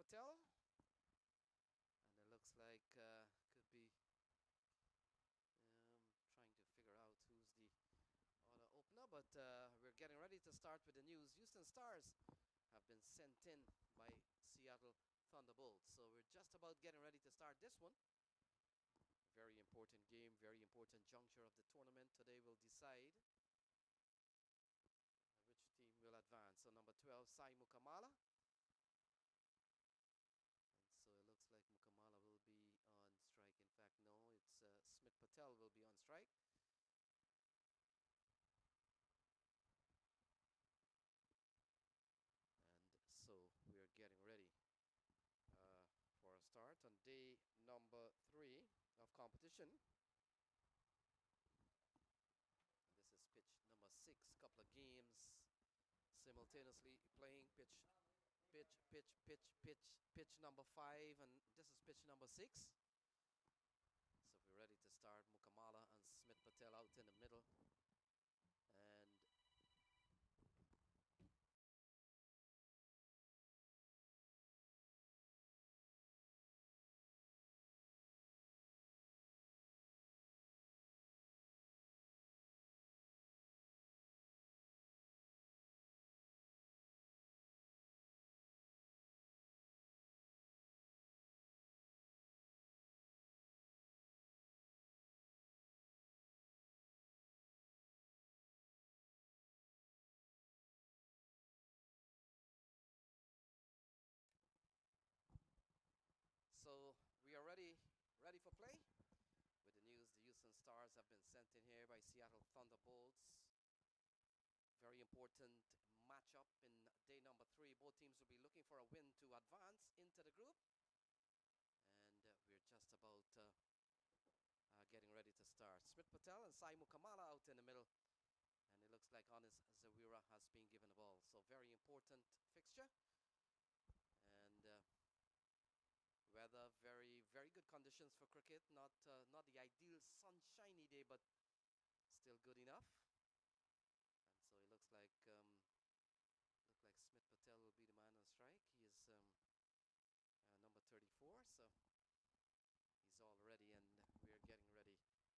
Patel. And it looks like could be trying to figure out who's the other opener, but we're getting ready to start with the news. Houston Stars have been sent in by Seattle Thunderbolts. So we're just about getting ready to start this one. Very important game, very important juncture of the tournament. Today will decide which team will advance. So number 12, Sai Mukamala. And so it looks like Mukamala will be on strike. In fact, no, it's Smith Patel will be on strike. And so we're getting ready for a start on day number 3 of competition. This is pitch number 6, couple of games simultaneously playing. Pitch number 5, and this is pitch number 6. So we're ready to start. Mukamala and Smith Patel out in the middle. And so we are ready for play. With the news, the Houston Stars have been sent in here by Seattle Thunderbolts. Very important matchup in day number 3. Both teams will be looking for a win to advance into the group. And we're just about getting ready to start. Smith Patel and Sai Mukamala out in the middle. And it looks like Anis Zawira has been given the ball. So very important fixture. And weather, very very good conditions for cricket. Not the ideal sunshiny day, but still good enough. And so it looks like Smith Patel will be the man on strike. He is number 34, so he's all ready, and we're getting ready to start.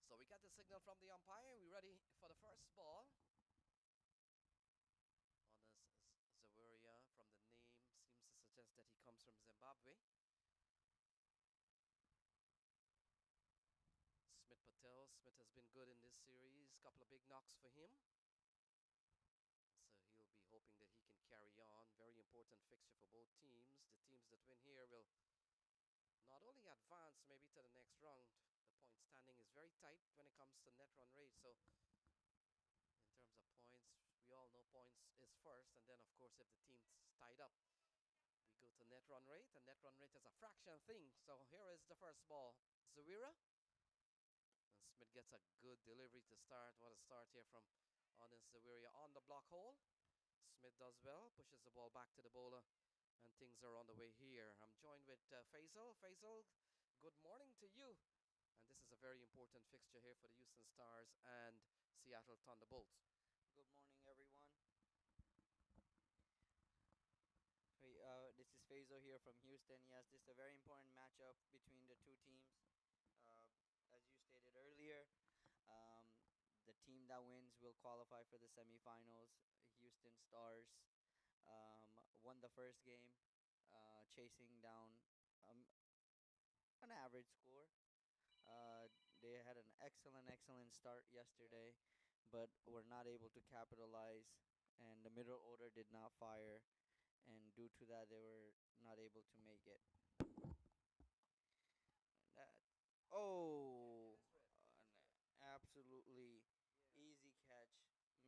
So we got the signal from the umpire. We're ready for the first ball. Anis Zawira, from the name, seems to suggest that he comes from Zimbabwe. Smith Patel. Smith has been good in this series. Couple of big knocks for him. So he'll be hoping that he can carry on. Very important fixture for both teams. The teams that win here will not only advance maybe to the next round. The point standing is very tight when it comes to net run rate. So in terms of points, we all know points is first. And then, of course, if the team's tied up, we go to net run rate. And net run rate is a fraction thing. So here is the first ball. Zawira. And Smith gets a good delivery to start. What a start here from Anis Zawira on the block hole. Smith does well, pushes the ball back to the bowler, and things are on the way here. I'm joined with Faisal. Faisal, good morning to you. And this is a very important fixture here for the Houston Stars and Seattle Thunderbolts. Good morning, everyone. This is Faisal here from Houston. Yes, this is a very important matchup between the two teams. As you stated earlier, the team that wins will qualify for the semifinals. Houston Stars won the first game, chasing down an average score. They had an excellent start yesterday, but were not able to capitalize, and the middle order did not fire, and due to that, they were not able to make it. That, oh, an absolutely easy catch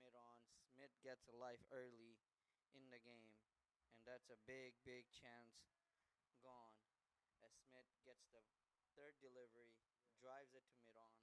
mid on. Smith gets a life early in the game, and that's a big chance gone as Smith gets the third delivery, drives it to mid on.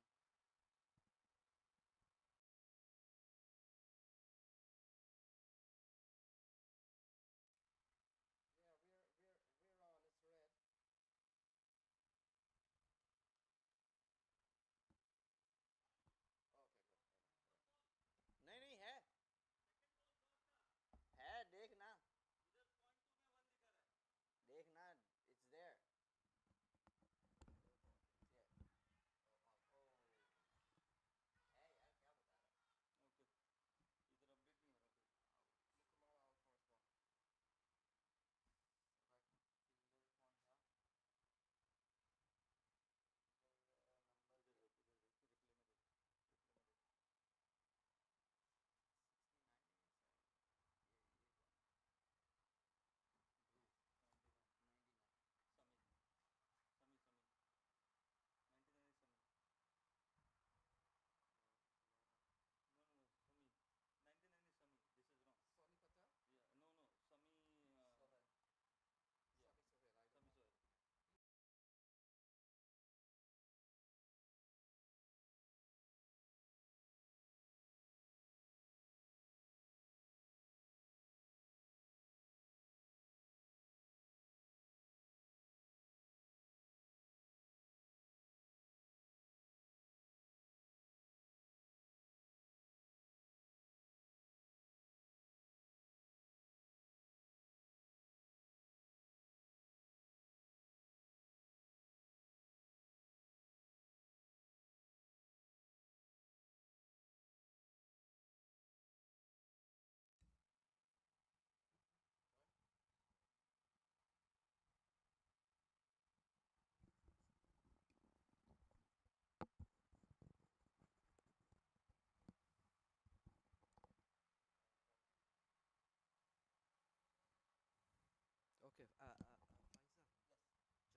Okay, Faisal, Yes. John Campbell,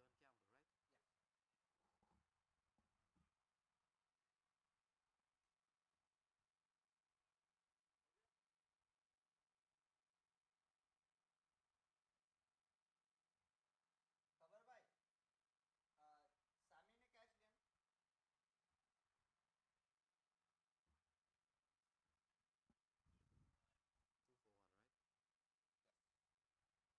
right? Yeah. खबर भाई सामी ने catch लिया ना 2 for 1, right? Yeah. 5 balls. Yeah. Okay, look, when when you talk, you gotta make it. You gotta talk short and don't talk when the guy is bowling. Huh? Don't talk when the guy is bowling. Okay. All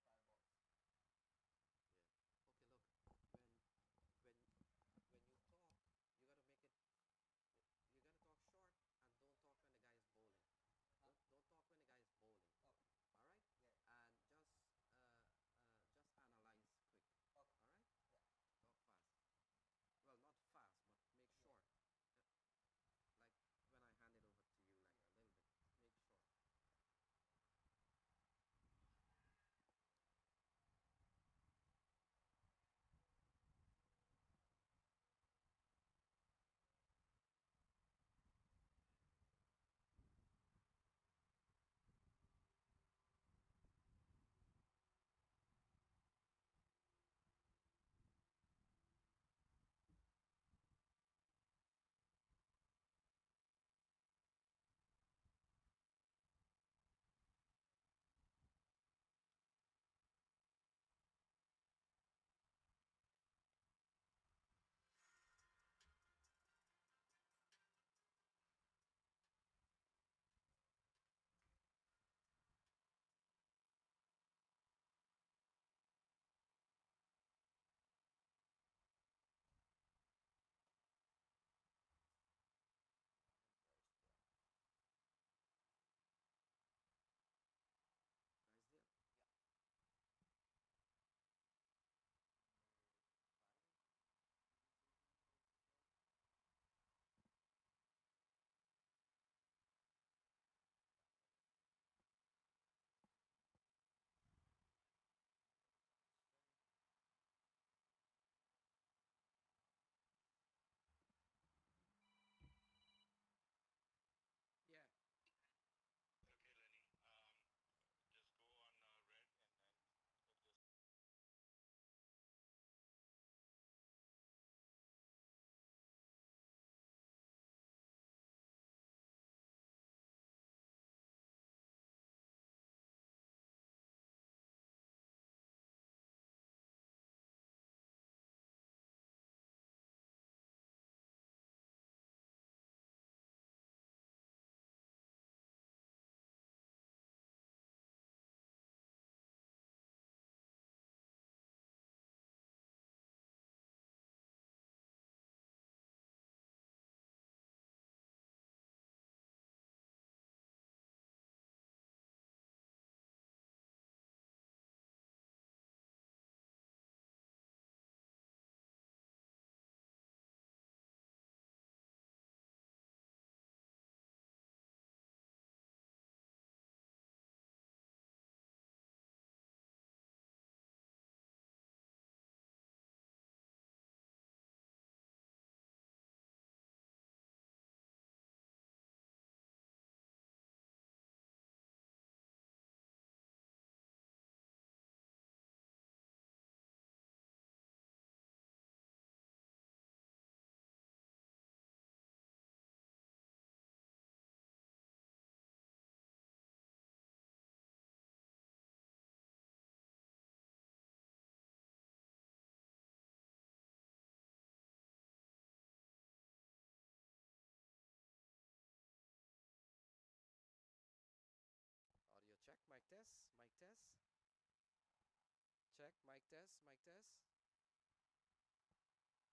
right? Yeah. And just analyze quick. Okay. All right? Yeah. Talk fast. Well, not fast, but make Yeah. short. Uh, Like when I hand it over to you, like Yeah. a little bit. Make short. Drysdale. Drysdale? Yeah. Number 5, is the jersey number of Drysdale. Yeah, that is correct. Number 5 is correct. Yeah. Okay, Lenny. Just go on red and just. Audio check. Mic test. Mic test. Check. Mic test. Mic test.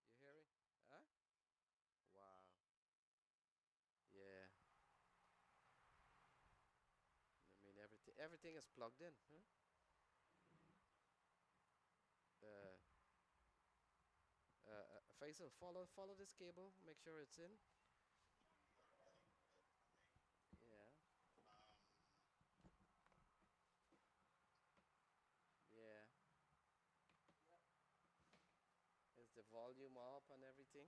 You hearing? Huh? Wow. Yeah. I mean everything is plugged in, huh? Uh, Faisal, follow this cable. Make sure it's in. Yeah. Yeah. Yep. Is the volume up and everything?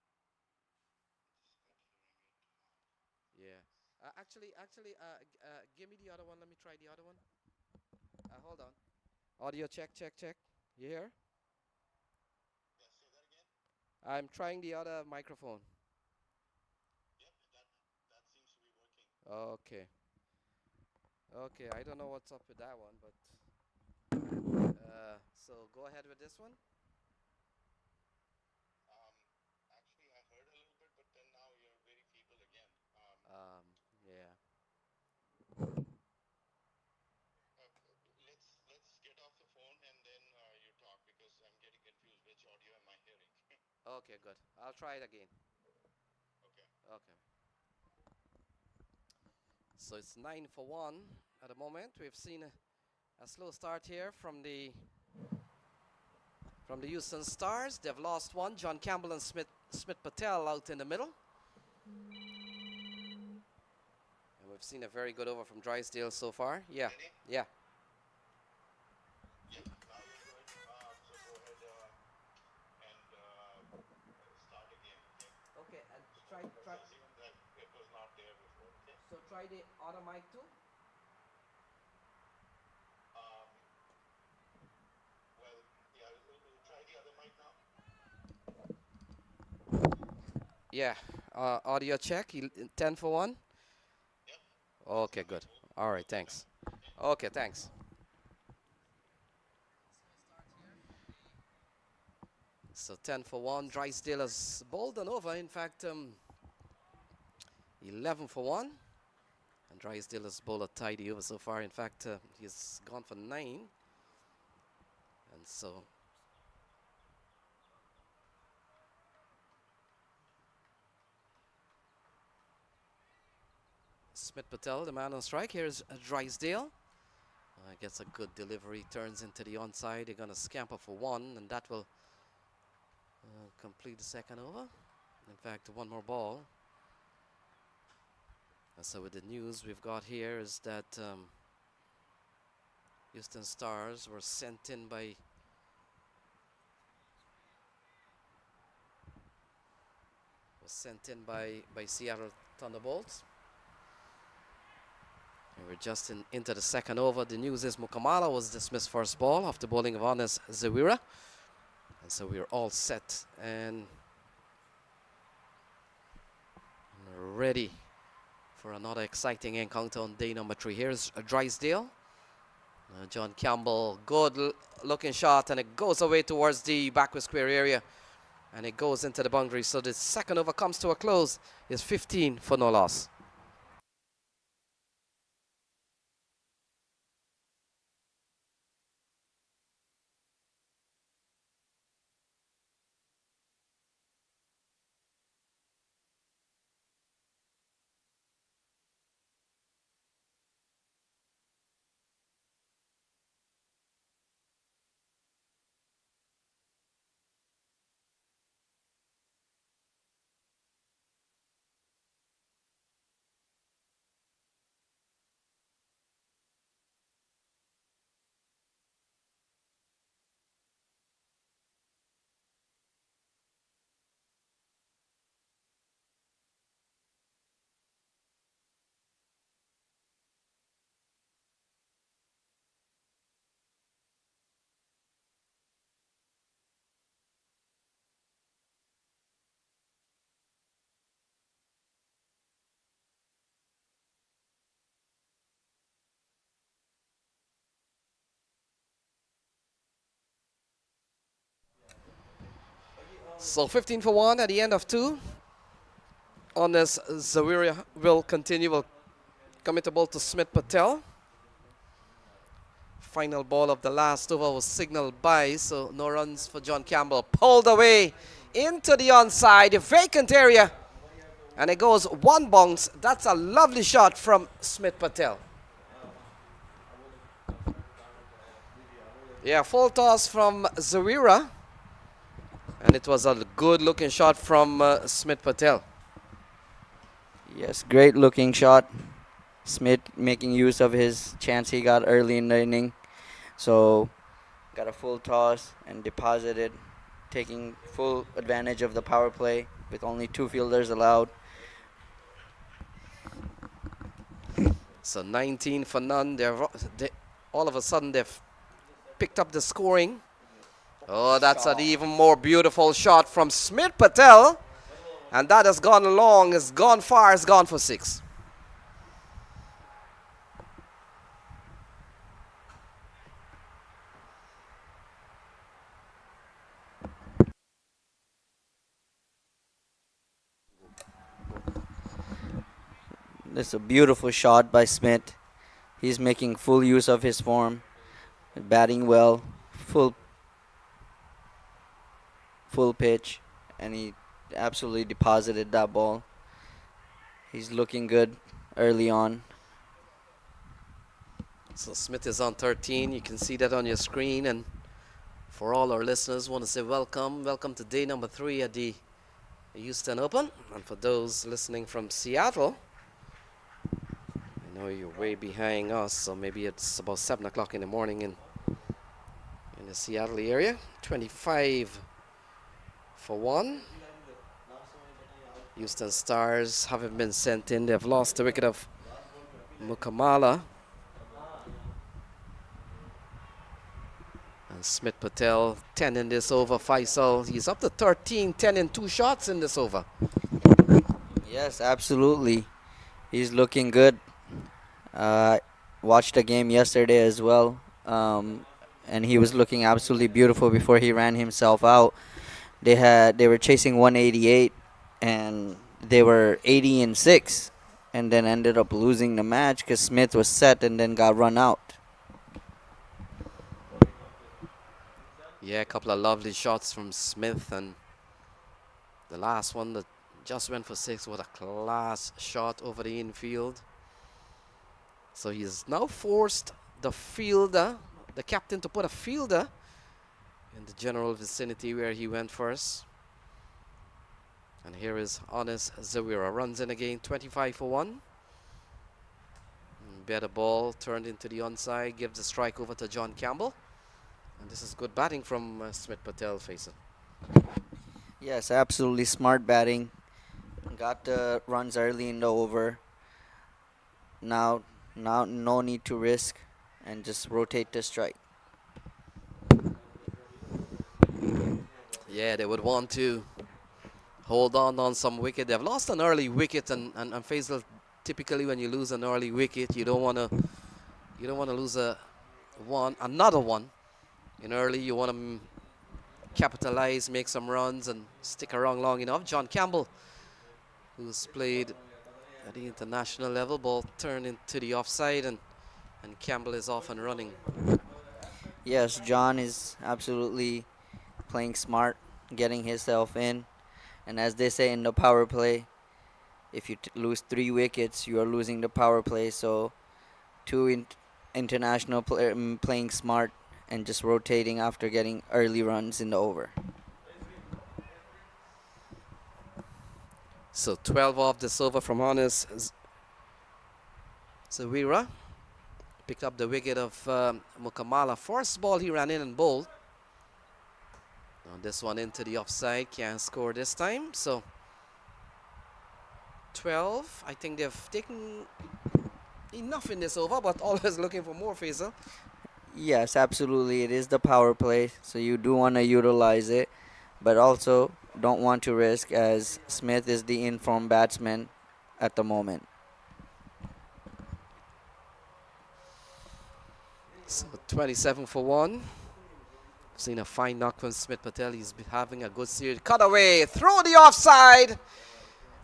Just not hearing it. Yeah. Actually, give me the other one. Let me try the other one. Hold on. Audio check, check, check. You hear? Yeah, say that again. I'm trying the other microphone. Yep, that seems to be working. Okay. Okay, I don't know what's up with that one, but so go ahead with this one. Um, Actually, I heard a little bit, but then now you're very feeble again. Um, yeah. Let's get off the phone and then you talk because I'm getting confused. Which audio am I hearing? Okay, good. I'll try it again. Okay. Okay. So it's 9 for 1 at the moment. We've seen a slow start here from the Houston Stars. They've lost one. John Campbell and Smith Patel out in the middle. And we've seen a very good over from Drysdale so far. Yeah. Ready? Yeah. Yep, loud and good. So go ahead and start again. Okay. Okay, and So assume that it was not there before. Okay. so try the other mic too. Um, well, yeah, we'll try the other mic now. Yeah. Audio check. 10 for 1. Yep. Okay, good. All right, thanks. Okay, thanks. So 10 for 1. Drysdale has bowled and over. In fact, 11 for 1. And Drysdale has bowled a tidy over so far. In fact, he's gone for 9. And so Smith Patel, the man on strike. Here's Drysdale. Gets a good delivery, turns into the onside. They're going to scamper for 1, and that will complete the second over. In fact, one more ball. And so with the news we've got here is that Houston Stars were sent in by Seattle Thunderbolts. And we're just into the second over. The news is Mukamala was dismissed first ball after bowling of Honest Zawira. And so we're all set and ready for another exciting encounter on day number 3. Here's Drysdale. John Campbell, good looking shot, and it goes away towards the backward square area. And it goes into the boundary. So the second over comes to a close. It's 15 for no loss. So 15 for 1 at the end of 2. On this, Zawiri will continue, will commit the ball to Smith Patel. Final ball of the last over was signaled by, so no runs for John Campbell. Pulled away into the onside, vacant area. And it goes one bounce. That's a lovely shot from Smith Patel. Yeah, full toss from Zawira. And it was a good looking shot from Smith Patel. Yes, great looking shot. Smith making use of his chance he got early in the inning. So got a full toss and deposited, taking full advantage of the power play with only 2 fielders allowed. So 19 for none. all of a sudden they've picked up the scoring. Oh, that's an even more beautiful shot from Smith Patel. And that has gone long, it's gone far, it's gone for 6. This is a beautiful shot by Smith. He's making full use of his form, batting well, full pitch, and he absolutely deposited that ball. He's looking good early on. So Smith is on 13. You can see that on your screen. And for all our listeners, want to say welcome. Welcome to day number 3 at the Houston Open. And for those listening from Seattle, I know you're way behind us, so maybe it's about 7 o'clock in the morning in the Seattle area. 25 for 1. Houston Stars haven't been sent in. They've lost the wicket of Mukamala. And Smith Patel, 10 in this over. Faisal, he's up to 13, 10 in 2 shots in this over. Yes, absolutely. He's looking good. Watched the game yesterday as well, and he was looking absolutely beautiful before he ran himself out. They were chasing 188, and they were 80 and 6, and then ended up losing the match because Smith was set and then got run out. Yeah, a couple of lovely shots from Smith, and the last one that just went for 6 was a class shot over the infield. So he's now forced the fielder, the captain, to put a fielder in the general vicinity where he went first. And here is Honest Zawira. Runs in again, 25 for 1. Better ball turned into the onside, gives the strike over to John Campbell. And this is good batting from Smith Patel, Faisal. Yes, absolutely smart batting. Got the runs early in the over. Now no need to risk and just rotate the strike. Yeah, they would want to hold on some wicket. They've lost an early wicket, and Faisal, typically when you lose an early wicket, you don't want to lose another one in early. You want to capitalize, make some runs, and stick around long enough. John Campbell, who's played at the international level, ball turned into the offside, and Campbell is off and running. Yes, John is absolutely playing smart, getting himself in. And as they say in the power play, if you lose 3 wickets, you are losing the power play. So 2 international playing smart and just rotating after getting early runs in the over. So 12 off this over from Honest Zawira. Picked up the wicket of Mukamala. First ball he ran in and bowled. Now this one into the offside. Can't score this time. So 12. I think they've taken enough in this over, but always looking for more, Faisal. Yes, absolutely. It is the power play, so you do want to utilize it, but also don't want to risk as Smith is the informed batsman at the moment. So 27 for 1. Seen a fine knock from Smith Patel. He's having a good series. Cut away, throw the offside,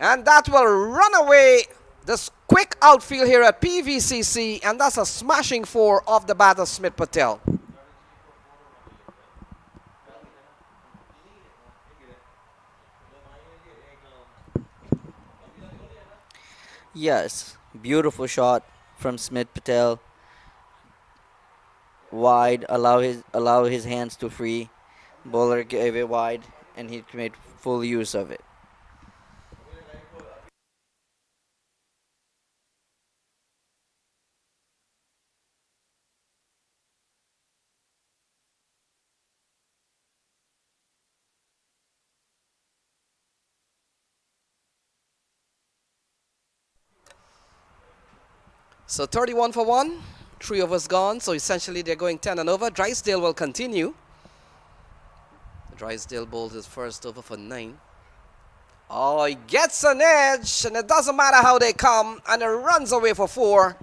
and that will run away this quick outfield here at PVCC, and that's a smashing 4 off the bat of Smith Patel. Yes, beautiful shot from Smith Patel. Wide, allow his hands to free. Bowler gave it wide, and he made full use of it. So 31 for 1. 3 overs gone, so essentially they're going 10 and over. Drysdale will continue. Drysdale bowled his first over for 9. Oh, he gets an edge, and it doesn't matter how they come, and it runs away for 4.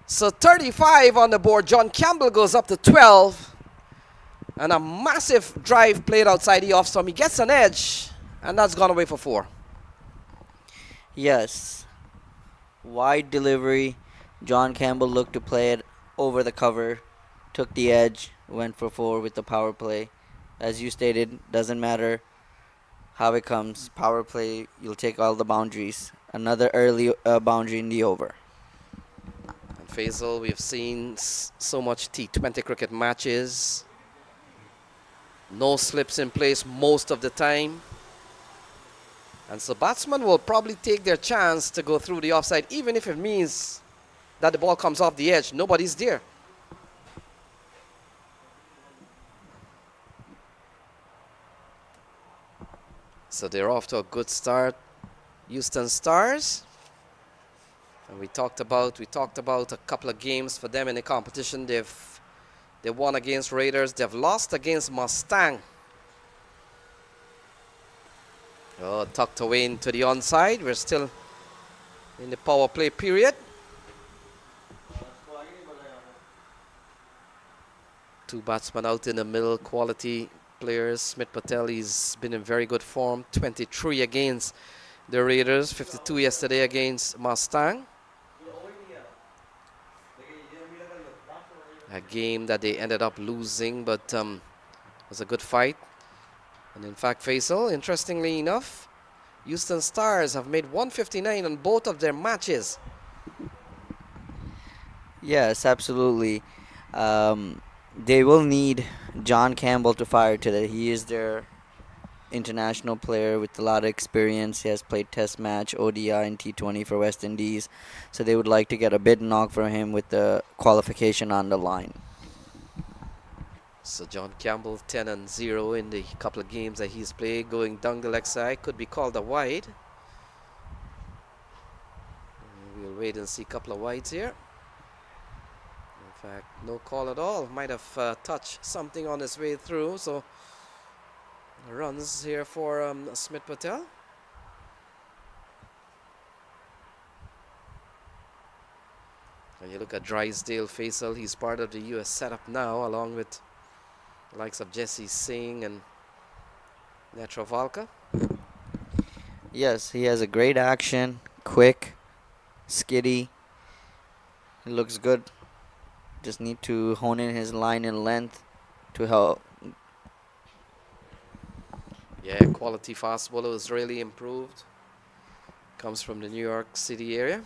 So 35 on the board. John Campbell goes up to 12. And a massive drive played outside the off stump. He gets an edge, and that's gone away for 4. Yes. Wide delivery. John Campbell looked to play it over the cover, took the edge, went for 4 with the power play. As you stated, doesn't matter how it comes. Power play, you'll take all the boundaries. Another early boundary in the over. And Faisal, we've seen so much T20 cricket matches. No slips in place most of the time. And so batsmen will probably take their chance to go through the offside, even if it means that the ball comes off the edge. Nobody's there. So they're off to a good start. Houston Stars. And we talked about a couple of games for them in the competition. They won against Raiders. They've lost against Mustang. Oh, tucked away into the onside. We're still in the power play period. 2 batsmen out in the middle, quality players. Smith Patel, he's been in very good form. 23 against the Raiders, 52 yesterday against Mustang. A game that they ended up losing, but it was a good fight. And in fact, Faisal, interestingly enough, Houston Stars have made 159 on both of their matches. Yes, absolutely. They will need John Campbell to fire today. He is their international player with a lot of experience. He has played Test match, ODI, and T20 for West Indies. So they would like to get a bid knock for him with the qualification on the line. So John Campbell 10 and 0 in the couple of games that he's played, going down the leg side, could be called a wide. We'll wait and see a couple of wides here. In fact, no call at all. Might have touched something on his way through. So runs here for Smith Patel. And you look at Drysdale Faisal, he's part of the US setup now, along with the likes of Jesse Singh and Netravalka. Yes, he has a great action, quick, skiddy. He looks good. Just need to hone in his line and length to help. Yeah, quality fast bowler is really improved. Comes from the New York City area.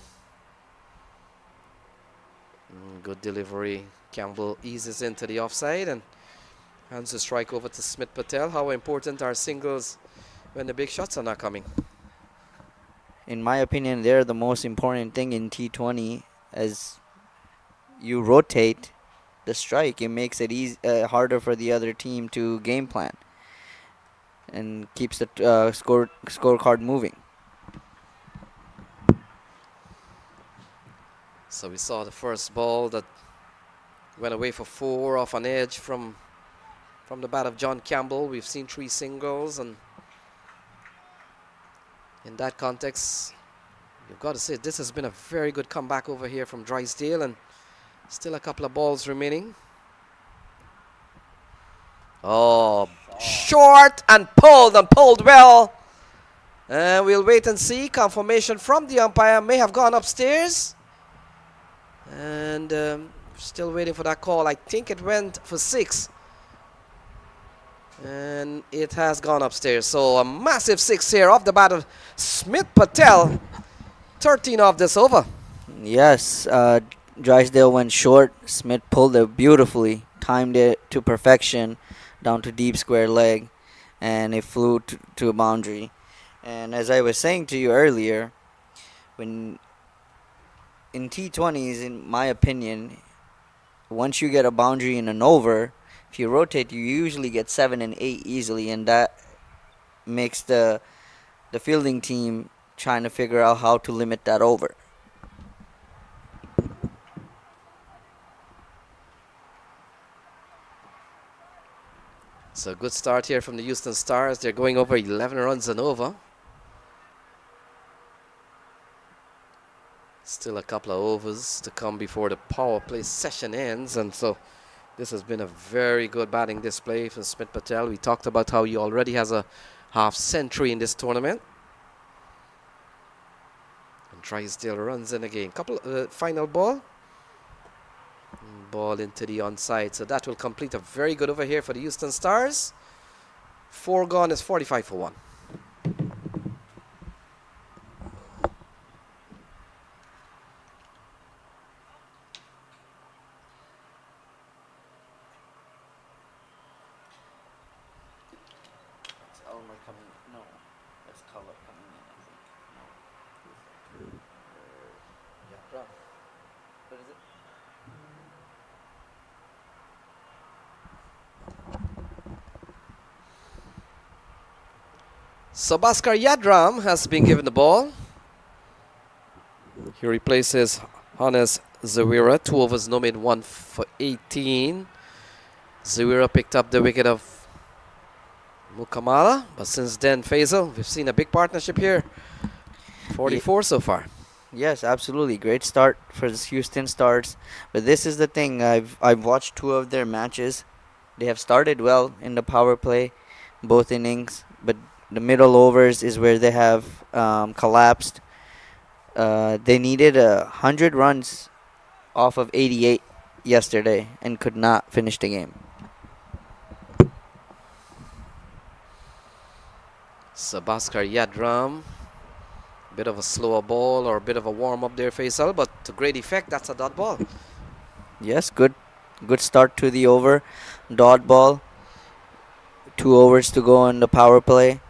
Good delivery. Campbell eases into the offside and hands the strike over to Smith Patel. How important are singles when the big shots are not coming? In my opinion, they're the most important thing in T20. As you rotate the strike, it makes it harder for the other team to game plan and keeps the scorecard moving. So we saw the first ball that went away for 4 off an edge from the bat of John Campbell. We've seen 3 singles, and in that context, you've got to say this has been a very good comeback over here from Drysdale, and still a couple of balls remaining. Oh, short and pulled well. And we'll wait and see. Confirmation from the umpire, may have gone upstairs. And still waiting for that call. I think it went for 6. And it has gone upstairs. So a massive 6 here off the bat of Smith Patel. 13 off this over. Yes, Drysdale went short. Smith pulled it beautifully, timed it to perfection down to deep square leg, and it flew to a boundary. And as I was saying to you earlier, when in T20s, in my opinion, once you get a boundary in an over, if you rotate, you usually get 7 and 8 easily, and that makes the fielding team trying to figure out how to limit that over. So good start here from the Houston Stars. They're going over 11 runs and over. Still a couple of overs to come before the power play session ends, and so this has been a very good batting display for Smith Patel. We talked about how he already has a half century in this tournament. And Drysdale runs in again. Final ball. Ball into the onside. So that will complete a very good over here for the Houston Stars. 4 gone is 45 for 1. Elmer coming. No, that's color coming in. I think. No. Yeah, brown. What is it? So Bhaskar Yadram has been given the ball. He replaces Hannes Zawira. 2 overs, no made, 1 for 18. Zawira picked up the wicket of Mukamala, but since then, Faisal, we've seen a big partnership here. 44 so far. Yes, absolutely. Great start for the Houston Stars. But this is the thing. I've watched 2 of their matches. They have started well in the power play, both innings, but the middle overs is where they have collapsed. They needed 100 runs off of 88 yesterday and could not finish the game. So Bhaskar Yadram, bit of a slower ball or a bit of a warm-up there, Faisal, but to great effect. That's a dot ball. Yes, good start to the over. Dot ball. 2 overs to go in the power play.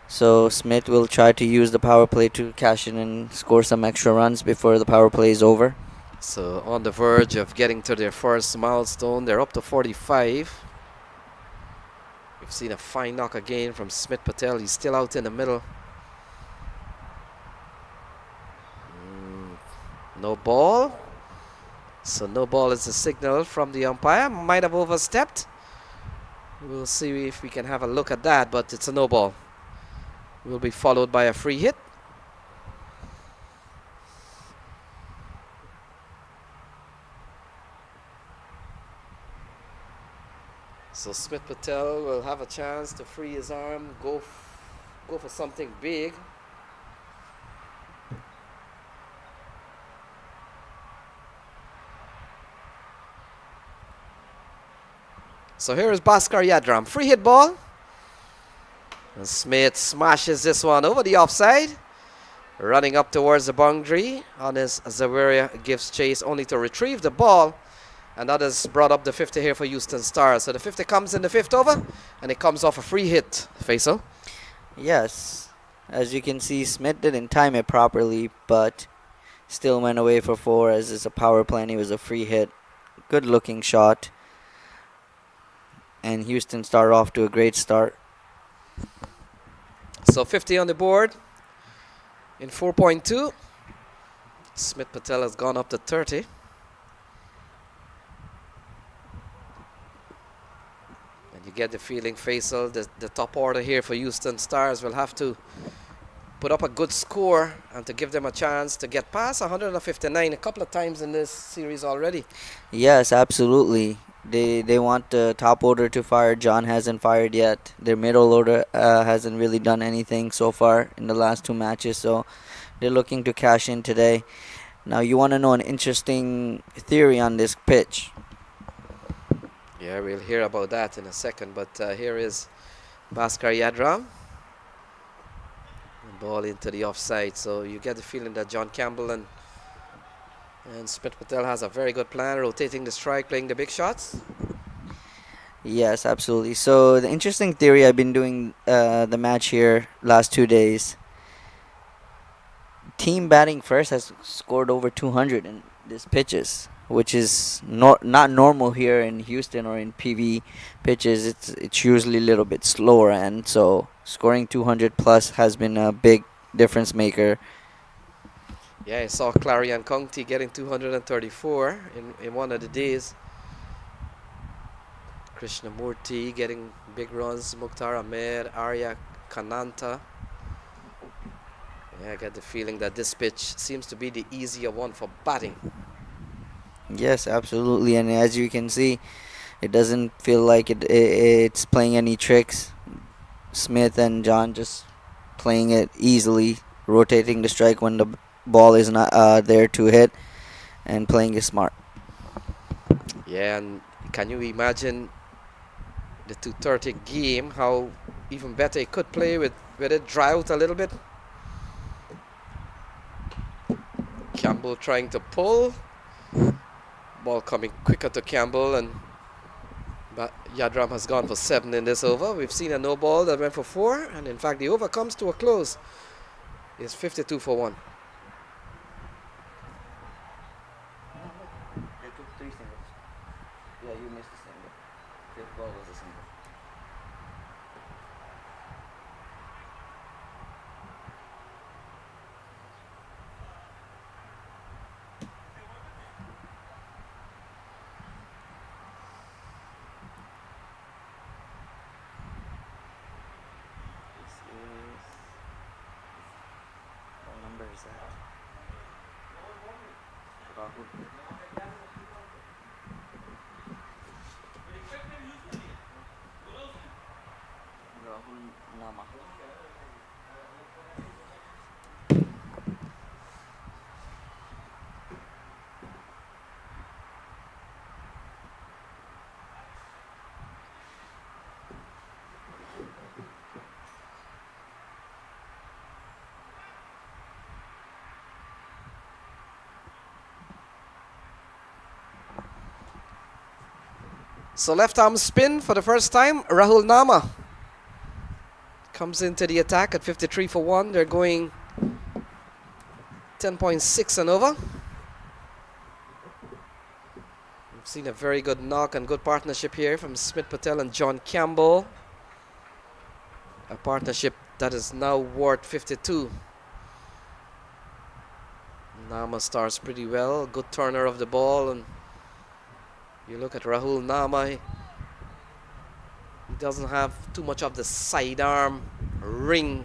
So Smith will try to use the power play to cash in and score some extra runs before the power play is over. So on the verge of getting to their first milestone. They're up to 45. We've seen a fine knock again from Smith Patel. He's still out in the middle. No ball. So no ball is the signal from the umpire. Might have overstepped. We'll see if we can have a look at that, but it's a no ball. Will be followed by a free hit. So Smith Patel will have a chance to free his arm, go for something big. So here is Bhaskar Yadram. Free hit ball. And Smith smashes this one over the offside. Running up towards the boundary. Hannes Zawira gives chase only to retrieve the ball. And that has brought up the 50 here for Houston Stars. So the 50 comes in the 5th over. And it comes off a free hit. Faisal? Yes. As you can see, Smith didn't time it properly, but still went away for 4 as it's a power play and it was a free hit. Good looking shot. And Houston started off to a great start. So 50 on the board in 4.2. Smith Patel has gone up to 30. And you get the feeling, Faisal, the top order here for Houston Stars will have to put up a good score and to give them a chance to get past 159 a couple of times in this series already. Yes, absolutely. They want the top order to fire. John hasn't fired yet. Their middle order hasn't really done anything so far in the last 2 matches, so they're looking to cash in today. Now, you want to know an interesting theory on this pitch. Yeah, we'll hear about that in a second, but here is Bhaskar Yadram. Ball into the offside, so you get the feeling that John Campbell and Smith Patel has a very good plan, rotating the strike, playing the big shots. Yes, absolutely. So the interesting theory, I've been doing the match here last 2 days. Team batting first has scored over 200 in these pitches, which is not normal here in Houston or in PV pitches. It's usually a little bit slower, and so scoring 200 plus has been a big difference maker. Yeah, I saw Clarion County getting 234 in one of the days. Krishnamurti getting big runs. Mukhtar Ahmed, Arya Kananta. Yeah, I get the feeling that this pitch seems to be the easier one for batting. Yes, absolutely. And as you can see, it doesn't feel like it's playing any tricks. Smith and John just playing it easily, rotating the strike when the ball is not there to hit, and playing it smart. Yeah, and can you imagine the 230 game, how even better he could play with it dry out a little bit? Campbell trying to pull. Ball coming quicker to Campbell, and Yadram has gone for 7 in this over. We've seen a no ball that went for 4, and in fact the over comes to a close. It's 52 for 1. They took 3 singles. Yeah, you missed a single. Fifth ball was a single. This is... What number is that? Rahul. Rahul Nama. So left arm spin for the first time. Rahul Nama comes into the attack at 53 for 1. They're going 10.6 and over. We've seen a very good knock and good partnership here from Smith Patel and John Campbell. A partnership that is now worth 52. Nama starts pretty well. Good turner of the ball, and you look at Rahul Nama, he doesn't have too much of the sidearm ring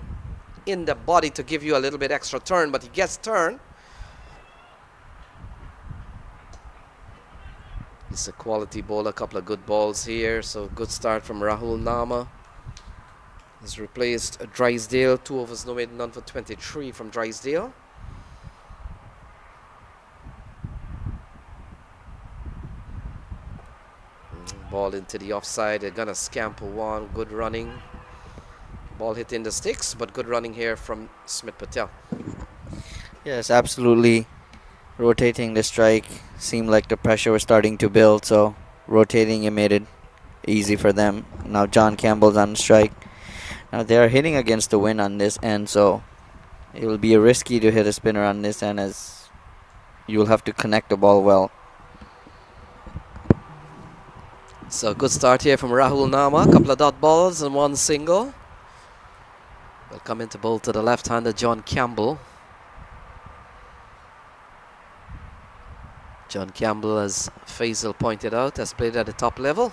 in the body to give you a little bit extra turn, but he gets turn. He's a quality bowler, a couple of good balls here, so good start from Rahul Nama. He's replaced Drysdale, 2 overs, no hit, none for 23 from Drysdale. Ball into the offside. They're gonna scamper one. Good running. Ball hitting the sticks, but good running here from Smith Patel. Yes, absolutely. Rotating the strike seemed like the pressure was starting to build, so rotating it made it easy for them. Now John Campbell's on strike. Now they are hitting against the wind on this end, so it will be risky to hit a spinner on this end, as you'll have to connect the ball well. So good start here from Rahul Nama. A couple of dot balls and 1 single. Will come into bowl to the left-hander John Campbell. John Campbell, as Faisal pointed out, has played at the top level.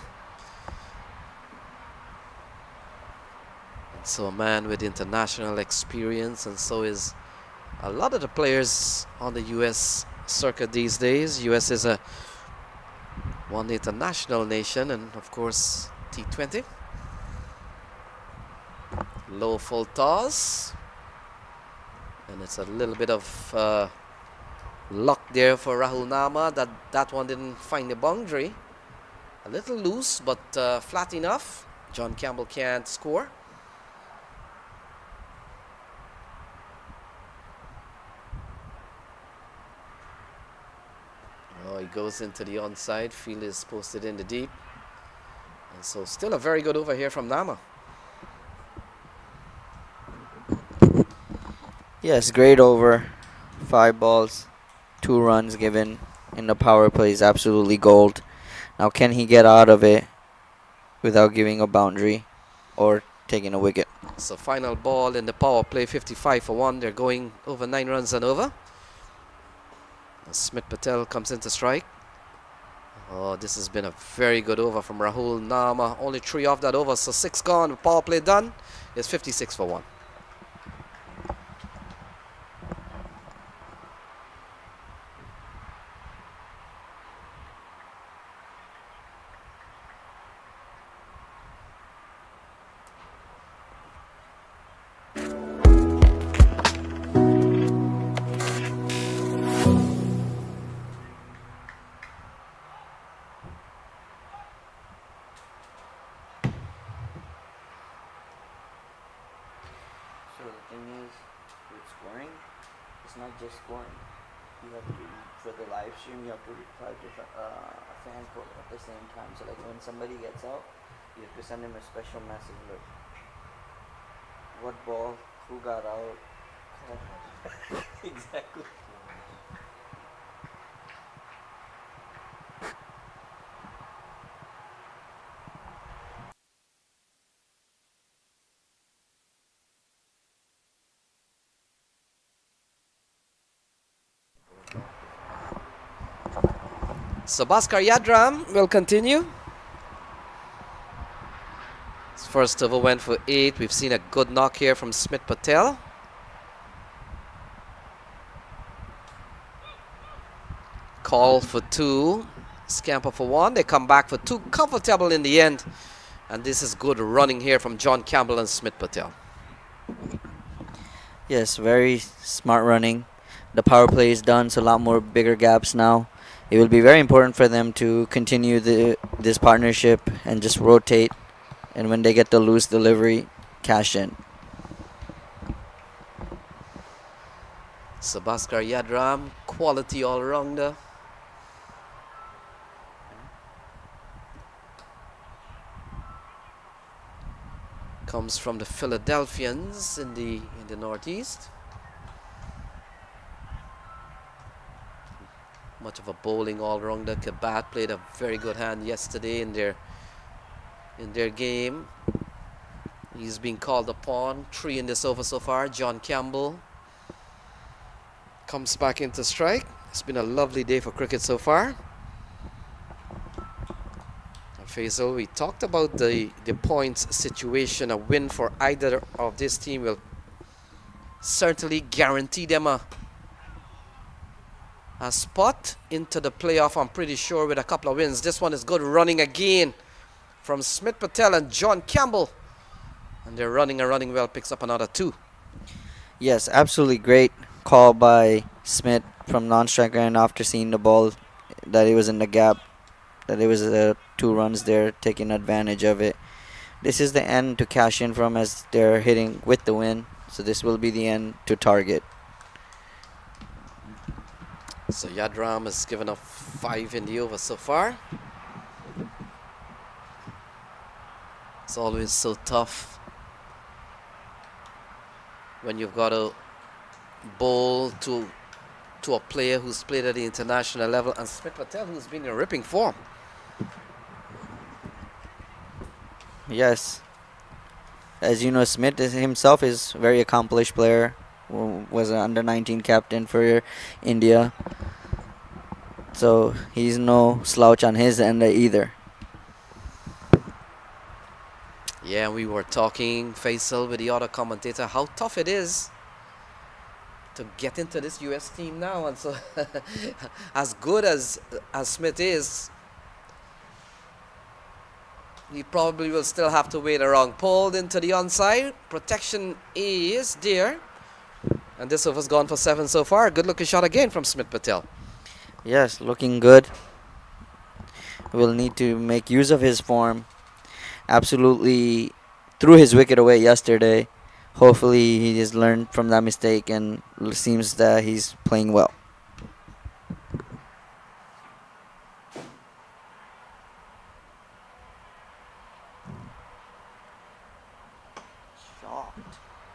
And so a man with international experience, and so is a lot of the players on the US circuit these days. US is a one international nation, and of course T20. Low full toss, and it's a little bit of luck there for Rahul Nama that one didn't find the boundary. A little loose, but flat enough. John Campbell can't score. Oh, he goes into the onside. Field is posted in the deep. And so still a very good over here from Nama. Yes, great over. 5 balls, 2 runs given in the power play is absolutely gold. Now can he get out of it without giving a boundary or taking a wicket? So final ball in the power play, 55 for 1. They're going over 9 runs and over. Smith Patel comes into strike. Oh, this has been a very good over from Rahul Nama. Only 3 off that over, so 6 gone. Power play done. It's 56 for 1. So the thing is, with scoring, it's not just scoring. You have to, for the live stream, you have to reply to a fan quote at the same time. So like when somebody gets out, you have to send him a special message like, what ball, who got out. Exactly. So Bhaskar Yadram will continue. His first over went for 8. We've seen a good knock here from Smith Patel. Call for 2. Scamper for 1. They come back for 2. Comfortable in the end. And this is good running here from John Campbell and Smith Patel. Yes, very smart running. The power play is done, so a lot more bigger gaps now. It will be very important for them to continue this partnership and just rotate. And when they get the loose delivery, cash in. So Bhaskar Yadram, quality all-rounder. Comes from the Philadelphians in the Northeast. Much of a bowling all-rounder. Kabat played a very good hand yesterday in their game. He's been called upon. 3 in this over so far. John Campbell comes back into strike. It's been a lovely day for cricket so far. Faisal, we talked about the points situation. A win for either of this team will certainly guarantee them a spot into the playoff, I'm pretty sure, with a couple of wins. This one is good running again from Smith Patel and John Campbell. And they're running and running well, picks up another 2. Yes, absolutely great call by Smith from non-striker, and after seeing the ball that it was in the gap, that it was 2 runs there, taking advantage of it. This is the end to cash in from as they're hitting with the win. So this will be the end to target. So Yadram has given up 5 in the over so far. It's always so tough when you've got to bowl to a player who's played at the international level, and Smith Patel, who's been in ripping form. Yes. As you know, Smith himself is a very accomplished player. Was an under-19 captain for India. So he's no slouch on his end either. Yeah, we were talking, Faisal, with the other commentator, how tough it is to get into this US team now. And so as good as Smith is, he probably will still have to wait around. Pulled into the onside. Protection is there. And this over's gone for 7 so far. Good looking shot again from Smith Patel. Yes, looking good. Will need to make use of his form. Absolutely threw his wicket away yesterday. Hopefully he has learned from that mistake and seems that he's playing well.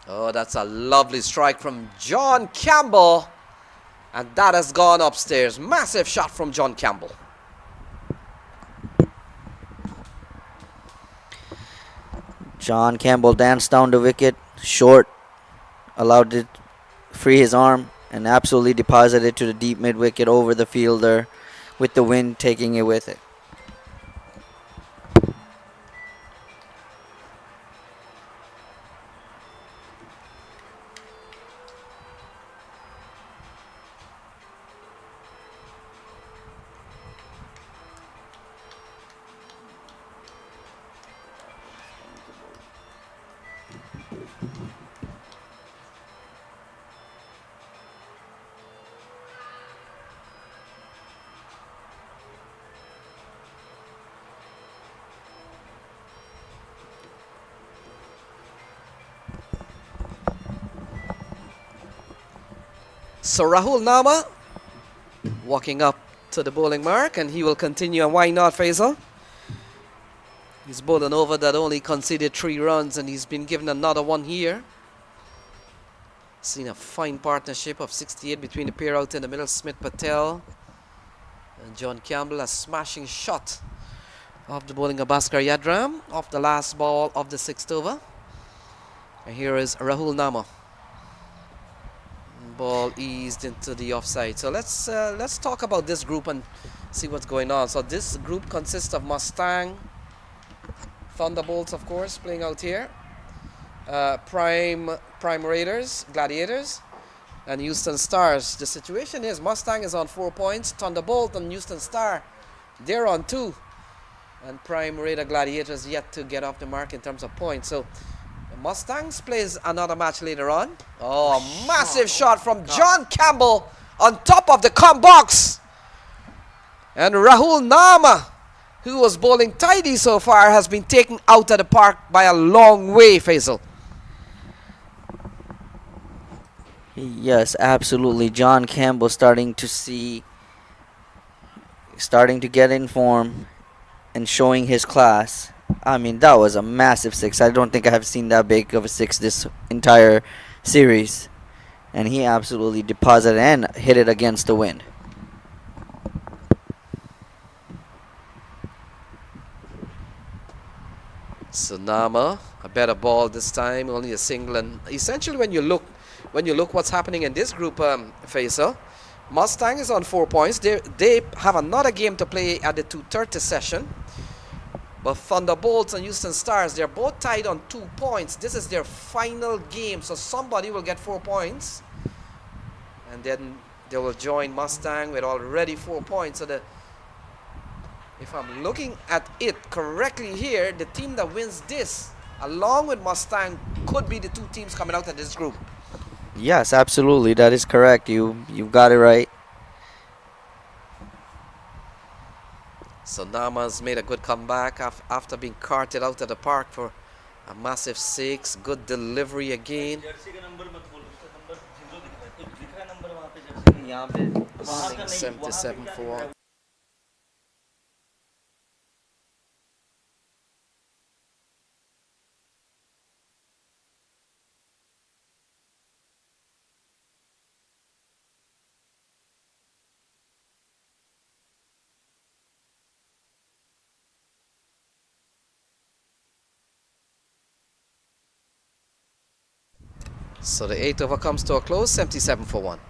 Oh, that's a lovely strike from John Campbell. And that has gone upstairs. Massive shot from John Campbell. John Campbell danced down the wicket, short, allowed it free his arm, and absolutely deposited to the deep mid wicket over the fielder with the wind taking it with it. So Rahul Nama walking up to the bowling mark, and he will continue. And why not, Faisal? He's bowled an over that only conceded 3 runs, and he's been given another one here. Seen a fine partnership of 68 between the pair out in the middle, Smith Patel and John Campbell. A smashing shot of the bowling of Bhaskar Yadram off the last ball of the 6th over. And here is Rahul Nama. Ball eased into the offside. So let's talk about this group and see what's going on. So this group consists of Mustang, Thunderbolts, of course, playing out here, Prime Raiders, Gladiators, and Houston Stars. The situation is Mustang is on 4 points, Thunderbolt and Houston Star, they're on 2, and Prime Raider Gladiators yet to get off the mark in terms of points. So Mustangs plays another match later on. Oh, a massive shot from John Campbell on top of the com box. And Rahul Nama, who was bowling tidy so far, has been taken out of the park by a long way, Faisal. Yes, absolutely. John Campbell starting to get in form and showing his class. I mean, that was a massive 6. I don't think I have seen that big of a 6 this entire series. And he absolutely deposited and hit it against the wind. So Nama, a better ball this time, only a single. And essentially, when you look what's happening in this group, Faisal, Mustang is on 4 points. They have another game to play at the 2:30 session. But Thunderbolts and Houston Stars, they're both tied on 2 points. This is their final game, so somebody will get 4 points. And then they will join Mustang with already 4 points. So if I'm looking at it correctly here, the team that wins this, along with Mustang, could be the 2 teams coming out of this group. Yes, absolutely. That is correct. You've got it right. So Nama's made a good comeback after being carted out of the park for a massive 6. Good delivery again. 77 for 1. So the 8th over comes to a close, 77 for 1.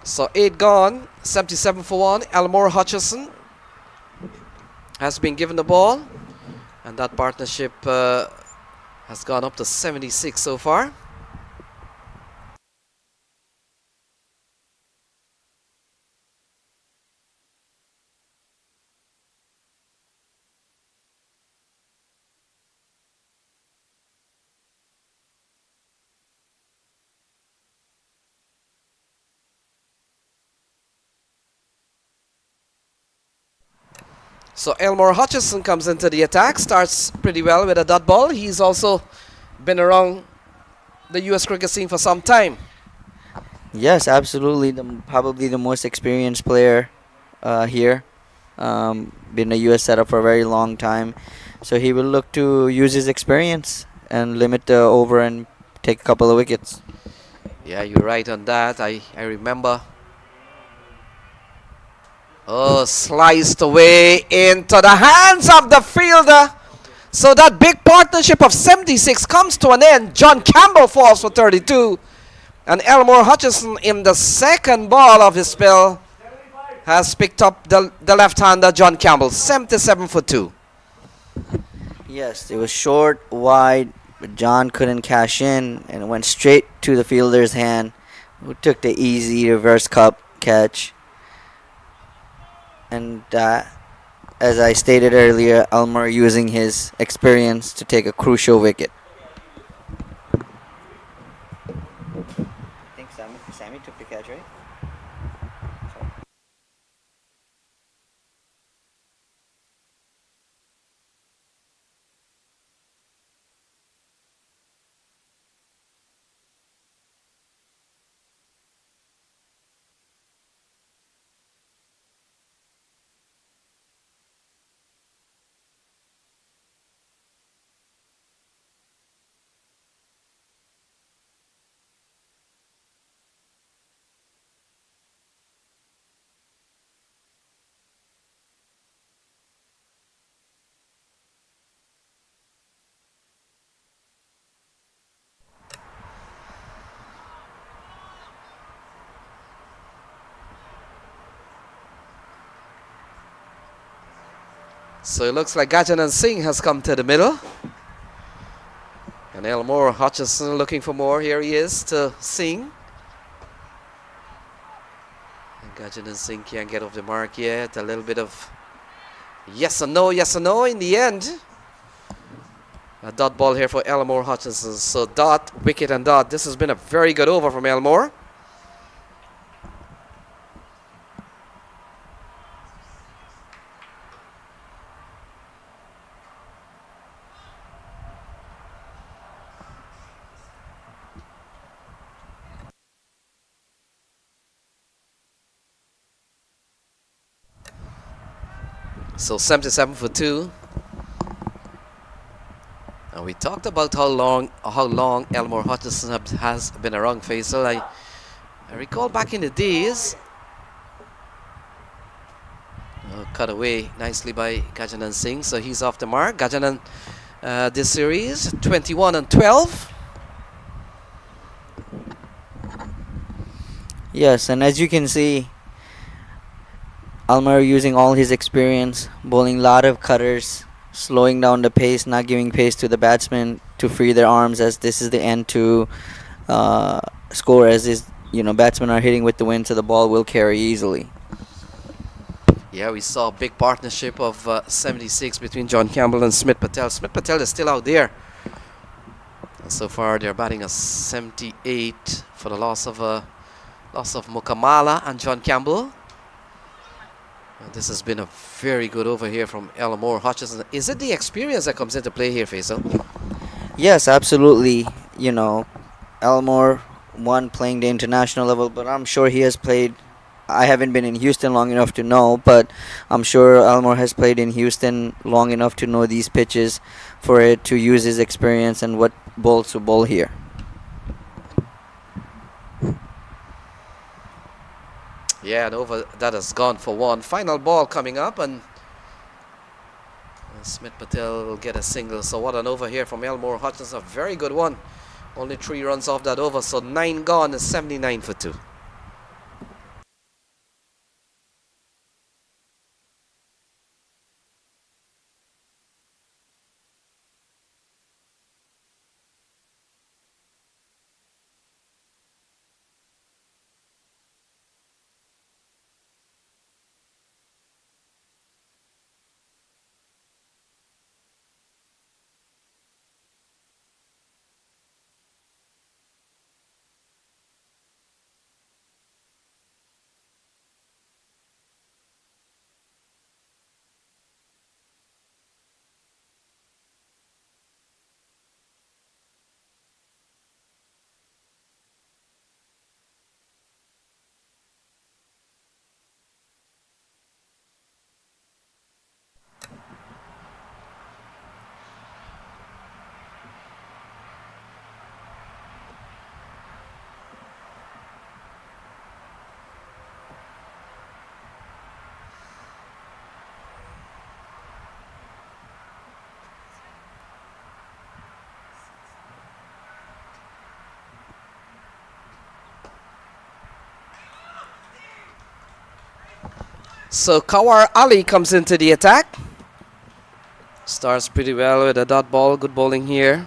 So 8 gone, 77 for 1. Elmore Hutchison has been given the ball, and that partnership has gone up to 76 so far. So Elmore Hutchison comes into the attack, starts pretty well with a dot ball. He's also been around the U.S. cricket scene for some time. Yes, absolutely. Probably the most experienced player here. Been a U.S. setup for a very long time, so he will look to use his experience and limit the over and take a couple of wickets. Yeah, you're right on that. I remember. Oh, sliced away into the hands of the fielder. So that big partnership of 76 comes to an end. John Campbell falls for 32. And Elmore Hutchison, in the second ball of his spell, has picked up the left-hander John Campbell, 77 for 2. Yes, it was short, wide, but John couldn't cash in and it went straight to the fielder's hand, who took the easy reverse cup catch. And as I stated earlier, Elmer using his experience to take a crucial wicket. I think Sammy took the catch, right? So it looks like Gajanan Singh has come to the middle. And Elmore Hutchison looking for more. Here he is to Singh. And Gajanan Singh can't get off the mark yet. A little bit of yes or no, yes or no in the end. A dot ball here for Elmore Hutchison. So dot, wicket and dot. This has been a very good over from Elmore. So 77 for 2. And we talked about how long Elmore Hutchison has been around, Faisal. I recall back in the days. Cut away nicely by Gajanan Singh. So he's off the mark. Gajanan, this series 21 and 12. Yes, and as you can see, Almer using all his experience, bowling a lot of cutters, slowing down the pace, not giving pace to the batsmen to free their arms, as this is the end to score, as is, batsmen are hitting with the wind, so the ball will carry easily. Yeah, we saw a big partnership of 76 between John Campbell and Smith Patel. Smith Patel is still out there. And so far, they're batting a 78 for the loss of Mukamala and John Campbell. And this has been a very good over here from Elmore Hutchison. Is it the experience that comes into play here, Faisal? Yes, absolutely. Elmore, one playing the international level, but I'm sure he has played. I haven't been in Houston long enough to know, but I'm sure Elmore has played in Houston long enough to know these pitches for it to use his experience and what balls to bowl here. Yeah, and over that has gone for one. Final ball coming up, and Smith Patel will get a single. So what an over here from Elmore Hutchison. A very good one. Only 3 runs off that over, so 9 gone is 79 for 2. So Kawar Ali comes into the attack. Starts pretty well with a dot ball. Good bowling here.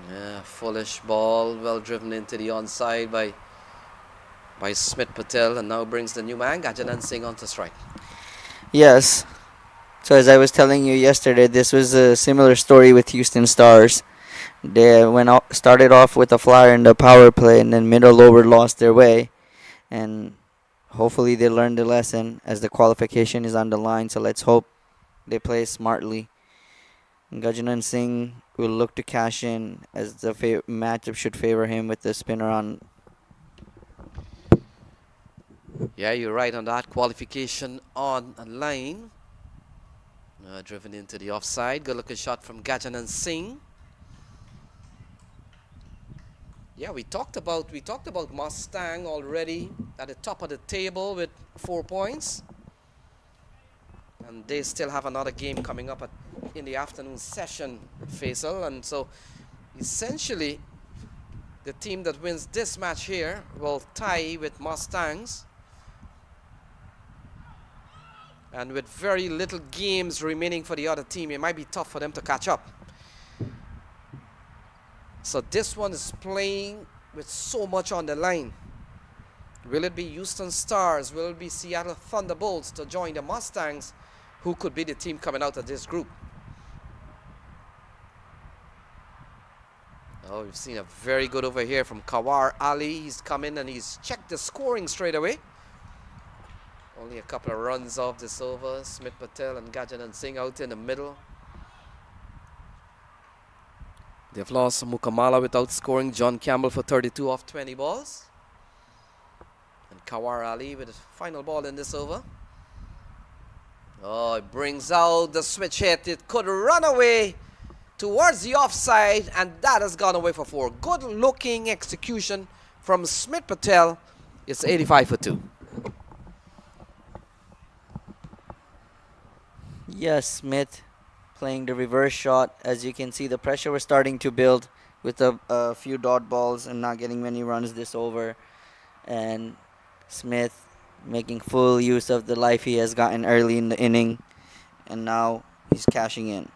Yeah, foolish ball, well driven into the onside by Smith Patel, and now brings the new man Gajanan Singh onto strike. Yes. So as I was telling you yesterday, this was a similar story with Houston Stars. They started off with a flyer in the power play, and then middle over lost their way. And hopefully they learned the lesson as the qualification is on the line. So let's hope they play smartly. Gajanan Singh will look to cash in as the matchup should favor him with the spinner on. Yeah, you're right on that. Qualification on a line. Driven into the offside. Good looking shot from Gajanan Singh. Yeah, we talked about Mustang already at the top of the table with 4 points, and they still have another game coming up in the afternoon session, Faisal. And so essentially the team that wins this match here will tie with Mustangs, and with very little games remaining for the other team, it might be tough for them to catch up. So this one is playing with so much on the line. Will it be Houston Stars? Will it be Seattle Thunderbolts to join the Mustangs? Who could be the team coming out of this group? Oh, we've seen a very good over here from Kawar Ali. He's come in and he's checked the scoring straight away. Only a couple of runs off this over. Smith Patel and Gajanan Singh out in the middle. They've lost Mukamala without scoring. John Campbell for 32 off 20 balls. And Kawar Ali with his final ball in this over. Oh, it brings out the switch hit. It could run away towards the offside, and that has gone away for 4. Good looking execution from Smith Patel. It's 85 for 2. Yes, Smith playing the reverse shot. As you can see, the pressure was starting to build with a few dot balls and not getting many runs this over. And Smith making full use of the life he has gotten early in the inning. And now he's cashing in.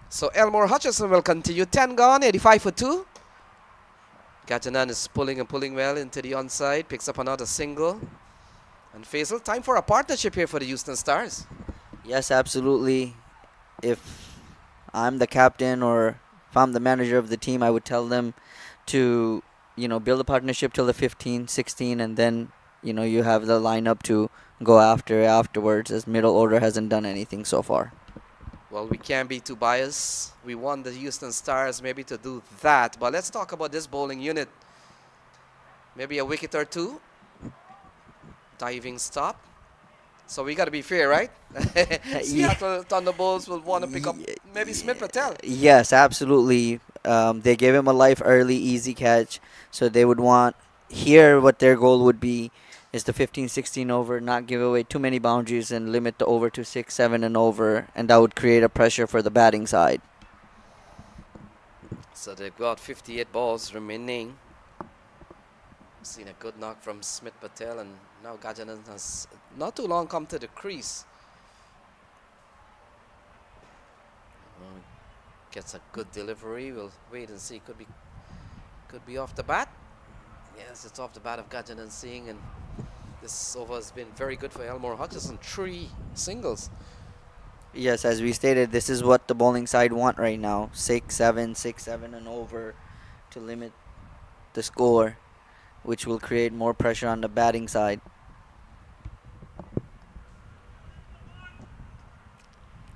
So Elmore Hutchison will continue. 10 gone, 85 for 2. Gajanan is pulling and pulling well into the onside. Picks up another single. And Faisal, time for a partnership here for the Houston Stars. Yes, absolutely. If I'm the captain or if I'm the manager of the team, I would tell them to, build a partnership till the 15, 16, and then, you have the lineup to go afterwards, as middle order hasn't done anything so far. Well, we can't be too biased. We want the Houston Stars maybe to do that. But let's talk about this bowling unit. Maybe a wicket or two. Diving stop. So we got to be fair, right? Seattle Thunderbolts will want to pick up maybe Smith Patel. Yes, absolutely. They gave him a life early, easy catch. So they would want here what their goal would be is the 15, 16 over, not give away too many boundaries and limit the over to 6, 7 and over. And that would create a pressure for the batting side. So they've got 58 balls remaining. Seen a good knock from Smith Patel, and now Gajanan has not too long come to the crease. Gets a good delivery. We'll wait and see. Could be off the bat. Yes, it's off the bat of Gajanan Singh, and this over has been very good for Elmore Hutchison. 3 singles. Yes, as we stated, this is what the bowling side want right now. 6, 7 and over to limit the score. which will create more pressure on the batting side.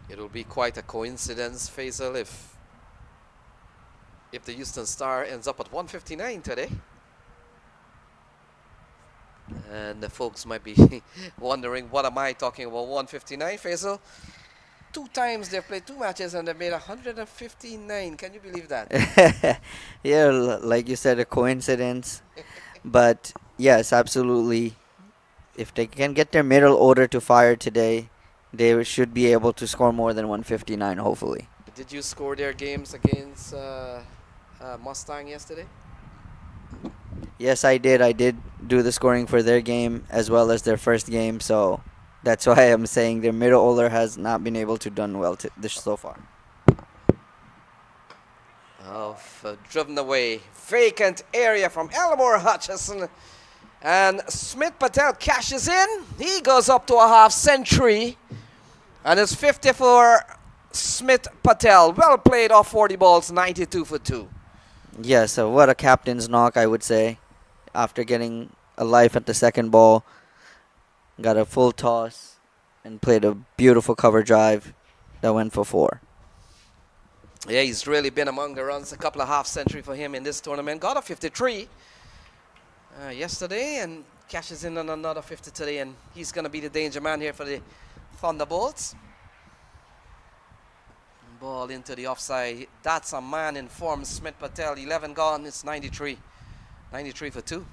It'll be quite a coincidence, Faisal, if the Houston Star ends up at 159 today. And the folks might be wondering, what am I talking about 159, Faisal? 2 times they've played 2 matches and they've made 159. Can you believe that? Yeah, like you said, a coincidence. But yes, absolutely. If they can get their middle order to fire today, they should be able to score more than 159, hopefully. Did you score their games against Mustang yesterday? Yes, I did. I did do the scoring for their game as well as their first game, so that's why I'm saying their middle order has not been able to done well this so far. Driven away. Vacant area from Elmore Hutchison. And Smith Patel cashes in. He goes up to a half century. And it's 50 for Smith Patel. Well played off 40 balls, 92 for 2. Yeah, so what a captain's knock, I would say. After getting a life at the second ball, got a full toss and played a beautiful cover drive that went for 4. Yeah, he's really been among the runs. A couple of half century for him in this tournament. Got a 53 yesterday and cashes in on another 50 today. And he's going to be the danger man here for the Thunderbolts. Ball into the offside. That's a man in form. Smith Patel, 11 gone. It's 93. 93 for 2.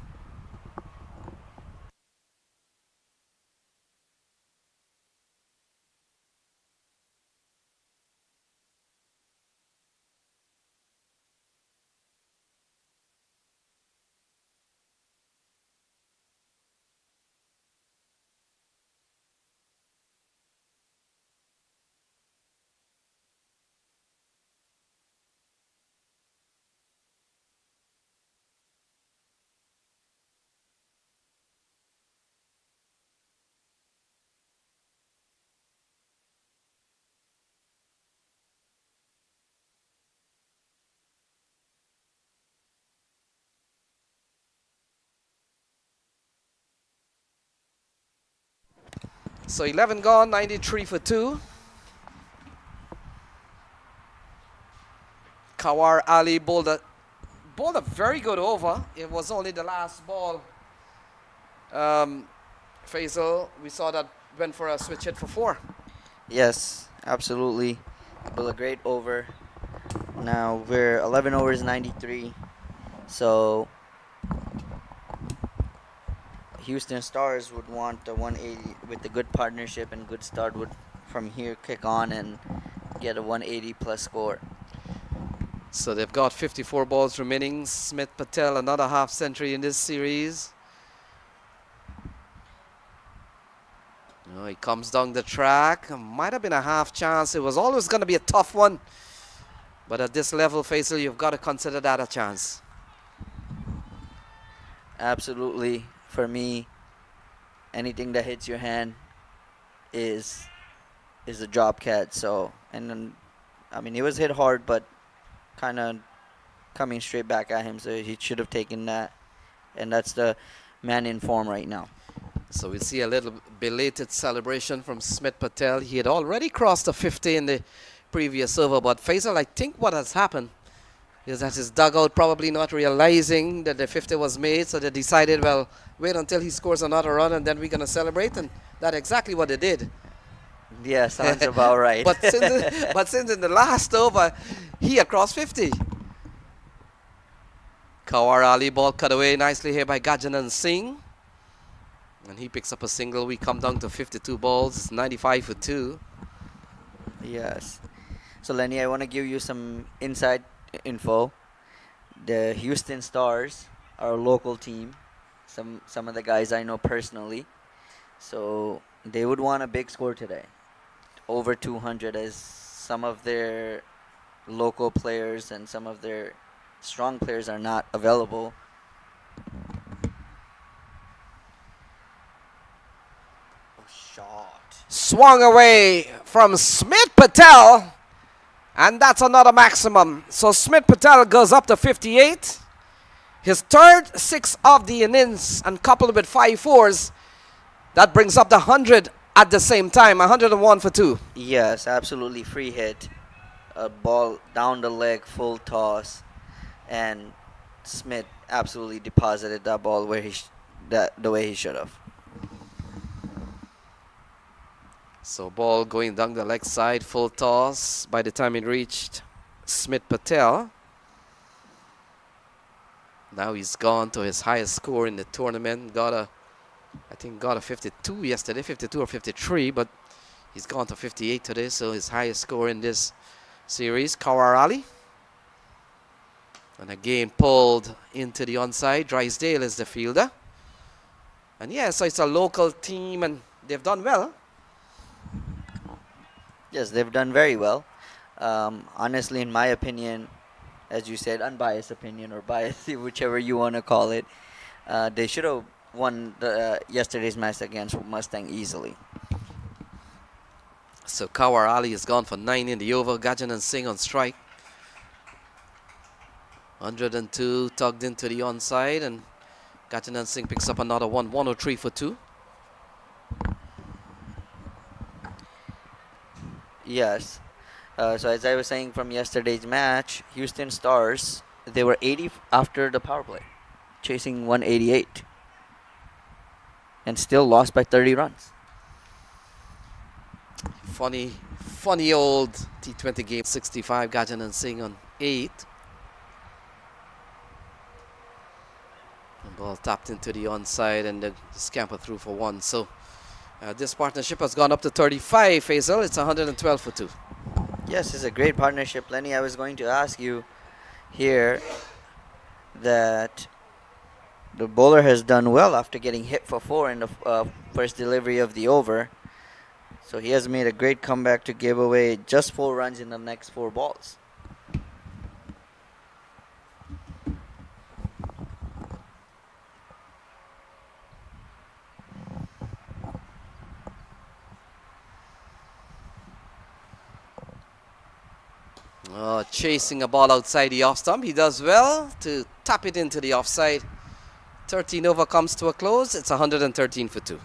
So 11 gone, 93 for 2. Kawar Ali bowled a very good over. It was only the last ball. Faisal, we saw that went for a switch hit for 4. Yes, absolutely. Well, a great over. Now we're 11 overs, 93. So Houston Stars would want the 180 with the good partnership and good start would from here kick on and get a 180 plus score. So they've got 54 balls remaining. Smith Patel, another half century in this series. Oh, he comes down the track. Might have been a half chance. It was always going to be a tough one. But at this level, Faisal, you've got to consider that a chance. Absolutely. For me, anything that hits your hand is a drop cat. So, and then, I mean, he was hit hard, but kind of coming straight back at him. So he should have taken that. And that's the man in form right now. So we see a little belated celebration from Smith Patel. He had already crossed the 50 in the previous over. But Faisal, I think what has happened is that his dugout probably not realizing that the 50 was made. So they decided, well, wait until he scores another run and then we're going to celebrate. And that's exactly what they did. Yeah, sounds about right. but since in the last over, he had crossed 50. Kawar Ali ball cut away nicely here by Gajanan Singh. And he picks up a single. We come down to 52 balls, 95 for 2. Yes. So, Lenny, I want to give you some inside info. The Houston Stars are a local team. Some of the guys I know personally. So, they would want a big score today. Over 200, as some of their local players and some of their strong players are not available. Shot. Swung away from Smith Patel. And that's another maximum. So Smith Patel goes up to 58. His third six of the innings and coupled with 5 fours. That brings up the 100 at the same time. 101 for 2. Yes, absolutely free hit. A ball down the leg, full toss, and Smith absolutely deposited that ball where the way he should have. So ball going down the leg side, full toss. By the time it reached Smith Patel, now he's gone to his highest score in the tournament. I think got a 52 yesterday, 52 or 53, but he's gone to 58 today, so his highest score in this series. Kawar Ali. And again pulled into the onside. Drysdale is the fielder. And yeah, so it's a local team and they've done well. Yes, they've done very well. Honestly, in my opinion, as you said, unbiased opinion or biased, whichever you want to call it, they should have won yesterday's match against Mustang easily. So Kawar Ali has gone for 9 in the over. Gajanan Singh on strike. 102 tugged into the onside, and Gajanan Singh picks up another one. 103 for 2. Yes. So as I was saying from yesterday's match, Houston Stars, they were 80 after the power play, chasing 188, and still lost by 30 runs. Funny old T20 game. 65, Gajanan Singh on 8. And ball tapped into the onside and the scamper through for 1. So this partnership has gone up to 35, Faisal. It's 112 for 2. Yes, it's a great partnership. Lenny, I was going to ask you here that the bowler has done well after getting hit for 4 in the first delivery of the over. So he has made a great comeback to give away just 4 runs in the next 4 balls. Chasing a ball outside the off stump. He does well to tap it into the offside. 13 over comes to a close. It's 113 for 2.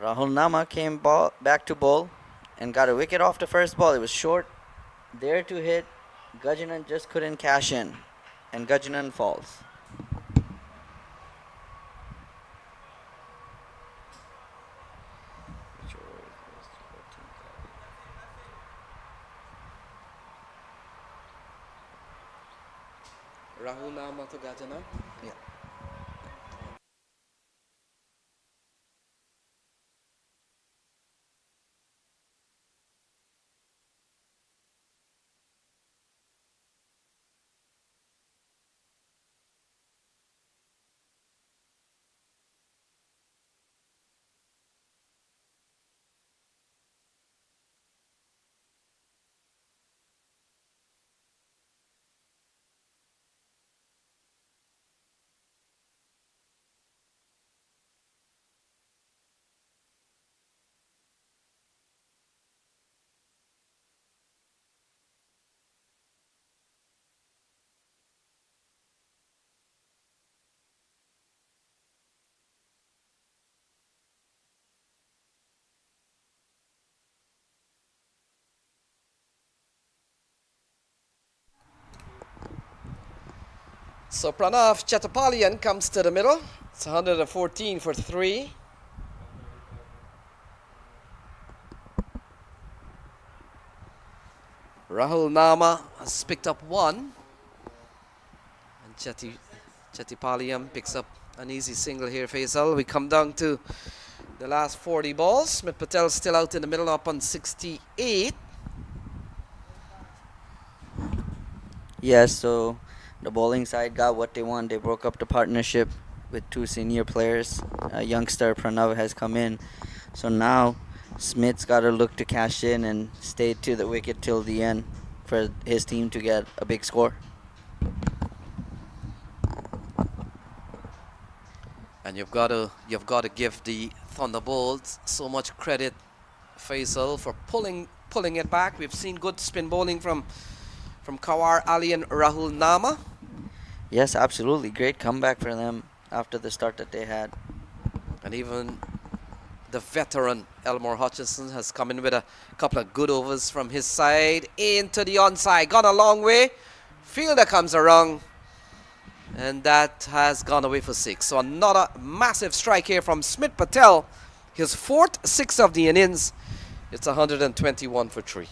Rahul Nama came back to bowl and got a wicket off the first ball. It was short, there to hit. Gajanan just couldn't cash in, and Gajanan falls. Rahul Nama to Gajana. Yeah. So Pranav Chattopadhyay comes to the middle. It's 114 for 3. Rahul Nama has picked up 1. And Chattopadhyay picks up an easy single here, Faisal. We come down to the last 40 balls. Smith Patel still out in the middle up on 68. Yes, so the bowling side got what they want. They broke up the partnership with 2 senior players. Youngster Pranav has come in. So now Smith's got to look to cash in and stay to the wicket till the end for his team to get a big score. And you've got to give the Thunderbolts so much credit, Faisal, for pulling it back. We've seen good spin bowling from Kawar Ali and Rahul Nama. Yes, absolutely. Great comeback for them after the start that they had. And even the veteran Elmore Hutchinson has come in with a couple of good overs from his side. Into the onside. Gone a long way. Fielder comes around. And that has gone away for 6. So another massive strike here from Smith Patel. His 4th 6 of the innings. It's 121 for 3.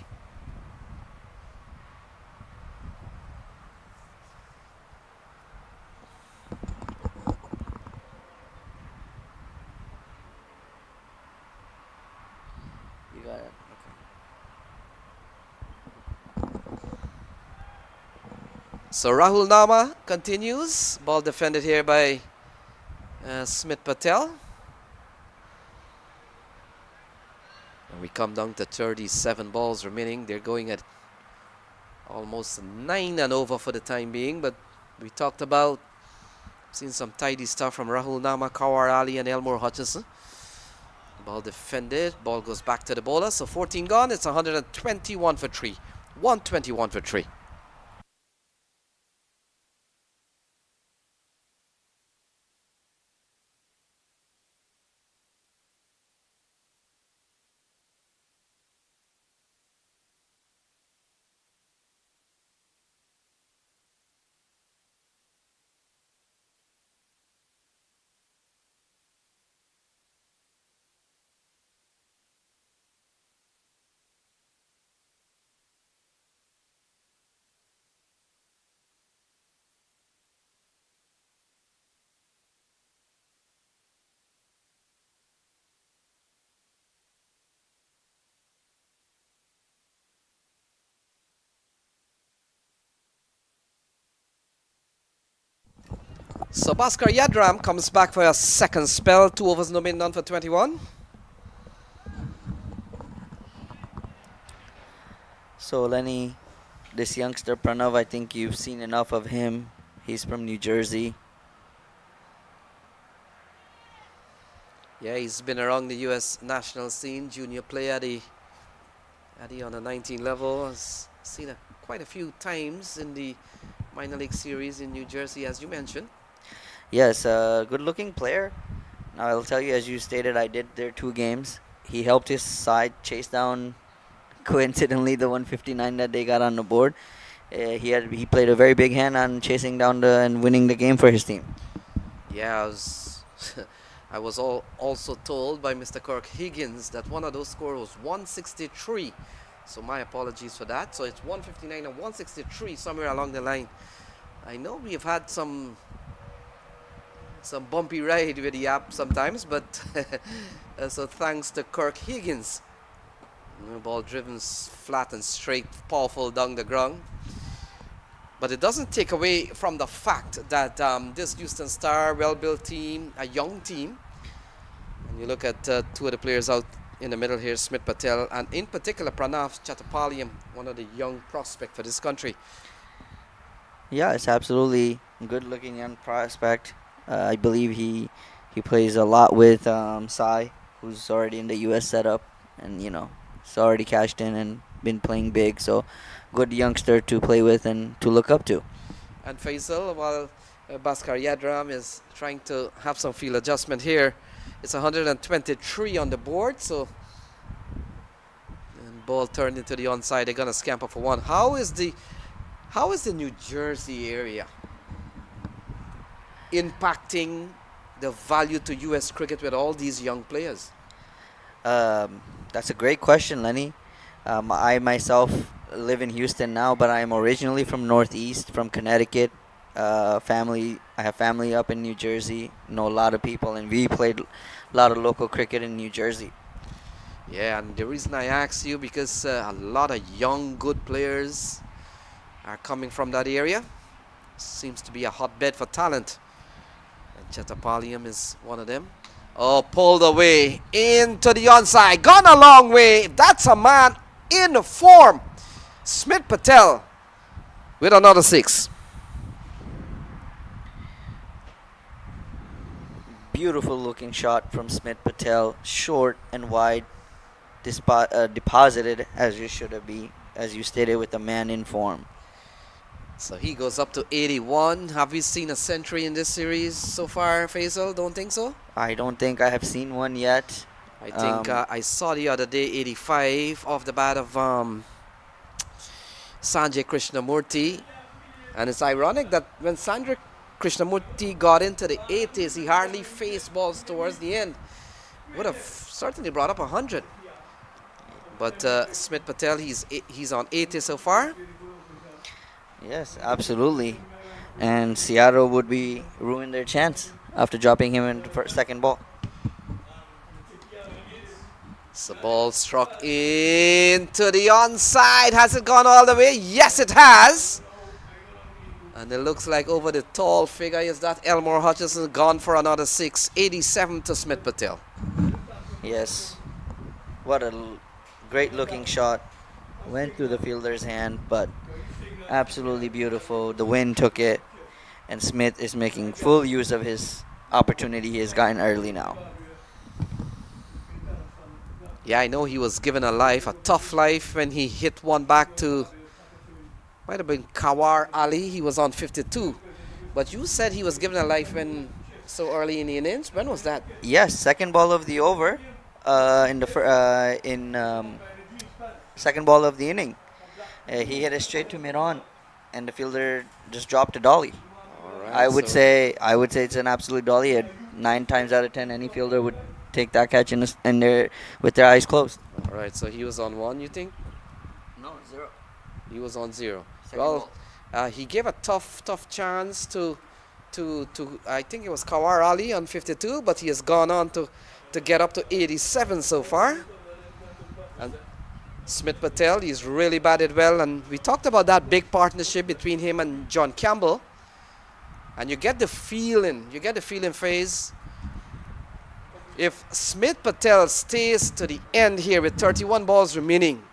You got it. So Rahul Nama continues. Ball defended here by Smith Patel. And we come down to 37 balls remaining. They're going at almost 9 and over for the time being. But we talked about seen some tidy stuff from Rahul Nama, Kawar Ali and Elmore Hutchinson. Ball defended. Ball goes back to the bowler. So 14 gone. It's 121 for 3. 121 for 3. So Bhaskar Yadram comes back for a second spell. 2 overs, no made, none for 21. So Lenny, this youngster Pranav, I think you've seen enough of him. He's from New Jersey. Yeah, he's been around the U.S. national scene, junior player at the under 19 level. Has seen quite a few times in the minor league series in New Jersey, as you mentioned. Yes, a good-looking player. Now, I'll tell you, as you stated, I did their 2 games. He helped his side chase down, coincidentally, the 159 that they got on the board. He played a very big hand on chasing down and winning the game for his team. Yeah, I was, I was also told by Mr. Kirk Higgins that one of those scores was 163. So my apologies for that. So it's 159 and 163 somewhere along the line. I know we've had some bumpy ride with the app sometimes, but so thanks to Kirk Higgins. Ball driven flat and straight, powerful down the ground. But it doesn't take away from the fact that this Houston Star, well-built team, a young team, and you look at two of the players out in the middle here, Smith Patel, and in particular Pranav Chattopadhyay, one of the young prospects for this country. Yeah, it's absolutely good-looking young prospect. I believe he plays a lot with Sai, who's already in the U.S. setup, and he's already cashed in and been playing big. So, good youngster to play with and to look up to. And Faisal, while Bhaskar Yadram is trying to have some field adjustment here, it's 123 on the board, so and ball turned into the onside. They're gonna scamper for one. How is the New Jersey area impacting the value to U.S. cricket with all these young players? That's a great question, Lenny. I myself live in Houston now, but I'm originally from Northeast, from Connecticut. I have family up in New Jersey. Know a lot of people, and we played a lot of local cricket in New Jersey. Yeah, and the reason I ask you because a lot of young, good players are coming from that area. Seems to be a hotbed for talent. And Chattopadhyay is one of them. Oh, pulled away into the onside. Gone a long way. That's a man in form. Smith Patel with another 6. Beautiful looking shot from Smith Patel, short and wide, deposited as you should have been, as you stated, with a man in form. So he goes up to 81. Have we seen a century in this series so far, Faisal? Don't think so? I don't think I have seen one yet. I think I saw the other day 85 off the bat of Sanjay Krishnamurti. And it's ironic that when Sanjay Krishnamurti got into the 80s, he hardly faced balls towards the end. Would have certainly brought up 100. But Smith Patel, he's on 80 so far. Yes, absolutely. And Seattle would be ruin their chance after dropping him in the second ball. So ball struck into the onside. Has it gone all the way? Yes, it has. And it looks like over the tall figure is that Elmore Hutchinson gone for another 6. 87 to Smith Patel. Yes. What a great looking shot. Went through the fielder's hand, but absolutely beautiful. The wind took it, and Smith is making full use of his opportunity he has gotten early now. Yeah, I know he was given a tough life when he hit one back to, might have been Kawar Ali. He was on 52. But you said he was given a life when so early in the innings. When was that? Yes, second ball of the over, second ball of the inning. He hit it straight to mid-on, and the fielder just dropped a dolly. All right, I would say it's an absolute dolly. 9 times out of 10, any fielder would take that catch with their eyes closed. All right, so he was on 1, you think? No, 0. He was on 0. Second He gave a tough chance to I think it was Kawar Ali on 52, but he has gone on to get up to 87 so far. And Smith Patel, he's really batted well, and we talked about that big partnership between him and John Campbell. And you get the feeling phase. If Smith Patel stays to the end here with 31 balls remaining,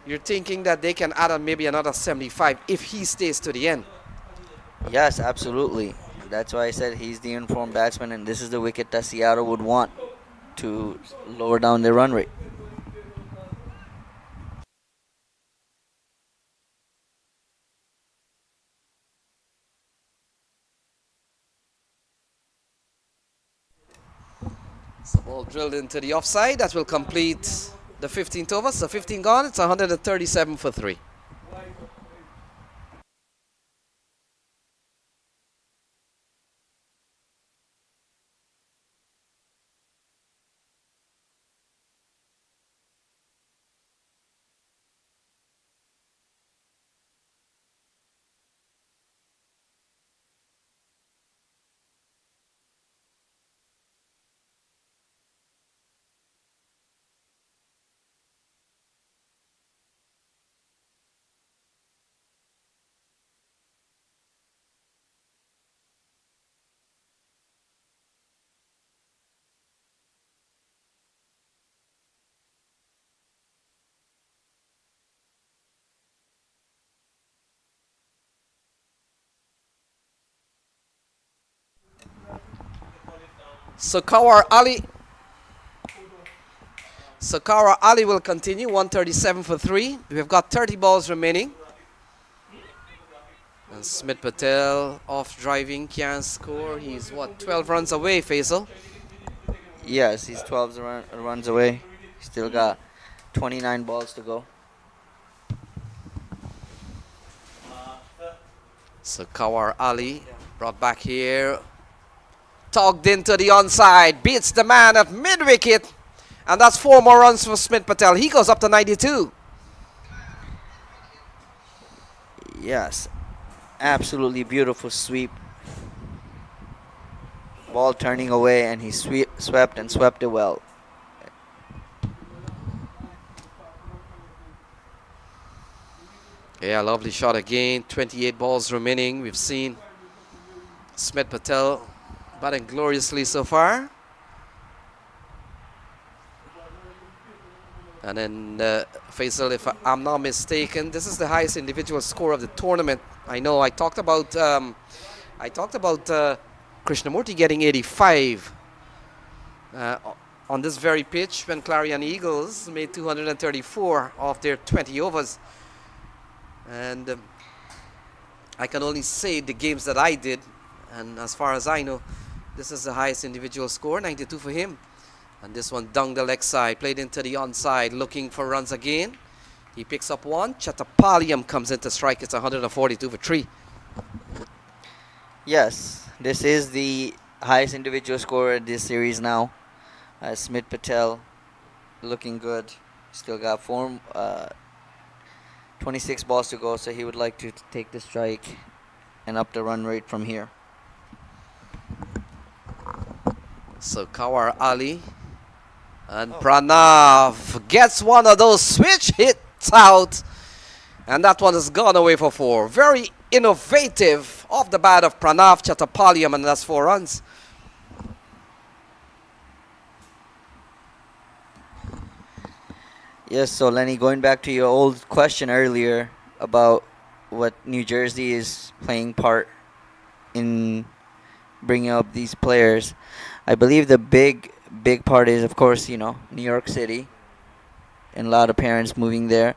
you're thinking that they can add on maybe another 75 if he stays to the end. Yes, absolutely. That's why I said he's the informed batsman, and this is the wicket that Seattle would want to lower down their run rate. Ball drilled into the offside. That will complete the 15th over. So 15 gone. It's 137 for 3. So Kawar Ali will continue, 137 for 3. We've got 30 balls remaining. And Smith Patel off driving, can't score. He's what, 12 runs away, Faisal? Yes, he's 12 runs away. Still got 29 balls to go. So Kawar Ali brought back here. Tugged into the onside, beats the man at mid-wicket. And that's 4 more runs for Smith Patel. He goes up to 92. Yes, absolutely beautiful sweep. Ball turning away, and he swept it well. Yeah, lovely shot again. 28 balls remaining. We've seen Smith Patel batting gloriously so far. And then Faisal, if I'm not mistaken, this is the highest individual score of the tournament. I know I talked about Krishnamurti getting 85 on this very pitch when Clarion Eagles made 234 off their 20 overs. And I can only say the games that I did, and as far as I know, this is the highest individual score, 92 for him. And this one down the leg side, played into the onside, looking for runs again. He picks up one. Chattapalliam comes in to strike. It's 142 for 3. Yes, this is the highest individual scorer in this series now. Smith Patel looking good. Still got 26 balls to go, so he would like to take the strike and up the run rate from here. So Kawar Ali and Pranav gets one of those switch hits out, and that one has gone away for 4. Very innovative off the bat of Pranav Chattapalliam, and that's 4 runs. Yes, so Lenny, going back to your old question earlier about what New Jersey is playing part in bringing up these players, I believe the big part is, of course, New York City, and a lot of parents moving there.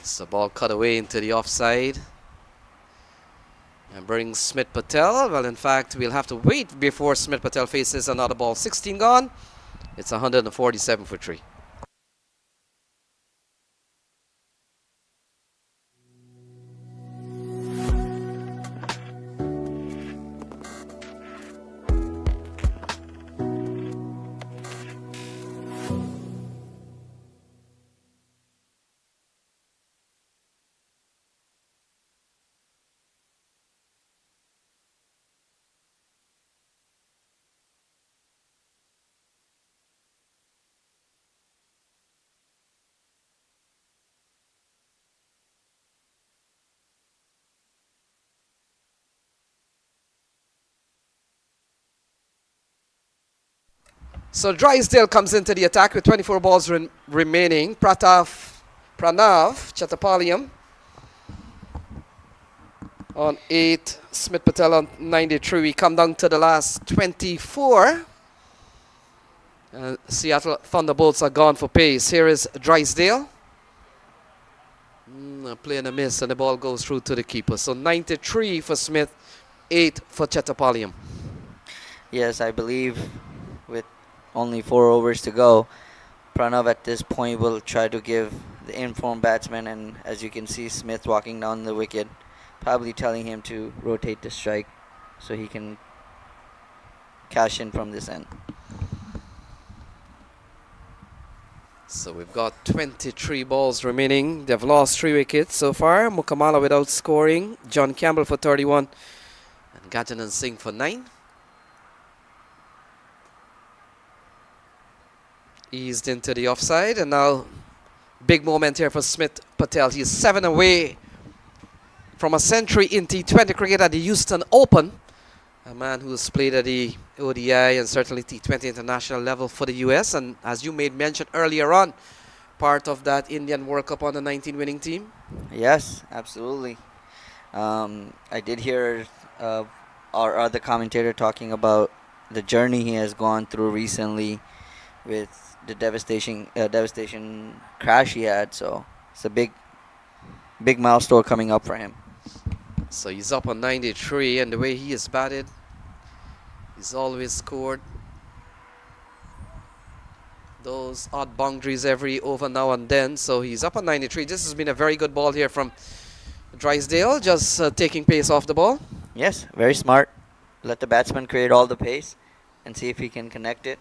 So ball cut away into the offside and brings Smith Patel. Well, in fact, we'll have to wait before Smith Patel faces another ball. 16 gone. It's 147 for 3. So Drysdale comes into the attack with 24 balls remaining. Pranav Chattapalliam on 8. Smith Patel on 93. We come down to the last 24. Seattle Thunderbolts are gone for pace. Here is Drysdale. A play and a miss, and the ball goes through to the keeper. So 93 for Smith, 8 for Chattapaliam. Yes, I believe with only 4 overs to go, Pranav at this point will try to give the informed batsman, and as you can see, Smith walking down the wicket, probably telling him to rotate the strike so he can cash in from this end. So we've got 23 balls remaining. They've lost 3 wickets so far. Mukamala without scoring. John Campbell for 31. And Gajanan Singh for 9. Eased into the offside. And now big moment here for Smith Patel. He's 7 away from a century in T20 cricket at the Houston Open. A man who's played at the ODI and certainly T20 international level for the US. And as you made mention earlier on, part of that Indian World Cup under 19 winning team. Yes, absolutely. I did hear our other commentator talking about the journey he has gone through recently with the devastation crash he had. So it's a big milestone coming up for him. So he's up on 93, and the way he has batted, he's always scored those odd boundaries every over now and then. So he's up on 93. This has been a very good ball here from Drysdale, just taking pace off the ball. Yes, very smart. Let the batsman create all the pace and see if he can connect it.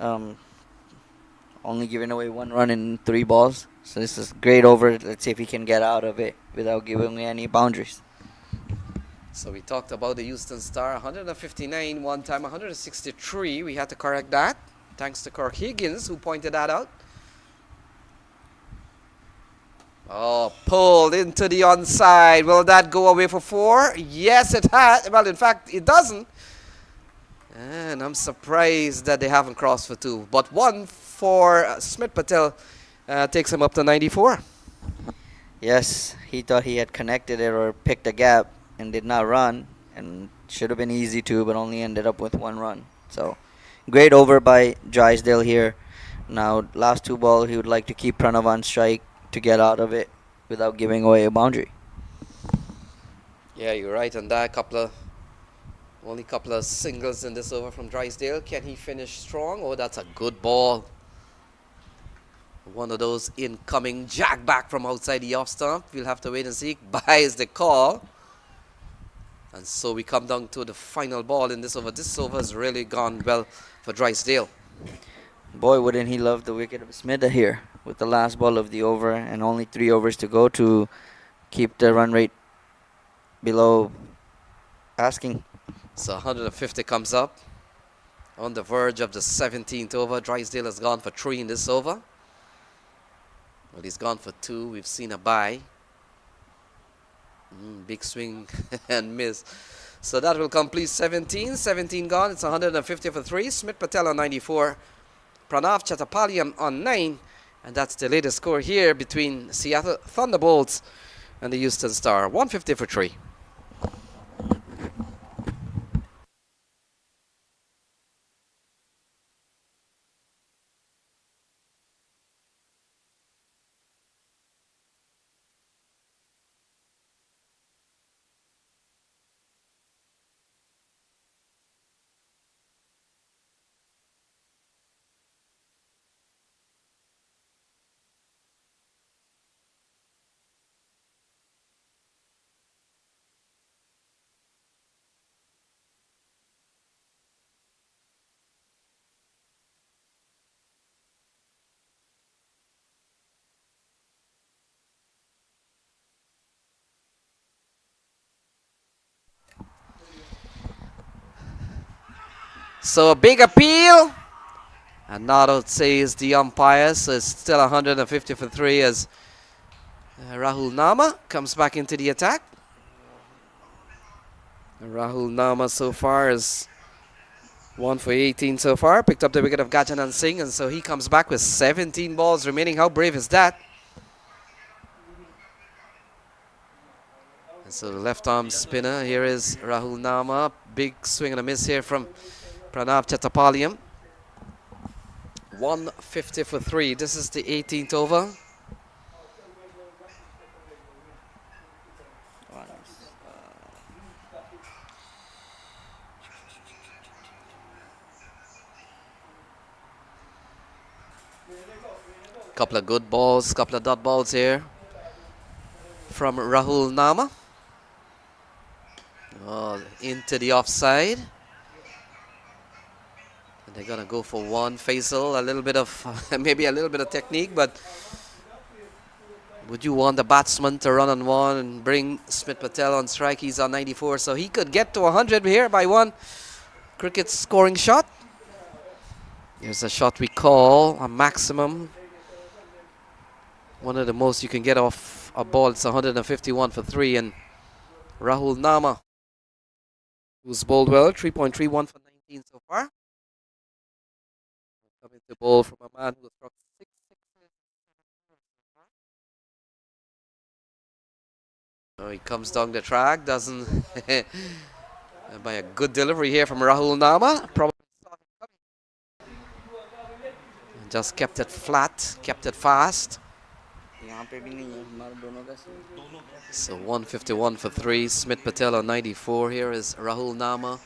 Only giving away 1 run in 3 balls. So this is great over. Let's see if he can get out of it without giving away any boundaries. So we talked about the Houston Star, 159 one time, 163. We had to correct that, thanks to Kirk Higgins, who pointed that out. Oh, pulled into the onside. Will that go away for 4? Yes, it has. Well, in fact, it doesn't. And I'm surprised that they haven't crossed for 2. But 1 for Smith Patel takes him up to 94. Yes, he thought he had connected it or picked a gap and did not run, and should have been easy to, but only ended up with 1 run. So great over by Drysdale here. Now last 2 balls, he would like to keep Pranav on strike to get out of it without giving away a boundary. Yeah, you're right on that. Only couple of singles in this over from Drysdale. Can he finish strong? Oh, that's a good ball. One of those incoming jack back from outside the off stump. We'll have to wait and see. Buys the call. And so we come down to the final ball in this over. This over has really gone well for Drysdale. Boy, wouldn't he love the wicket of Smida here with the last ball of the over and only 3 overs to go to keep the run rate below asking. So 150 comes up on the verge of the 17th over. Drysdale has gone for 3 in this over. Well, he's gone for 2. We've seen a bye. Big swing and miss. So that will complete 17. 17 gone. It's 150 for 3. Smith Patel on 94. Pranav Chattapaliam on 9. And that's the latest score here between Seattle Thunderbolts and the Houston Star. 150 for 3. So a big appeal. And not out says the umpire. So it's still 150 for 3 as Rahul Nama comes back into the attack. Rahul Nama so far is 1 for 18 so far. Picked up the wicket of Gajanan Singh, and so he comes back with 17 balls remaining. How brave is that? And so the left arm spinner. Here is Rahul Nama. Big swing and a miss here from Pranav Chattapaliam. 150 for 3. This is the 18th over. Couple of good balls, couple of dot balls here from Rahul Nama. Oh, into the offside. And they're gonna go for one. Faisal, a little bit of maybe a little bit of technique, but would you want the batsman to run on one and bring Smith Patel on strike? He's on 94, so he could get to 100 here by one cricket scoring shot. Here's a shot we call a maximum. One of the most you can get off a ball. It's 151 for 3. And Rahul Nama, who's bowled well, 3.31 for 19 so far. Coming to bowl from a man who struck 6 sixes. Oh, he comes down the track, doesn't. By a good delivery here from Rahul Nama. Probably just kept it flat, kept it fast. So 151 for 3. Smith Patel on 94. Here is Rahul Nama.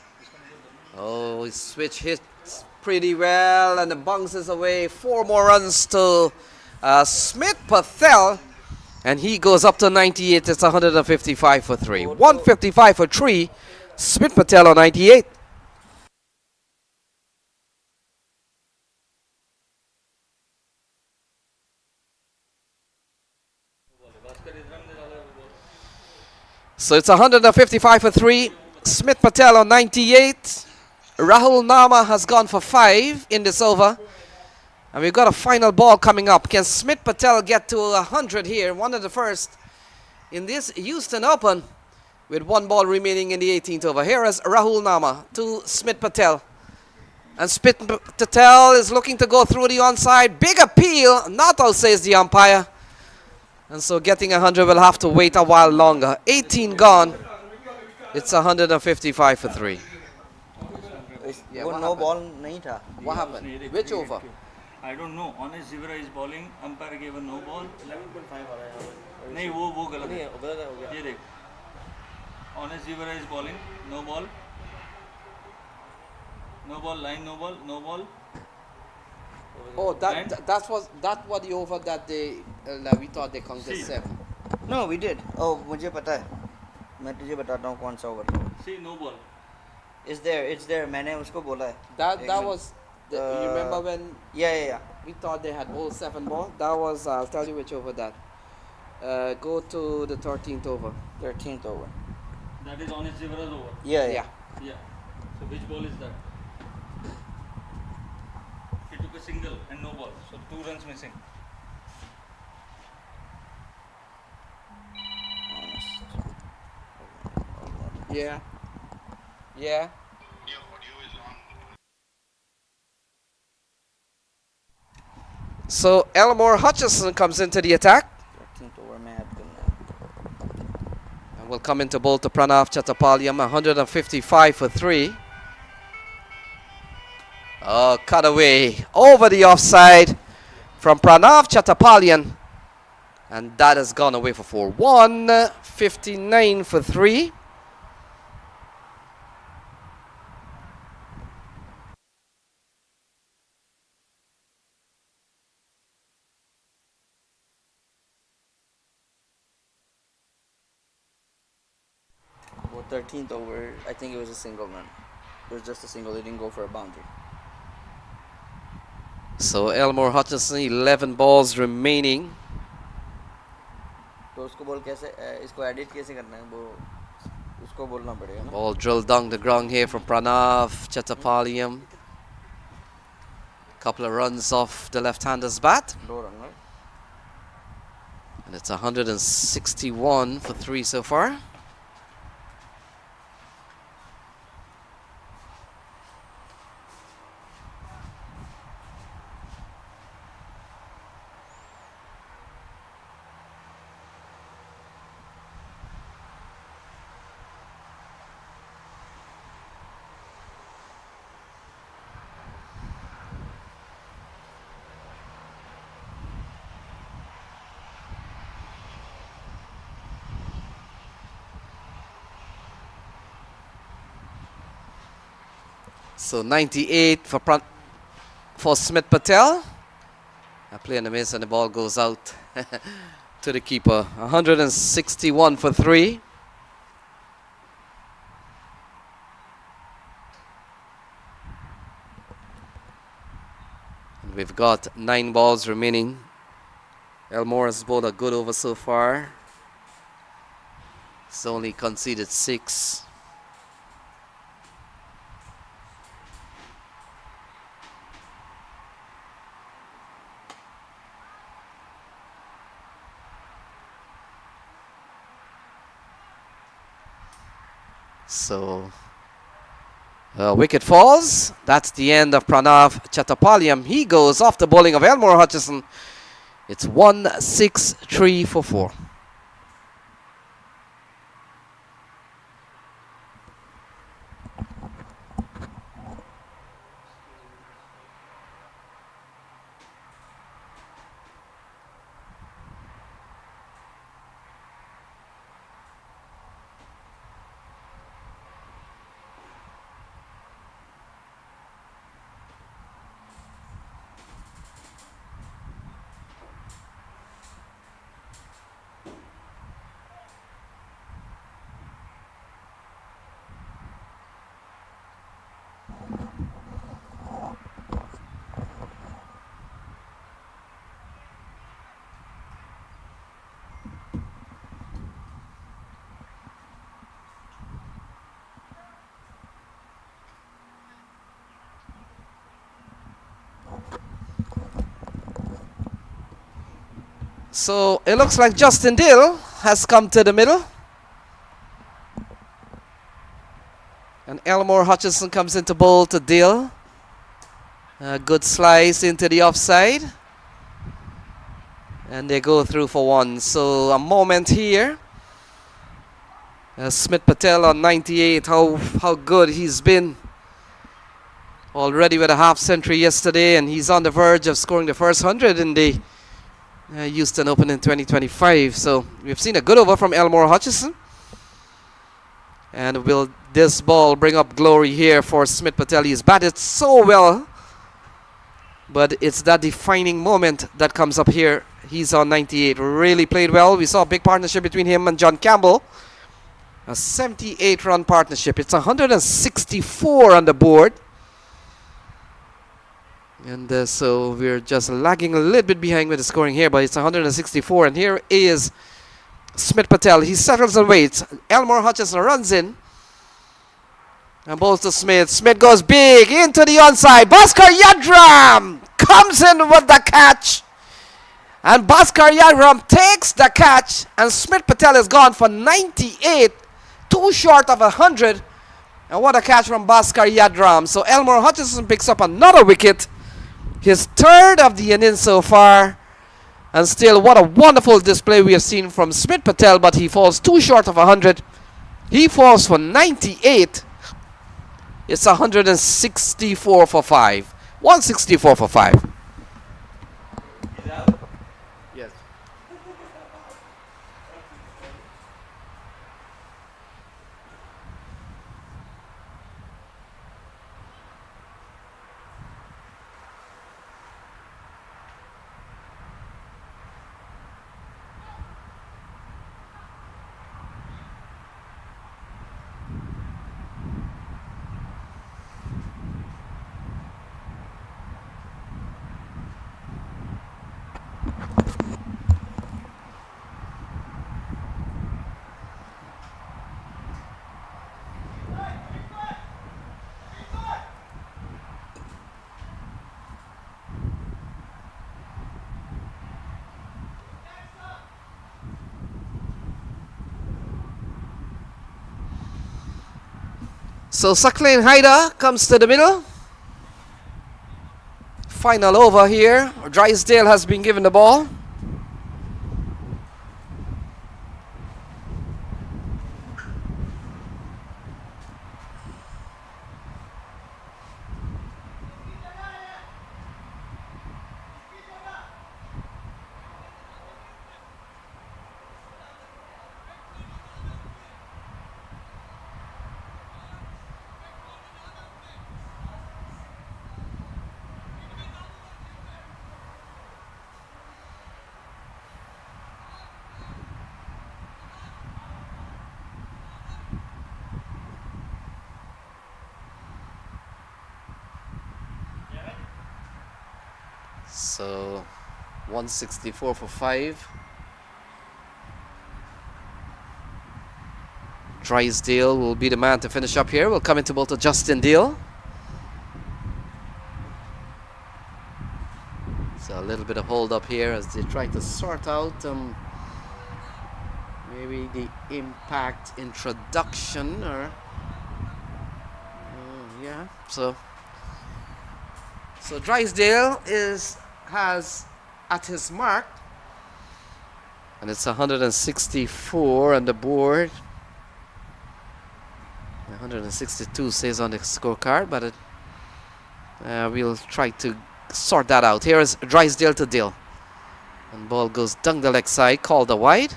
Oh, his switch hits pretty well and it bounces away. 4 more runs to Smith Patel. And he goes up to 98. It's 155 for 3. 155 for 3. Smith Patel on 98. So it's 155 for 3. Smith Patel on 98. Rahul Nama has gone for 5 in this over. And we've got a final ball coming up. Can Smith Patel get to 100 here? One of the first in this Houston Open with 1 ball remaining in the 18th over. Here is Rahul Nama to Smith Patel. And Smith Patel is looking to go through the onside. Big appeal. Not out, says the umpire. And so getting 100 will have to wait a while longer. 18 gone. It's 155 for 3. Yeah, no ball nahi tha. What happened? Which over? I don't know. Honest Zivra is bowling. Umpire gave a no ball. 11.5 नहीं वो गलत है. ये देख. Honest Zivra is bowling. No ball. No ball. Line no ball. No ball. Oh, that was the over that they we thought they counted 7. No, we did. Oh, मुझे पता है. मैं तुझे बताता हूँ कौन सा over था. See, no ball. It's there. मैंने उसको बोला है. That was. You remember when? Yeah. We thought they had bowled 7 ball. That was. I'll tell you which over that. Go to the 13th over. 13th over. That is Honest Zivra's over. Yeah. So which ball is that? He took a single and no ball. So 2 runs missing. Yeah. Your audio is on. So Elmore Hutchison comes into the attack. 13th over में add करना है. And will come into bowl to Pranav Chattopadhyay. 155 for 3. Oh, cut away over the offside from Pranav Chattopadhyay. And that has gone away for 4. 159 for 3. Well, 13th over, I think it was a single run. It was just a single. They didn't go for a boundary. So Elmore Hutchison, 11 balls remaining. तो उसको बोल कैसे इसको edit कैसे करना है वो उसको बोलना पड़ेगा ना. Ball drilled down the ground here from Pranav Chattopadhyay. Couple of runs off the left-hander's bat. 2 run, right? And it's 161 for 3 so far. So 98 for Smith Patel. A play and a miss, and the ball goes out to the keeper. 161 for 3. We've got 9 balls remaining. Elmore has bowled a good over so far. It's only conceded 6. So, wicket falls. That's the end of Pranav Chattapaliyam. He goes off the bowling of Elmore Hutchison. It's 1-6-3 for 4. So it looks like Justin Dill has come to the middle. And Elmore Hutchison comes into bowl to Dill. A good slice into the offside. And they go through for 1. So a moment here. Smith Patel on 98. How good he's been. Already with a half century yesterday. And he's on the verge of scoring the first 100 in the Houston Open in 2025. So we've seen a good over from Elmore Hutchison. And will this ball bring up glory here for Smith Patel? He's batted so well. But it's that defining moment that comes up here. He's on 98. Really played well. We saw a big partnership between him and John Campbell. A 78-run partnership. It's 164 on the board. And so we're just lagging a little bit behind with the scoring here, but it's 164. And here is Smith Patel. He settles and waits. Elmore Hutchison runs in. And bowls to Smith. Smith goes big into the onside. Bhaskar Yadram comes in with the catch. And Bhaskar Yadram takes the catch. And Smith Patel is gone for 98. Too short of 100. And what a catch from Bhaskar Yadram. So Elmore Hutchison picks up another wicket. His third of the innings so far. And still, what a wonderful display we have seen from Smith Patel. But he falls too short of 100. He falls for 98. It's 164 for 5. 164 for 5. Yes. So Suckling Haida comes to the middle. Final over here. Drysdale has been given the ball. So 164 for 5. Drysdale will be the man to finish up here. We'll come into both to Justin Deal. So a little bit of hold up here as they try to sort out maybe the impact introduction or yeah. So Drysdale has at his mark, and it's 164 on the board. 162 says on the scorecard, but we'll try to sort that out. Here is Drysdale to Dill, and ball goes down the leg side, called a wide.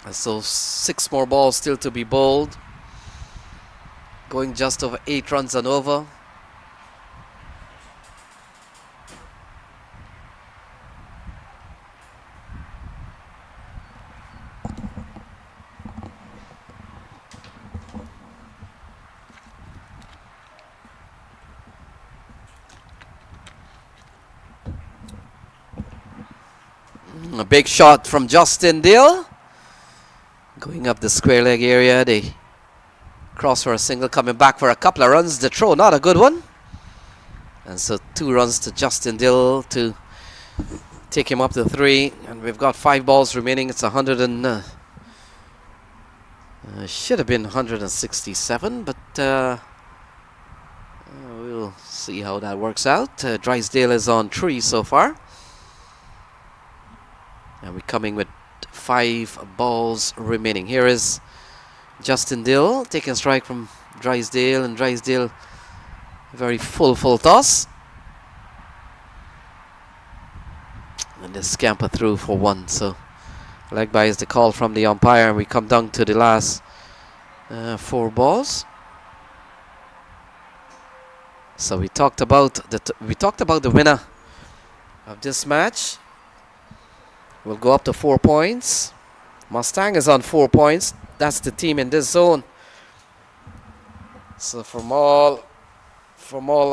And so 6 more balls still to be bowled, going just over 8 runs and over. A big shot from Justin Dill. Going up the square leg area. They cross for a single, coming back for a couple of runs. The throw, not a good one. And so 2 runs to Justin Dill to take him up to 3. And we've got 5 balls remaining. It's 100 and... should have been 167, but we'll see how that works out. Drysdale is on 3 so far. And we're coming with 5 balls remaining. Here is Justin Dill taking strike from Drysdale, and Drysdale very full toss. And they scamper through for 1. So leg by is the call from the umpire, and we come down to the last 4 balls. So we talked about the winner of this match. We'll go up to 4 points. Mustang is on 4 points. That's the team in this zone. So from all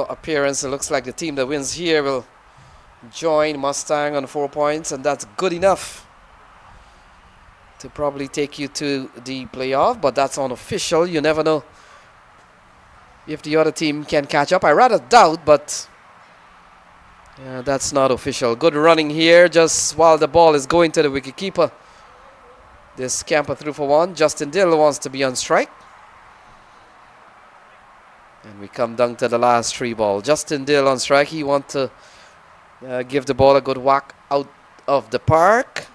appearance, it looks like the team that wins here will join Mustang on 4 points, and that's good enough to probably take you to the playoff, but that's unofficial. You never know if the other team can catch up. I rather doubt, but yeah, that's not official. Good running here just while the ball is going to the wicketkeeper. This scamper through for 1. Justin Dill wants to be on strike. And we come down to the last 3 ball. Justin Dill on strike. He wants to give the ball a good whack out of the park.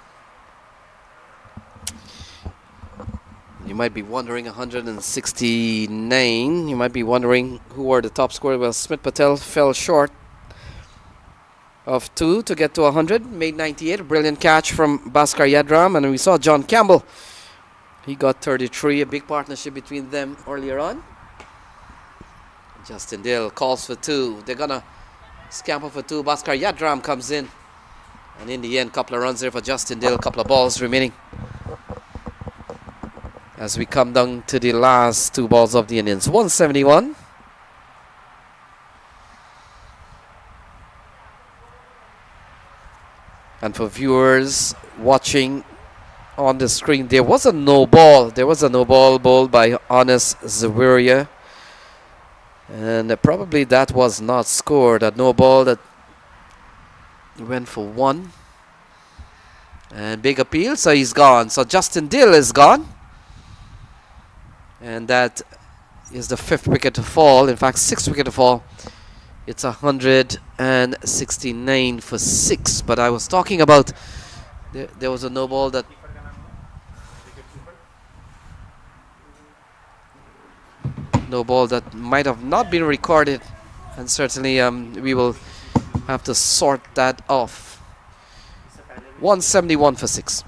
You might be wondering, 169. You might be wondering who are the top scorers. Well, Smith Patel fell short of 2 to get to 100. Made 98. A brilliant catch from Bhaskar Yadram. And we saw John Campbell. He got 33. A big partnership between them earlier on. Justin Dill calls for 2. They're going to scamper for 2. Bhaskar Yadram comes in. And in the end, couple of runs there for Justin Dill. Couple of balls remaining as we come down to the last 2 balls of the innings. 171. And for viewers watching on the screen, there was a no ball. There was a no ball bowled by Honest Zawiria. And probably that was not scored. A no ball that went for 1. And big appeal, so he's gone. So Justin Dill is gone. And that is the 5th wicket to fall. In fact, 6th wicket to fall. It's 169 for 6. But I was talking about there was a no ball that might have not been recorded, and certainly we will have to sort that off. 171 for 6.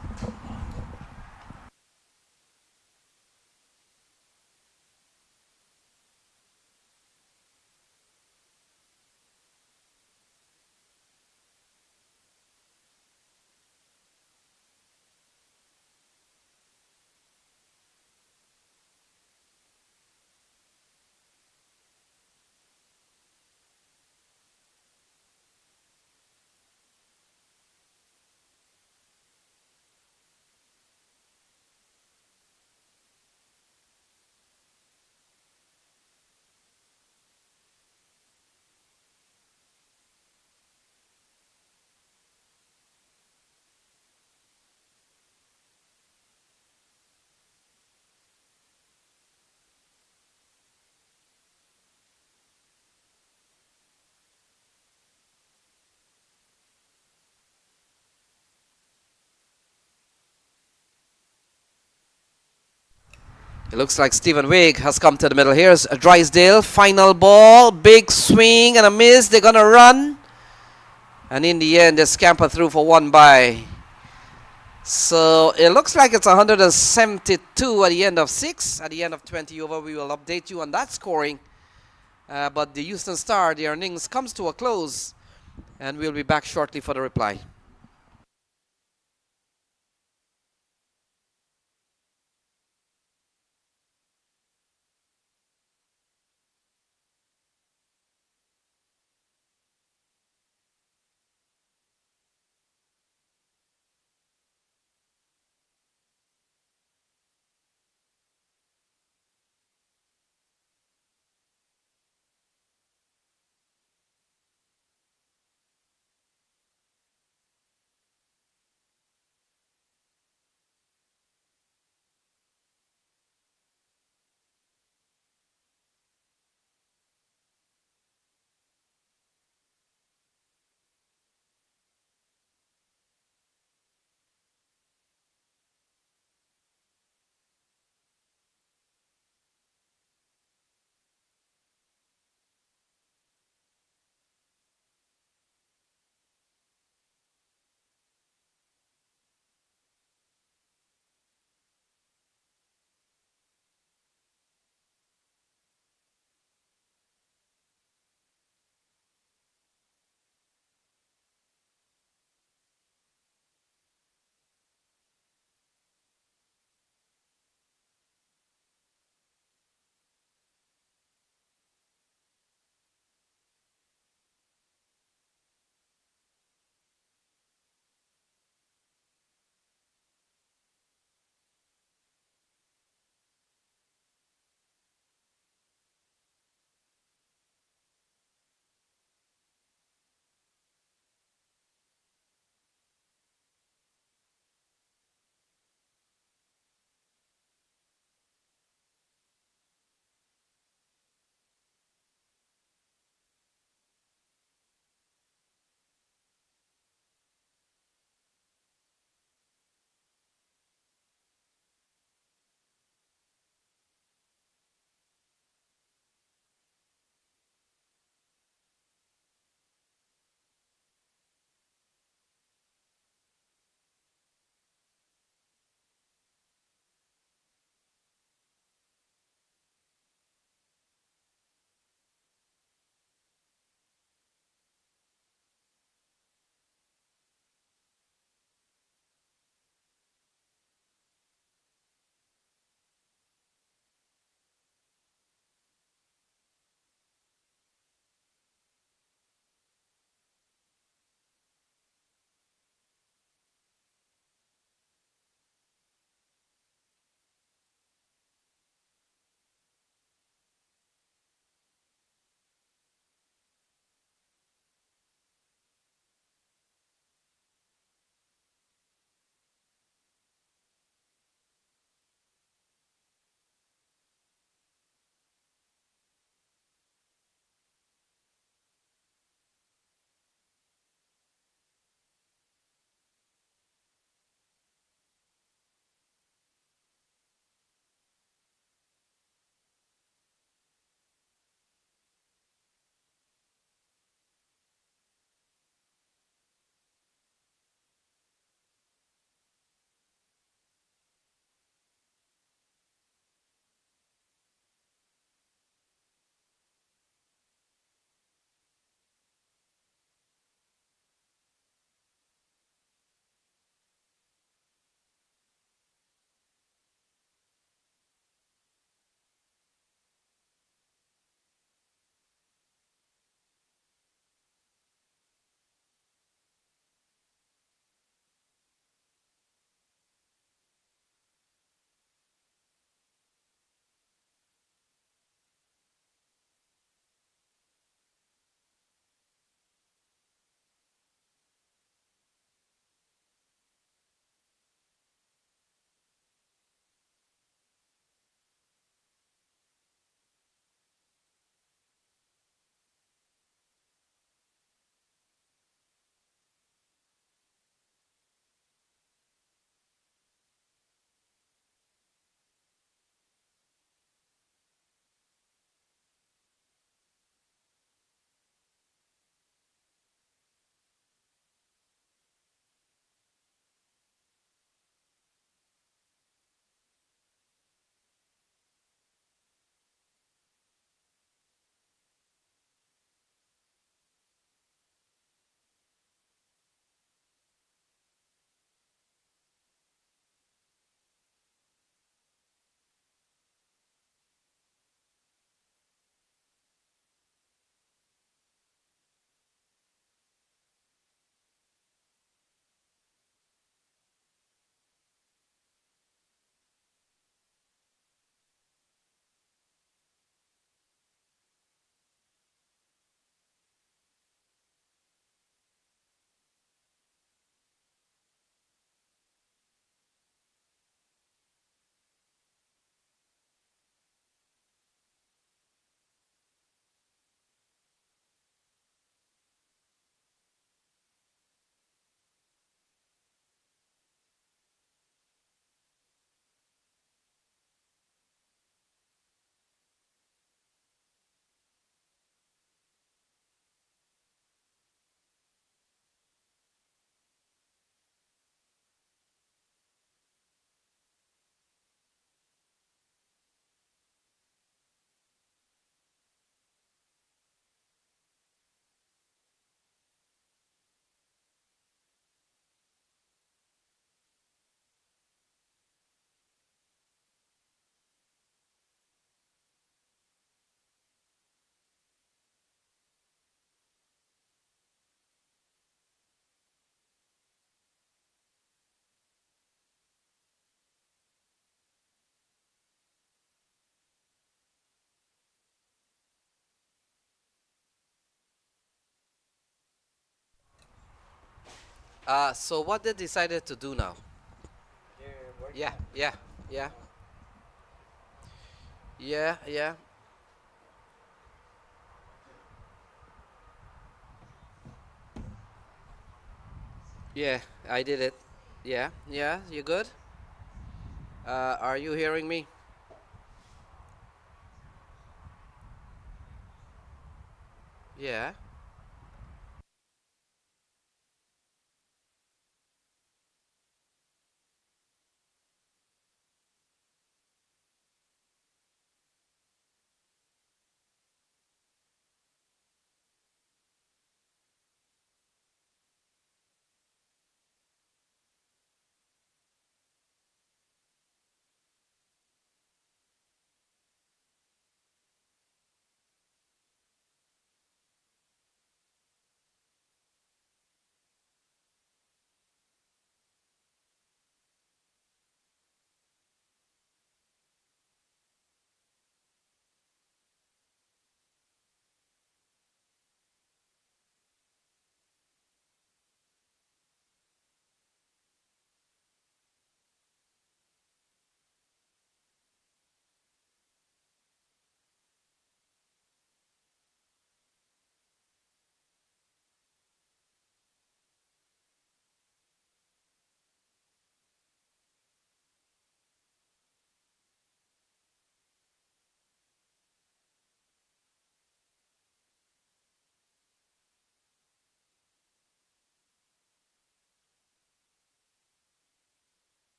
It looks like Stephen Wigg has come to the middle. Here's Drysdale. Final ball. Big swing and a miss. They're going to run. And in the end, they scamper through for one by. So it looks like it's 172 at the end of 6. At the end of 20 over, we will update you on that scoring. But the Houston Star, their innings comes to a close. And we'll be back shortly for the reply. So what they decided to do now? They're working Yeah, on yeah, yeah, yeah, yeah, yeah. I did it. Yeah, yeah. You good? Are you hearing me? Yeah.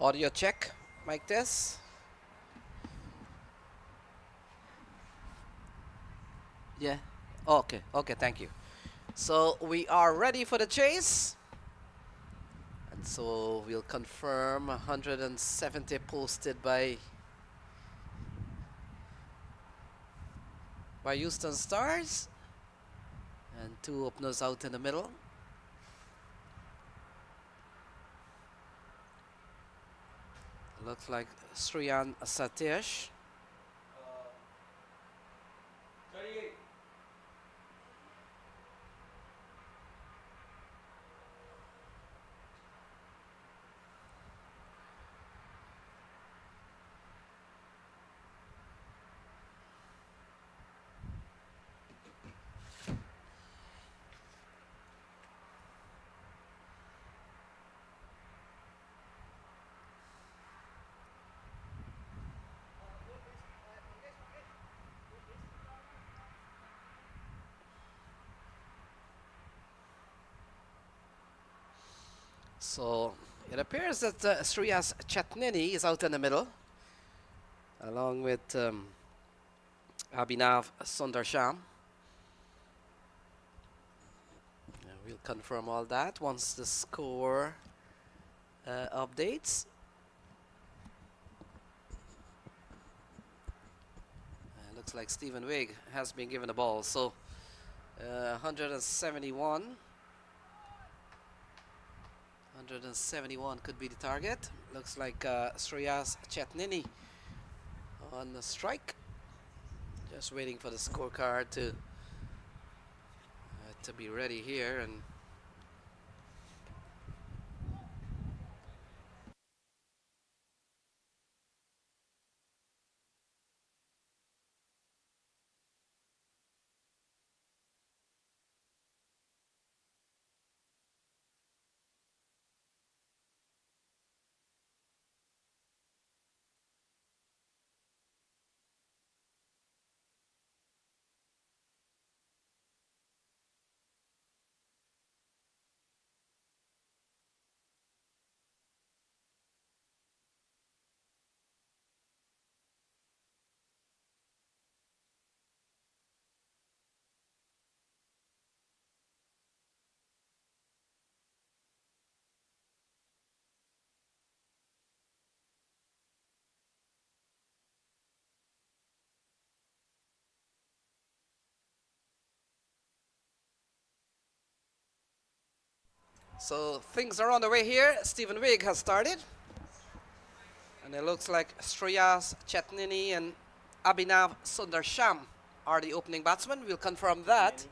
Audio check, mic test. Yeah. Okay. Okay. Thank you. So we are ready for the chase. And so we'll confirm 170 posted by Houston Stars. And 2 openers out in the middle. Looks like Sriyan Satish. 38. So it appears that Shreyas Chatnini is out in the middle, along with Abhinav Sundarsham. We'll confirm all that once the score updates. Looks like Stephen Wigg has been given the ball. So 171. 171 could be the target. Looks like Shreyas Chatnini on the strike. Just waiting for the scorecard to be ready here. And so things are on the way here. Stephen Wigg has started. And it looks like Shreyas Chatnini and Abhinav Sundarsham are the opening batsmen. We'll confirm that.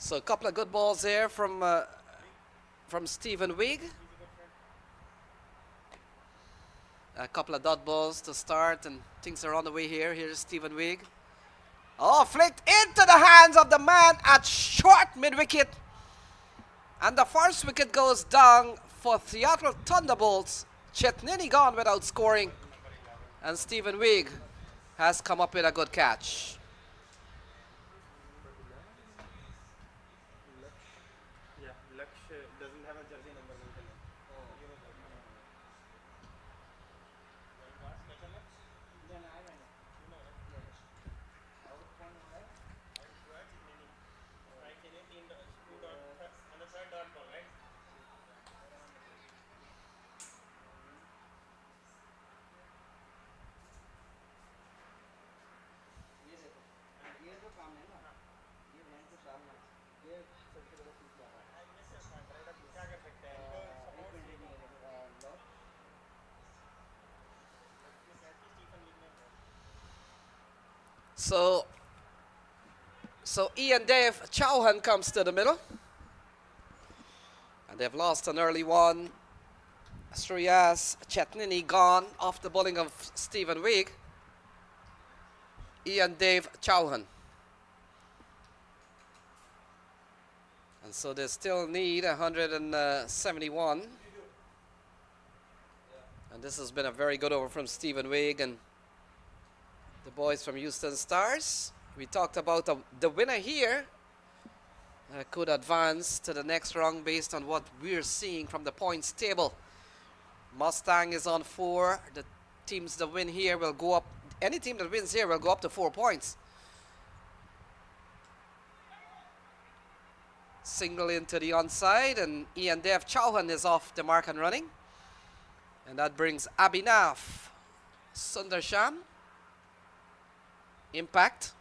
So a couple of good balls there from Stephen Wigg. A couple of dot balls to start, and things are on the way here. Here's Stephen Wigg. Oh, flicked into the hands of the man at short mid-wicket. And the first wicket goes down for Seattle Thunderbolts. Chetnini gone without scoring. And Stephen Wigg has come up with a good catch. So So Ian Dave Chauhan comes to the middle. And they've lost an early one. Shreyas Chetnini gone off the bowling of Stephen Wigg. Ian Dave Chauhan. And so they still need 171. And this has been a very good over from Stephen Wigg and the boys from Houston Stars. We talked about the winner here could advance to the next round based on what we're seeing from the points table. Mustang is on 4. The teams that win here will go up. Any team that wins here will go up to 4 points. Single into the onside, and Ian Dev Chauhan is off the mark and running. And that brings Abhinav Sundarsham. Impact.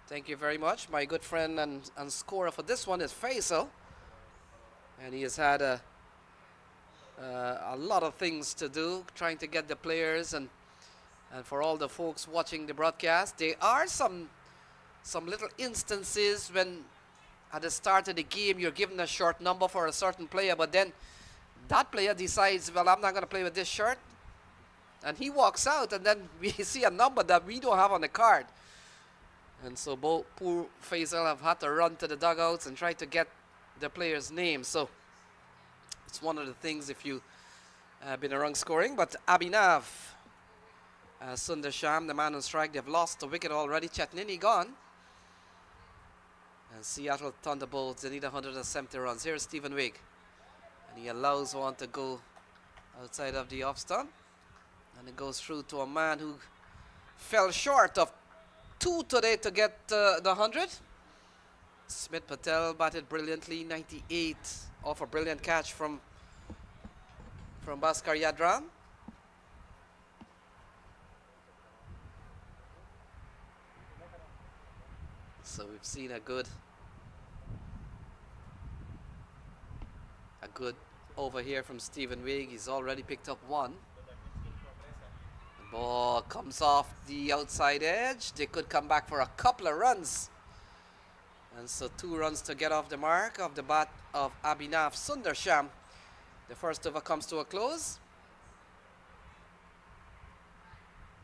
Thank you very much. My good friend and scorer for this one is Faisal. And he has had a lot of things to do, trying to get the players and for all the folks watching the broadcast. There are some little instances when at the start of the game you're given a short number for a certain player, but then that player decides, well, I'm not going to play with this shirt. And he walks out, and then we see a number that we don't have on the card. And so both poor Faisal have had to run to the dugouts and try to get the player's name. So it's one of the things if you been around scoring. But Abhinav Sundarsham, the man on strike, they've lost the wicket already. Chetnini gone. And Seattle Thunderbolts, they need 170 runs. Here's Stephen Wigg. And he allows one to go outside of the off stump. And it goes through to a man who fell short of 2 today to get the 100. Smith Patel batted brilliantly, 98 off a brilliant catch from Bhaskar Yadram. So we've seen a good over here from Stephen Wigg. He's already picked up 1. The ball comes off the outside edge. They could come back for a couple of runs. And so 2 runs to get off the mark of the bat of Abhinav Sundarsham. The first over comes to a close.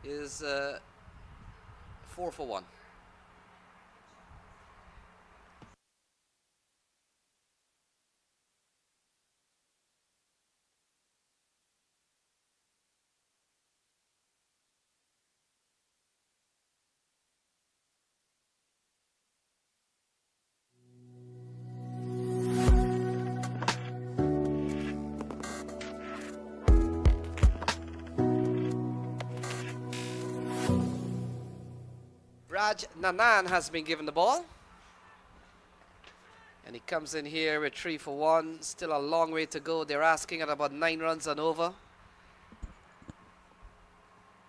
Is 4 for 1. Raj Nanan has been given the ball. And he comes in here with 3 for 1. Still a long way to go. They're asking at about 9 runs and over.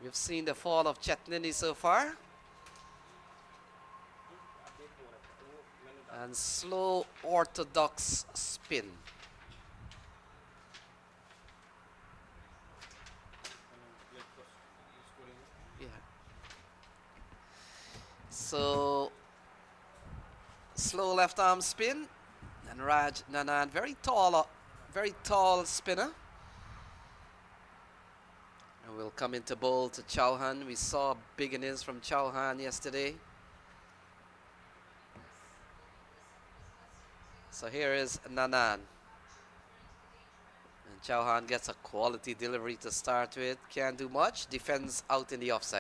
We've seen the fall of Chetnini so far. And slow orthodox spin. Yeah. So slow left arm spin, and Raj Nanan, very tall spinner. And we'll come into bowl to Chauhan. We saw big innings from Chauhan yesterday. So here is Nanan. And Chauhan gets a quality delivery to start with. Can't do much. Defends out in the offside.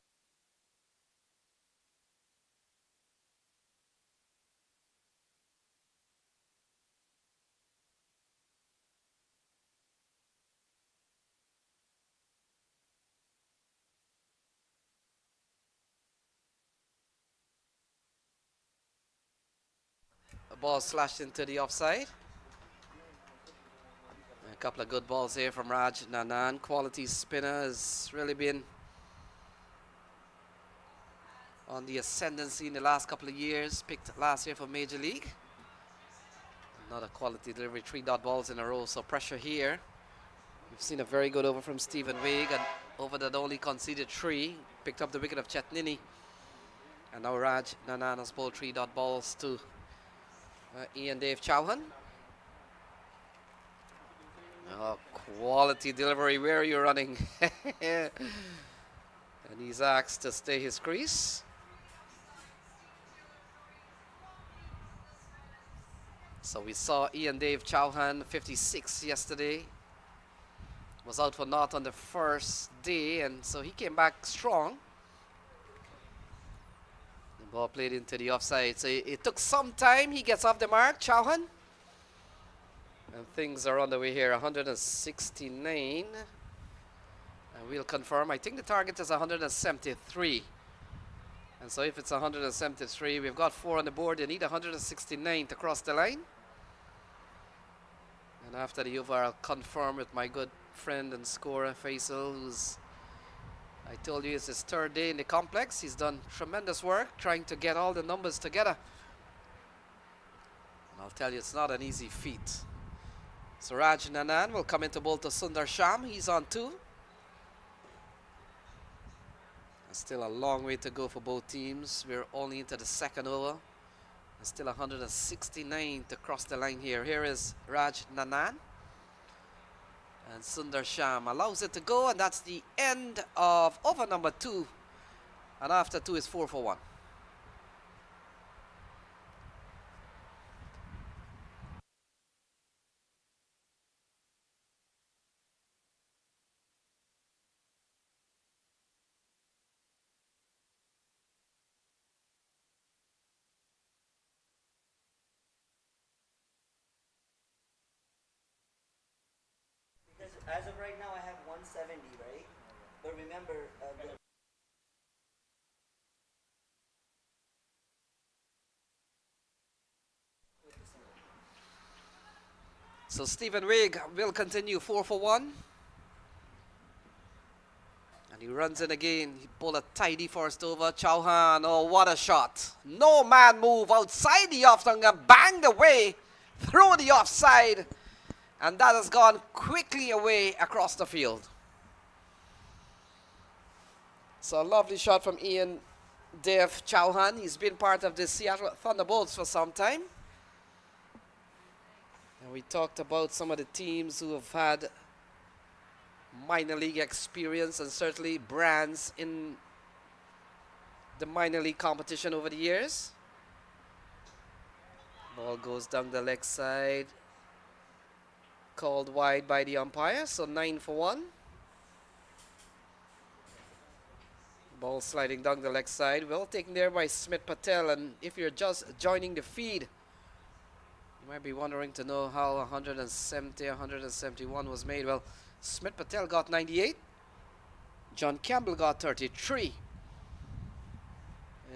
A ball slashed into the offside. A couple of good balls here from Raj Nanan. Quality spinner has really been on the ascendancy in the last couple of years. Picked last year for Major League. Another quality delivery, 3 dot balls in a row, so pressure here. We've seen a very good over from Stephen Wigg, and over that only conceded 3. Picked up the wicket of Chetnini. And now Raj Nanan has bowled 3 dot balls to Ian Dave Chauhan. Oh, quality delivery. Where are you running? And he's asked to stay his crease. So we saw Ian Dave Chauhan 56 yesterday. Was out for naught on the first day, and so he came back strong. The ball played into the offside. So it took some time. He gets off the mark, Chauhan. And things are on the way here. 169. And we'll confirm. I think the target is 173. And so if it's 173, we've got 4 on the board. They need 169 to cross the line. And after the over, I'll confirm with my good friend and scorer Faisal, who's, I told you, it's his 3rd day in the complex. He's done tremendous work trying to get all the numbers together. And I'll tell you, it's not an easy feat. So Raj Nanan will come into bowl to Sundar Sham. He's on 2. Still a long way to go for both teams. We're only into the 2nd over. And still 169 to cross the line here. Here is Raj Nanan. And Sundar Sham allows it to go, and that's the end of over number 2. And after 2 is 4 for 1. Because as of right now, I have 170, right? But remember, So Stephen Wigg will continue 4 for 1. And he runs in again. He pulled a tidy first over. Chauhan, oh, what a shot. No man move outside the off stump and banged away through the offside. And that has gone quickly away across the field. So a lovely shot from Ian Dave Chauhan. He's been part of the Seattle Thunderbolts for some time. And we talked about some of the teams who have had minor league experience and certainly brands in the minor league competition over the years. Ball goes down the leg side. Called wide by the umpire, so 9 for 1. Ball sliding down the leg side. Well taken there by Smith Patel. And if you're just joining the feed, you might be wondering to know how 170, 171 was made. Well, Smith Patel got 98. John Campbell got 33.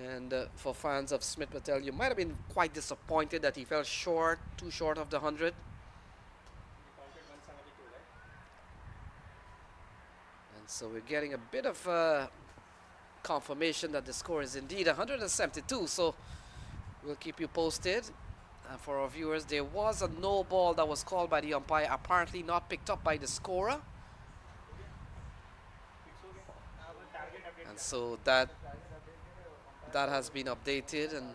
And for fans of Smith Patel, you might have been quite disappointed that he fell short, too short of the 100. And so we're getting a bit of confirmation that the score is indeed 172. So we'll keep you posted. And for our viewers, there was a no ball that was called by the umpire, apparently not picked up by the scorer. And so that has been updated, and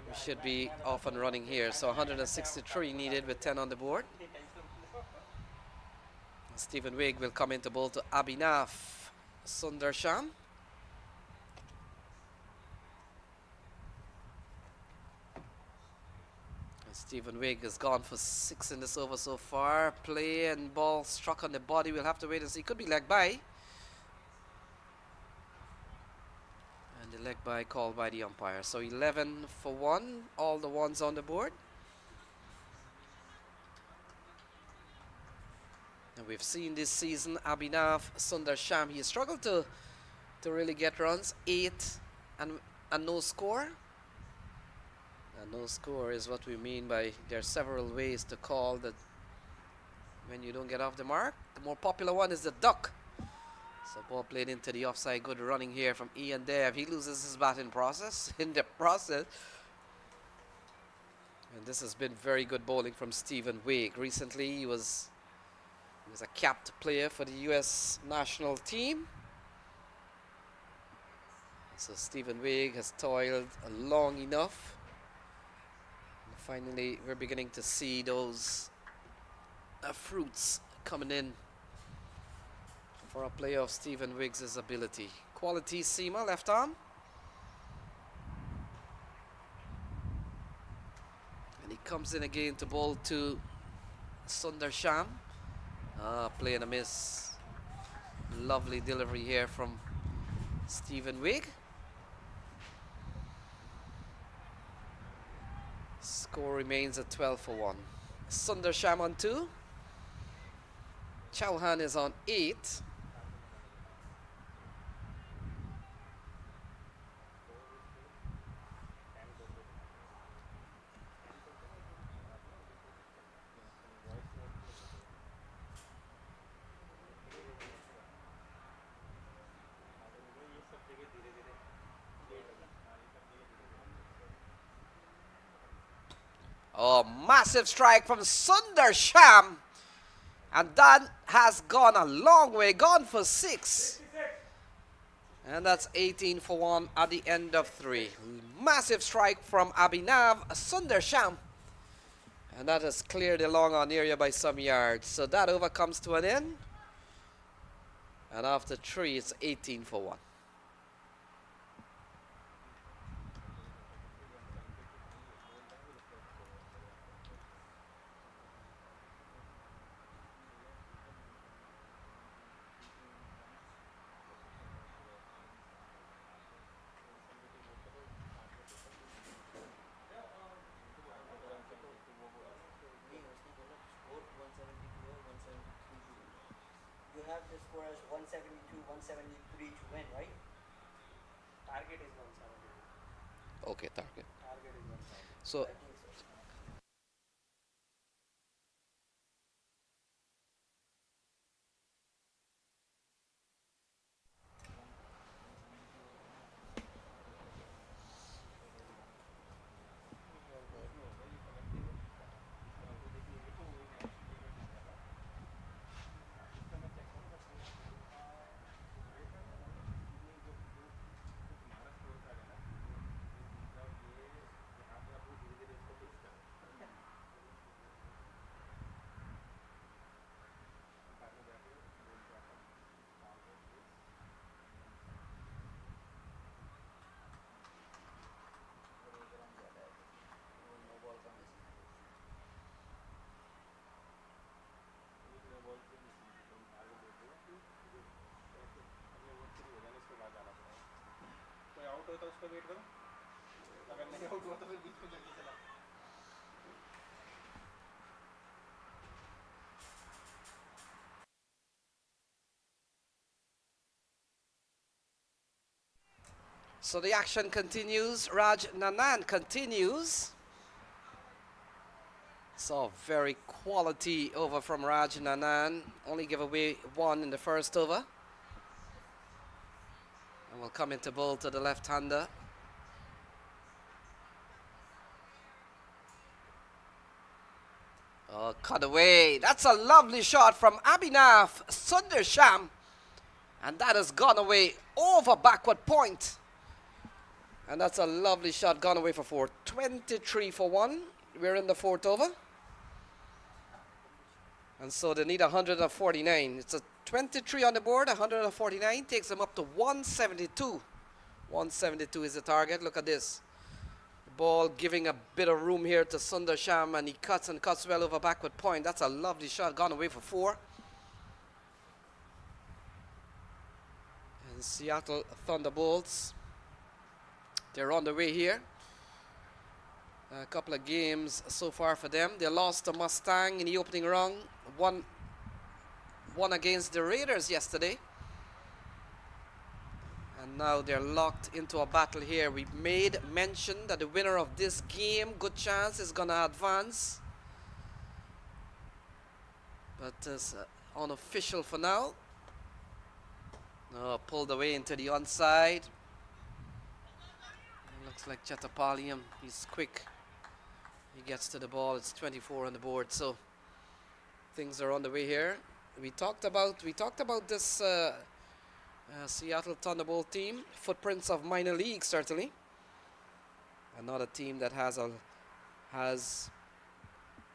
we should be off and running here. So 163 needed with 10 on the board. And Stephen Wigg will come into bowl to Abhinav Sundarsham. Stephen Wigg has gone for 6 in this over so far. Play and ball struck on the body. We'll have to wait and see. Could be leg by. And the leg by called by the umpire. So 11 for 1. All the ones on the board. And we've seen this season Abhinav Sundarsham. He struggled to really get runs. 8 and no score. And no score is what we mean by there are several ways to call that when you don't get off the mark. The more popular one is the duck. So ball played into the offside. Good running here from Ian Dev. He loses his batting process in the process. And this has been very good bowling from Stephen Wigg. Recently he was a capped player for the US national team. So Stephen Wigg has toiled long enough. And finally, we're beginning to see those fruits coming in for a player of Stephen Wiggs' ability. Quality seamer, left arm. And he comes in again to bowl to Sundarsham. Playing a miss. Lovely delivery here from Stephen Wigg. Score remains at 12 for 1. Sundarsham on 2. Chauhan is on 8. Oh, massive strike from Sundarsham. And that has gone a long way, gone for 6. And that's 18 for 1 at the end of 3. Massive strike from Abhinav Sundarsham. And that has cleared the long on area by some yards. So that over comes to an end. And after 3, it's 18 for 1. You have the score as 172, 173 to win, right? Target is 172. Okay, target. Target is 172. So I think so. So the action continues. Raj Nanan continues. So very quality over from Raj Nanan. Only give away 1 in the first over. And we'll come into bowl to the left-hander. Oh, cut away. That's a lovely shot from Abhinav Sundarsham. And that has gone away over backward point. And that's a lovely shot, gone away for 4. 23 for 1. We're in the 4th over. And so they need 149. It's a 23 on the board. 149 takes them up to 172. 172 is the target. Look at this. The ball giving a bit of room here to Sundarsham, and he cuts and cuts well over backward point. That's a lovely shot, gone away for 4. And Seattle Thunderbolts, they're on the way here. A couple of games so far for them. They lost to Mustang in the opening round. One against the Raiders yesterday. And now they're locked into a battle here. We made mention that the winner of this game, good chance, is going to advance. But it's unofficial for now. Pulled away into the onside. Looks like Chattapaliam. He's quick. He gets to the ball. It's 24 on the board. So things are on the way here. We talked about this Seattle Thunderbolt team, footprints of minor league certainly. Another team that has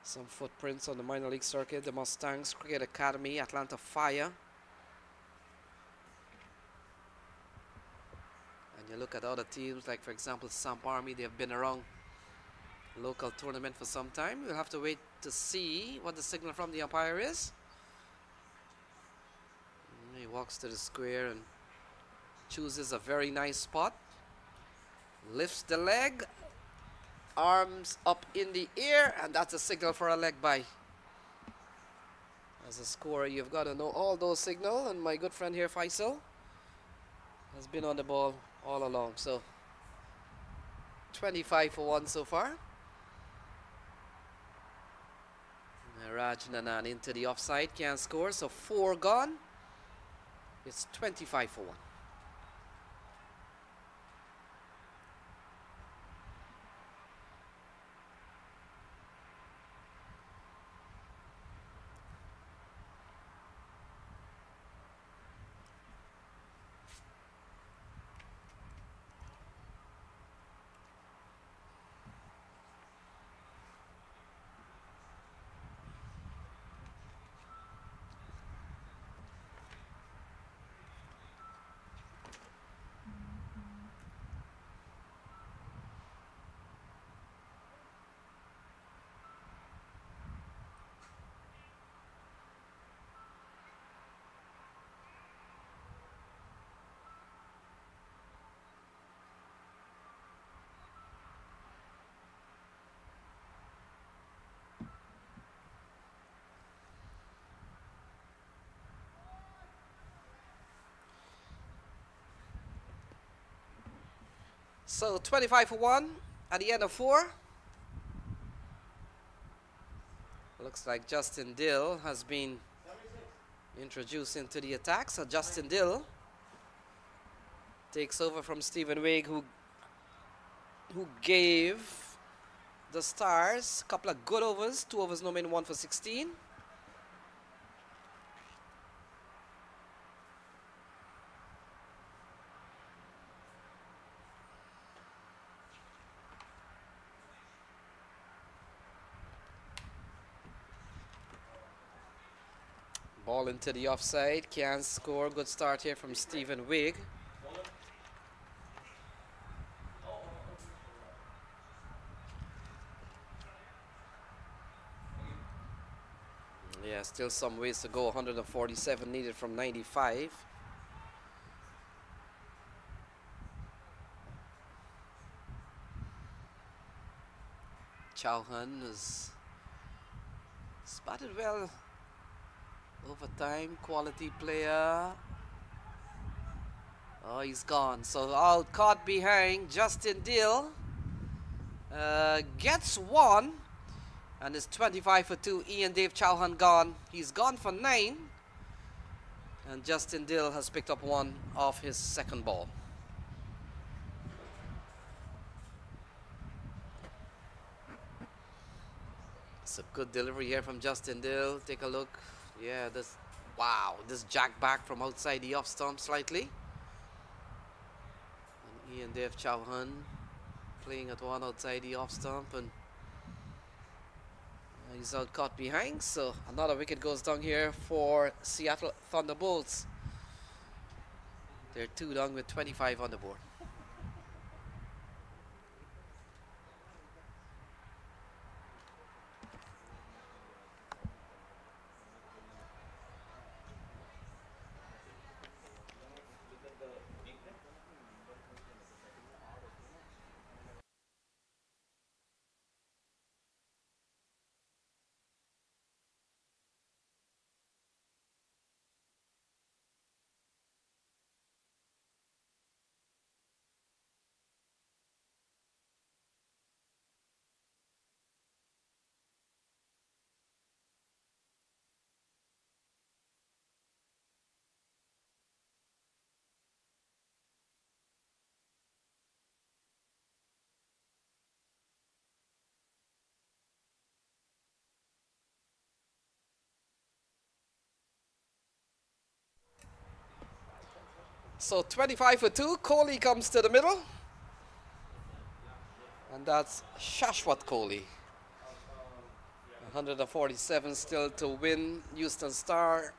some footprints on the minor league circuit. The Mustangs Cricket Academy, Atlanta Fire. And you look at other teams like, for example, Samp Army. They have been around local tournament for some time. We'll have to wait to see what the signal from the umpire is. He walks to the square and chooses a very nice spot. Lifts the leg, arms up in the air, and that's a signal for a leg bye. As a scorer, you've got to know all those signals, and my good friend here, Faisal, has been on the ball all along. So 25 for 1 so far. Raj Nanan into the offside, can't score, so 4 gone. It's 25 for 1. So 25 for 1 at the end of 4. Looks like Justin Dill has been introduced into the attack. So Justin Dill takes over from Stephen Wigg, who gave the Stars a couple of good overs. 2 overs, no men, 1 for 16. Ball into the offside, can't score. Good start here from Stephen Wigg. Yeah, still some ways to go. 147 needed from 95. Chauhan has spotted well over time. Quality player. Oh, he's gone. So out, caught behind. Justin Dill gets 1. And it's 25 for 2. Ian Dave Chauhan gone. He's gone for 9. And Justin Dill has picked up 1 off his second ball. It's a good delivery here from Justin Dill. Take a look. Yeah, this jack back from outside the off stump slightly. And Ian Dave Chauhan playing at 1 outside the off stump, and he's out caught behind. So another wicket goes down here for Seattle Thunderbolts. They're 2 down with 25 on the board. So 25 for 2. Kohli comes to the middle. And that's Shashwat Kohli. 147 still to win. Houston Star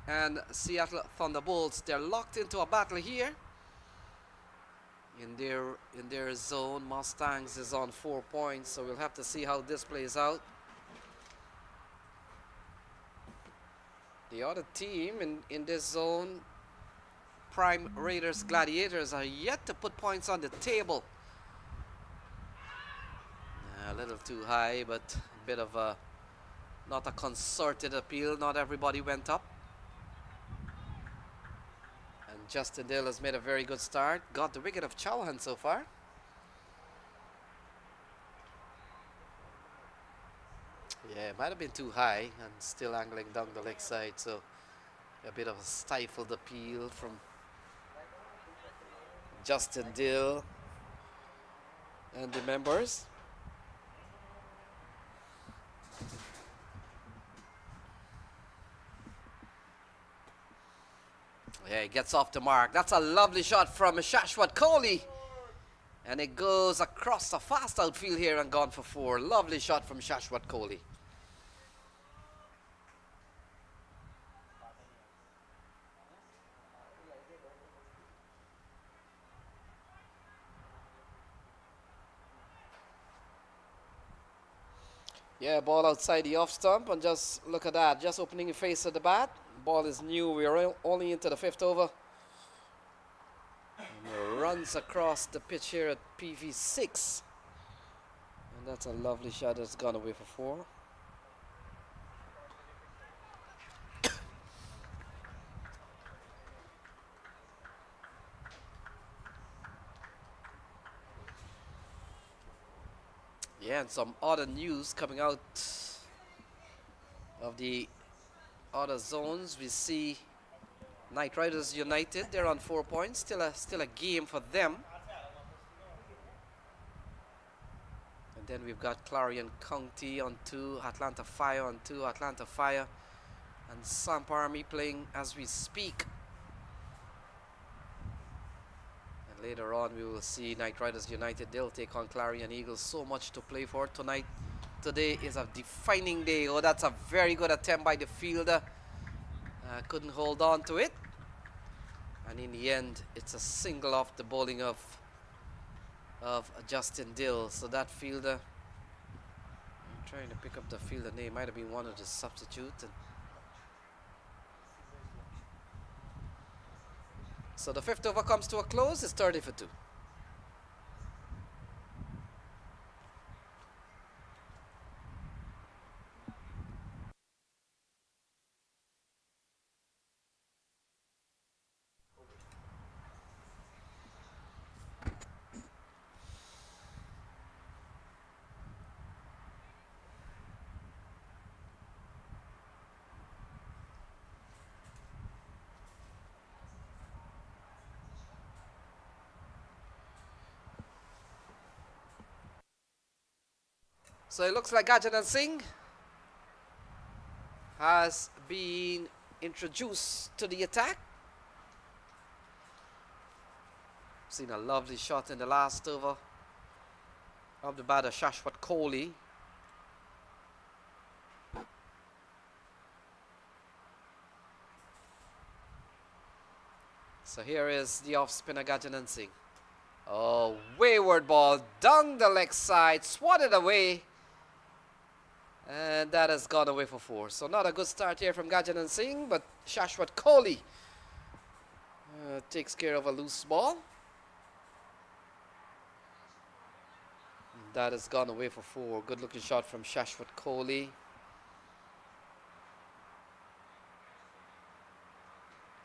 and Seattle Thunderbolts. They're locked into a battle here. In their zone, Mustangs is on 4 points, so we'll have to see how this plays out. The other team in this zone, Prime Raiders Gladiators, are yet to put points on the table. A little too high, but a bit of a not a concerted appeal. Not everybody went up. And Justin Dill has made a very good start. Got the wicket of Chauhan so far. Yeah, it might have been too high and still angling down the leg side, so a bit of a stifled appeal from Justin Dill and the members. Yeah, he gets off the mark. That's a lovely shot from Shashwat Kohli. And it goes across the fast outfield here and gone for 4. Lovely shot from Shashwat Kohli. Yeah, ball outside the off stump, and just look at that, just opening the face of the bat. Ball is new. We are only into the 5th over. And runs across the pitch here at PV6. And that's a lovely shot that's gone away for 4. Yeah, and some other news coming out of the other zones. We see Knight Riders United, they're on 4 points, still a game for them. And then we've got Clarion County on 2, Atlanta Fire on 2, Atlanta Fire and Samp Army playing as we speak. And later on we will see Knight Riders United, they'll take on Clarion Eagles. So much to play for tonight. Today is a defining day. Oh, that's a very good attempt by the fielder. Couldn't hold on to it. And in the end, it's a single off the bowling of Justin Dill. So that fielder, I'm trying to pick up the fielder name, might have been one of the substitutes. So the 5th over comes to a close. It's 30 for 2. So it looks like Gajanan Singh has been introduced to the attack. Seen a lovely shot in the last over of the batter Shashwat Kohli. So here is the off spinner Gajanan Singh. Oh, wayward ball down the leg side, swatted away. And that has gone away for 4. So not a good start here from Gajanan Singh, but Shashwat Kohli takes care of a loose ball. And that has gone away for 4. Good looking shot from Shashwat Kohli.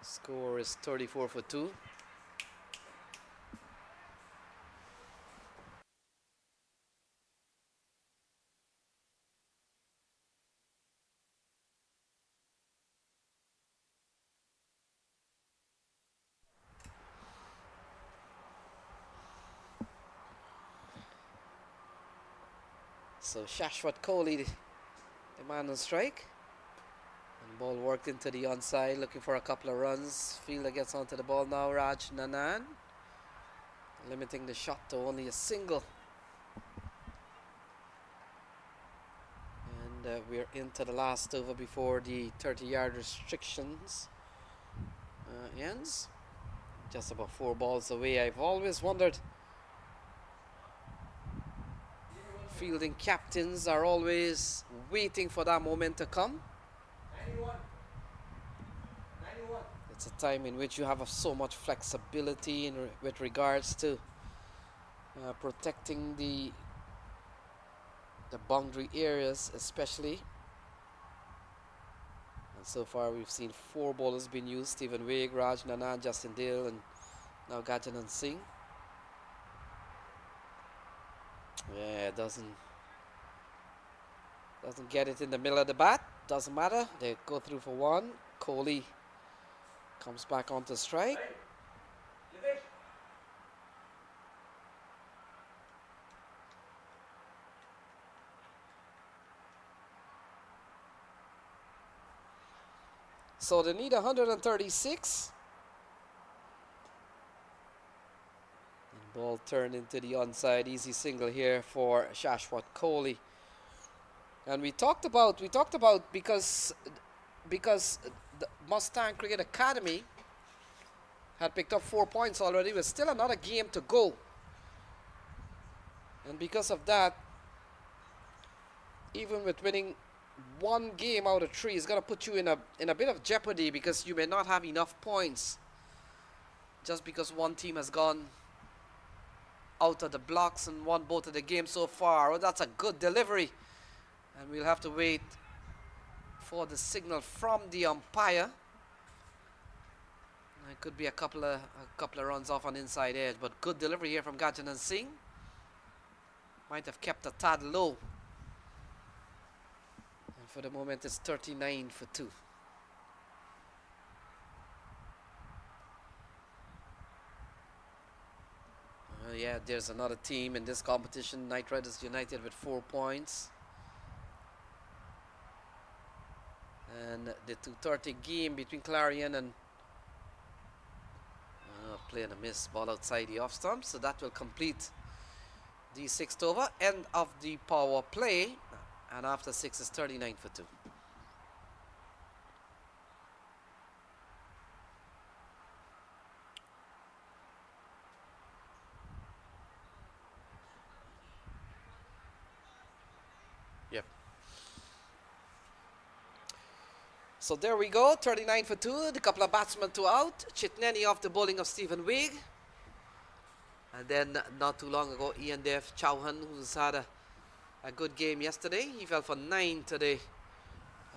Score is 34 for 2. So Shashwat Kohli, the man on strike. Ball worked into the onside, looking for a couple of runs. Fielder gets onto the ball now. Raj Nanan limiting the shot to only a single. And we're into the last over before the 30-yard restrictions ends. Just about 4 balls away. I've always wondered, fielding captains are always waiting for that moment to come. It's a time in which you have so much flexibility with regards to protecting the boundary areas, especially. And so far we've seen 4 bowlers being used: Stephen Wigg, Raj Nanan, Justin Dale, and now Gajanan Singh. Yeah, doesn't get it in the middle of the bat. Doesn't matter. They go through for 1. Kohli comes back onto strike. So they need 136. And ball turned into the onside. Easy single here for Shashwat Kohli. And we talked about because the Mustang Cricket Academy had picked up 4 points already, with still another game to go. And because of that, even with winning 1 game out of 3, is going to put you in a bit of jeopardy, because you may not have enough points just because one team has gone out of the blocks and won both of the games so far. Well, that's a good delivery, and we'll have to wait for the signal from the umpire. It could be a couple of runs off on inside edge, but good delivery here from Gajanan Singh. Might have kept a tad low. And for the moment, it's 39 for 2. Yeah, there's another team in this competition, Knight Riders United, with 4 points. And the 2:30 game between Clarion and playing a miss, ball outside the off stump. So that will complete the 6th over. End of the power play. And after 6 is 39 for 2. Yep. So there we go, 39 for 2. The couple of batsmen to out. Chitneni off the bowling of Stephen Wigg. And then not too long ago, Ian Dev Chauhan, who's had a good game yesterday. He fell for 9 today.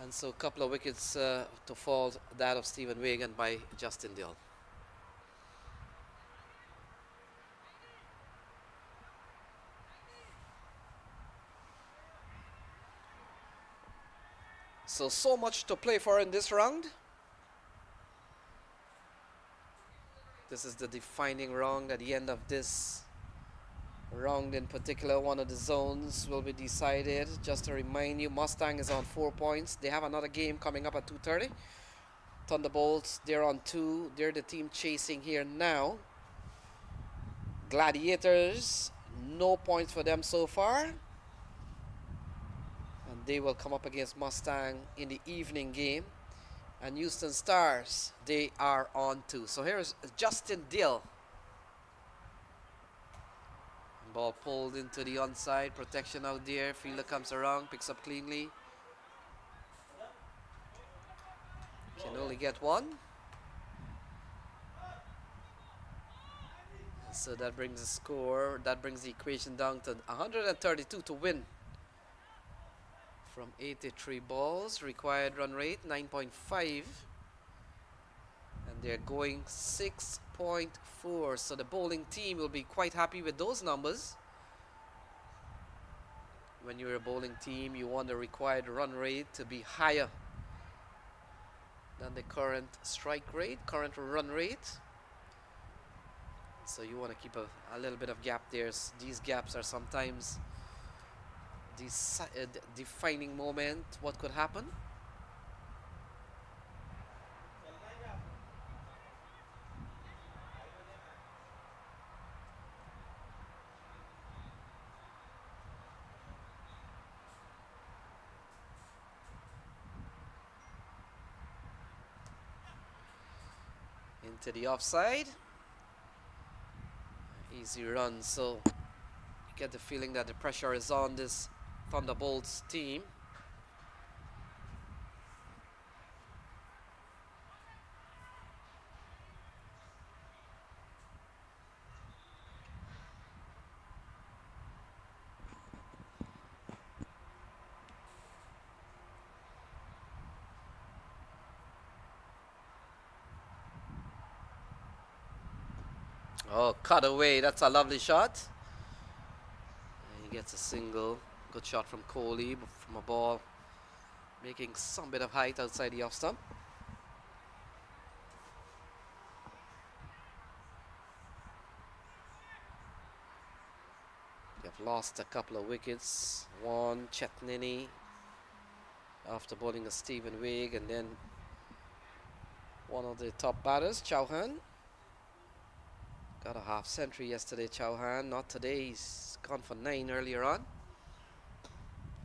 And so a couple of wickets to fall, that of Stephen Wigg and by Justin Dale. So much to play for in this round. This is the defining round. At the end of this round in particular, one of the zones will be decided. Just to remind you, Mustang is on 4 points. They have another game coming up at 2:30. Thunderbolts, they're on 2. They're the team chasing here now. Gladiators, no points for them so far. And they will come up against Mustang in the evening game. And Houston Stars, they are on 2. So here is Justin Dill. Ball pulled into the onside. Protection out there. Fielder comes around, picks up cleanly. Can only get 1. So that brings the score, that brings the equation down to 132 to win. From 83 balls, required run rate 9.5, and they're going 6.4. So the bowling team will be quite happy with those numbers. When you're a bowling team, you want the required run rate to be higher than the current strike rate, current run rate. So you want to keep a little bit of gap there. These gaps are sometimes the defining moment, what could happen. Into the offside. Easy run, so you get the feeling that the pressure is on this Thunderbolts team. Oh, cut away. That's a lovely shot. And he gets a single. Good shot from Kohli from a ball, making some bit of height outside the off stump. They've lost a couple of wickets. One, Chetnini, after bowling a Stephen Wigg, and then one of the top batters, Chauhan. Got a half century yesterday, Chauhan. Not today. He's gone for 9 earlier on.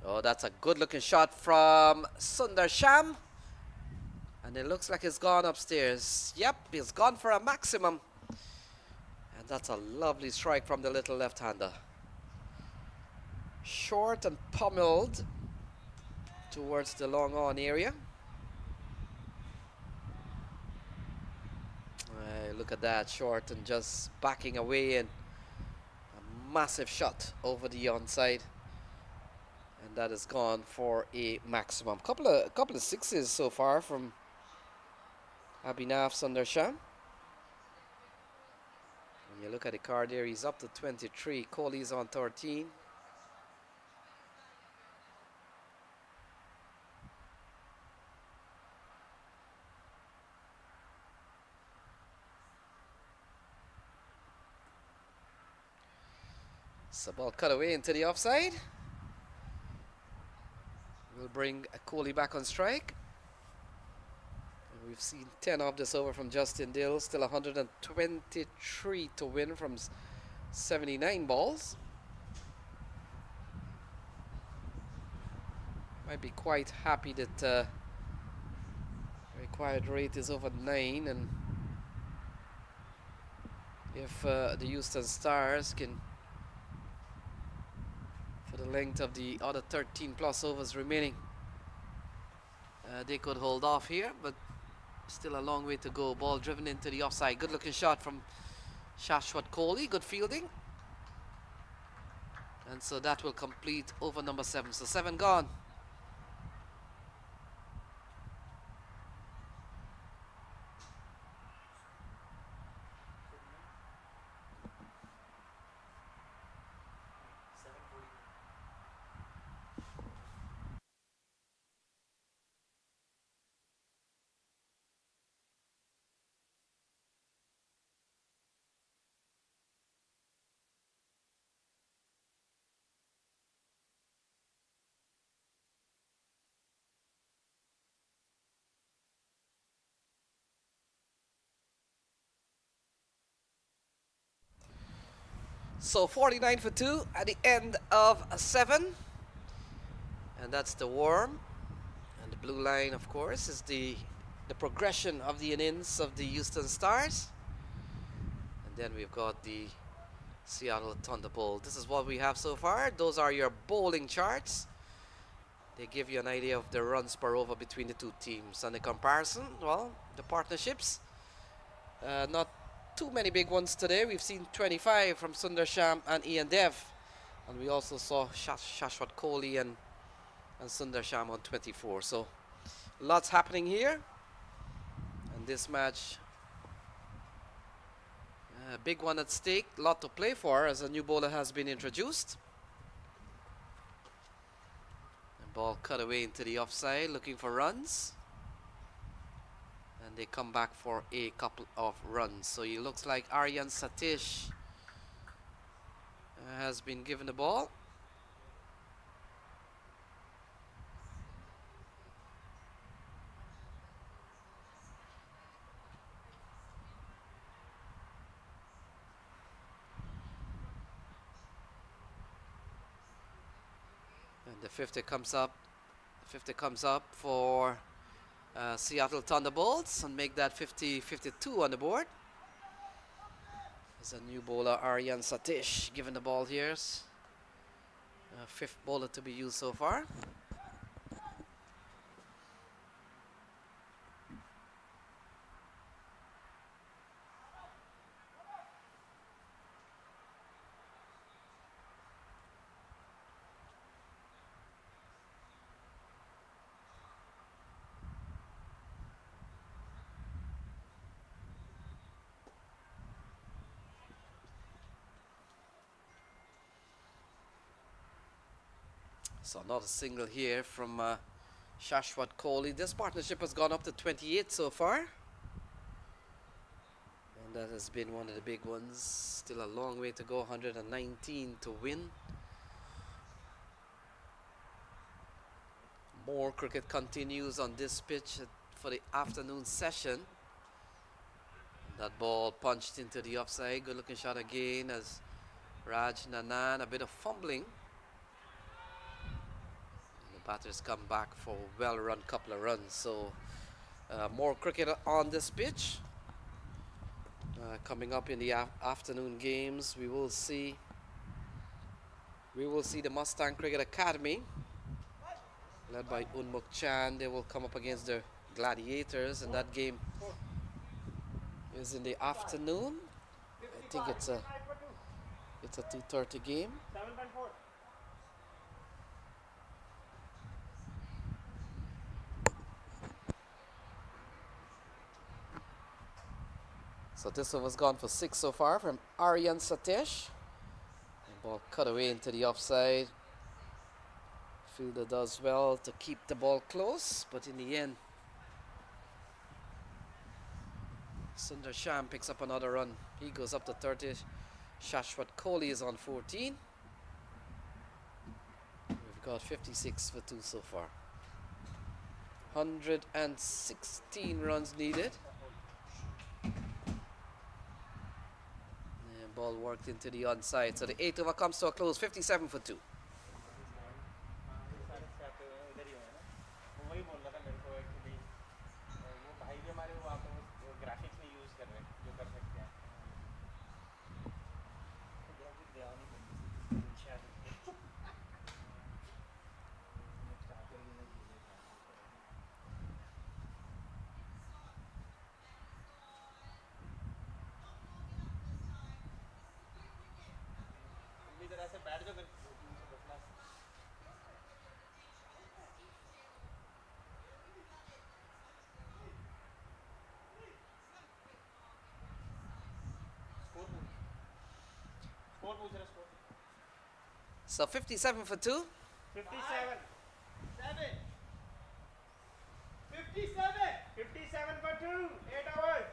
Oh, that's a good looking shot from Sundar Sham. And it looks like it's gone upstairs. Yep, he's gone for a maximum. And that's a lovely strike from the little left-hander. Short and pummeled towards the long on area. Look at that, short and just backing away, and a massive shot over the onside. And that has gone for a maximum. Couple of sixes so far from Abhinav Sundarsham. When you look at the card there, he's up to 23. Kohli's on 13. So ball cut away into the offside. We'll bring Kohli back on strike. And we've seen 10 of this over from Justin Dill. Still 123 to win from 79 balls. Might be quite happy that required rate is over 9, and if the Houston Stars can, for the length of the other 13 plus overs remaining, they could hold off here, but still a long way to go. Ball driven into the offside. Good looking shot from Shashwat Kohli. Good fielding. And so that will complete over number 7. So 7 gone. So 49 for 2 at the end of 7. And that's the warm. And the blue line, of course, is the progression of the innings of the Houston Stars. And then we've got the Seattle Thunderbolts. This is what we have so far. Those are your bowling charts. They give you an idea of the runs per over between the two teams. And the comparison, well, the partnerships, not too many big ones today. We've seen 25 from Sundar Sham and Ian Dev. And we also saw Shashwat Kohli and Sundar Sham on 24. So lots happening here. And this match, a big one at stake, lot to play for as a new bowler has been introduced. And ball cut away into the offside, looking for runs. And they come back for a couple of runs. So it looks like Aryan Satish has been given the ball. And the 50 comes up. The 50 comes up for Seattle Thunderbolts and make that 50-52 on the board. There's a new bowler, Aryan Satish, given the ball here. Fifth bowler to be used so far. So not a single here from Shashwat Kohli. This partnership has gone up to 28 so far. And that has been one of the big ones. Still a long way to go, 119 to win. More cricket continues on this pitch for the afternoon session. That ball punched into the offside. Good looking shot again as Raj Nanan, a bit of fumbling. And the batters come back for a well run couple of runs. So more cricket on this pitch. Coming up in the afternoon games, we will see the Mustang Cricket Academy led by Unmuk Chan. They will come up against the Gladiators, and that game is in the afternoon. I think it's a 2:30 game. So this one was gone for 6 so far from Aryan Satish. The ball cut away into the offside. Fielder does well to keep the ball close, but in the end, Sundar Sham picks up another run. He goes up to 30. Shashwat Kohli is on 14. We've got 56 for 2 so far. 116 runs needed. And ball worked into the onside. So the 8th over comes to a close, 57 for 2. So 57 for 2. 57. 57 for 2. 8 hours.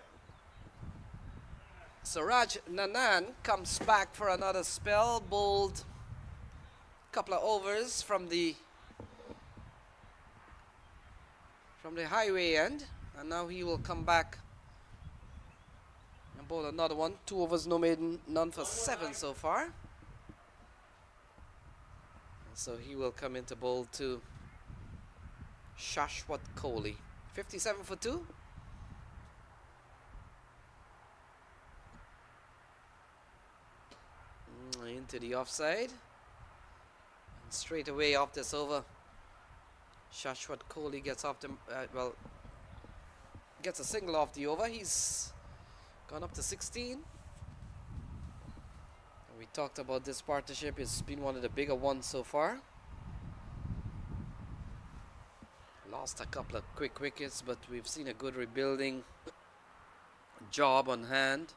So Raj Nanan comes back for another spell, bowled a couple of overs from the highway end, and now he will come back and bowl another one. 2 overs, no maiden, none for 7 so far. And so he will come into bowl to Shashwat Kohli. 57 for 2. Into the offside. And straight away off this over, Shashwat Kohli gets off the, gets a single off the over. He's gone up to 16. And we talked about this partnership. It's been one of the bigger ones so far. Lost a couple of quick wickets, but we've seen a good rebuilding job on hand.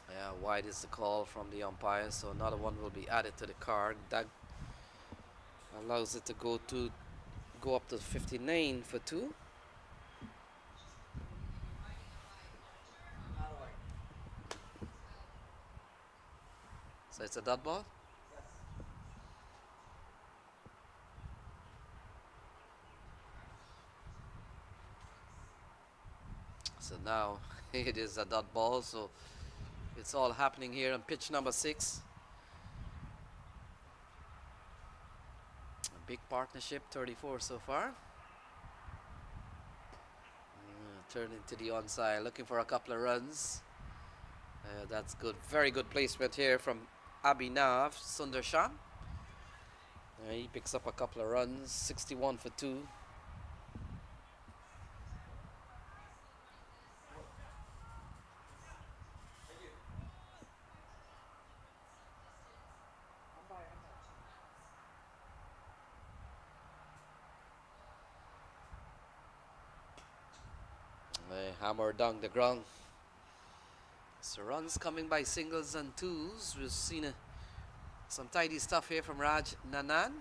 Yeah, wide is the call from the umpire, so another one will be added to the card. That allows it to go up to 59 for 2. So it's a dot ball. So now it is a dot ball, so it's all happening here on pitch number 6. A big partnership, 34 so far. Turning to the onside, looking for a couple of runs. That's good. Very good placement here from Abhinav Sundarshan. He picks up a couple of runs, 61 for 2. They hammer down the ground. So runs coming by singles and twos. We've seen some tidy stuff here from Raj Nanan.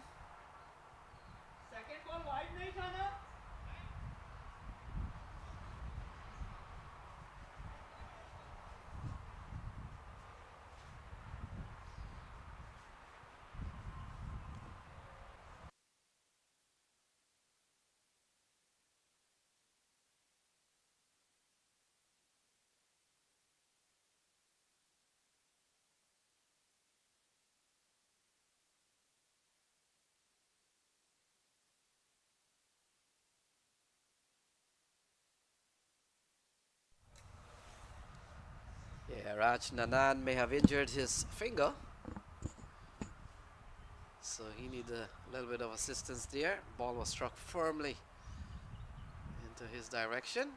Yeah, Raj Nanan may have injured his finger, so he needs a little bit of assistance there. Ball was struck firmly into his direction.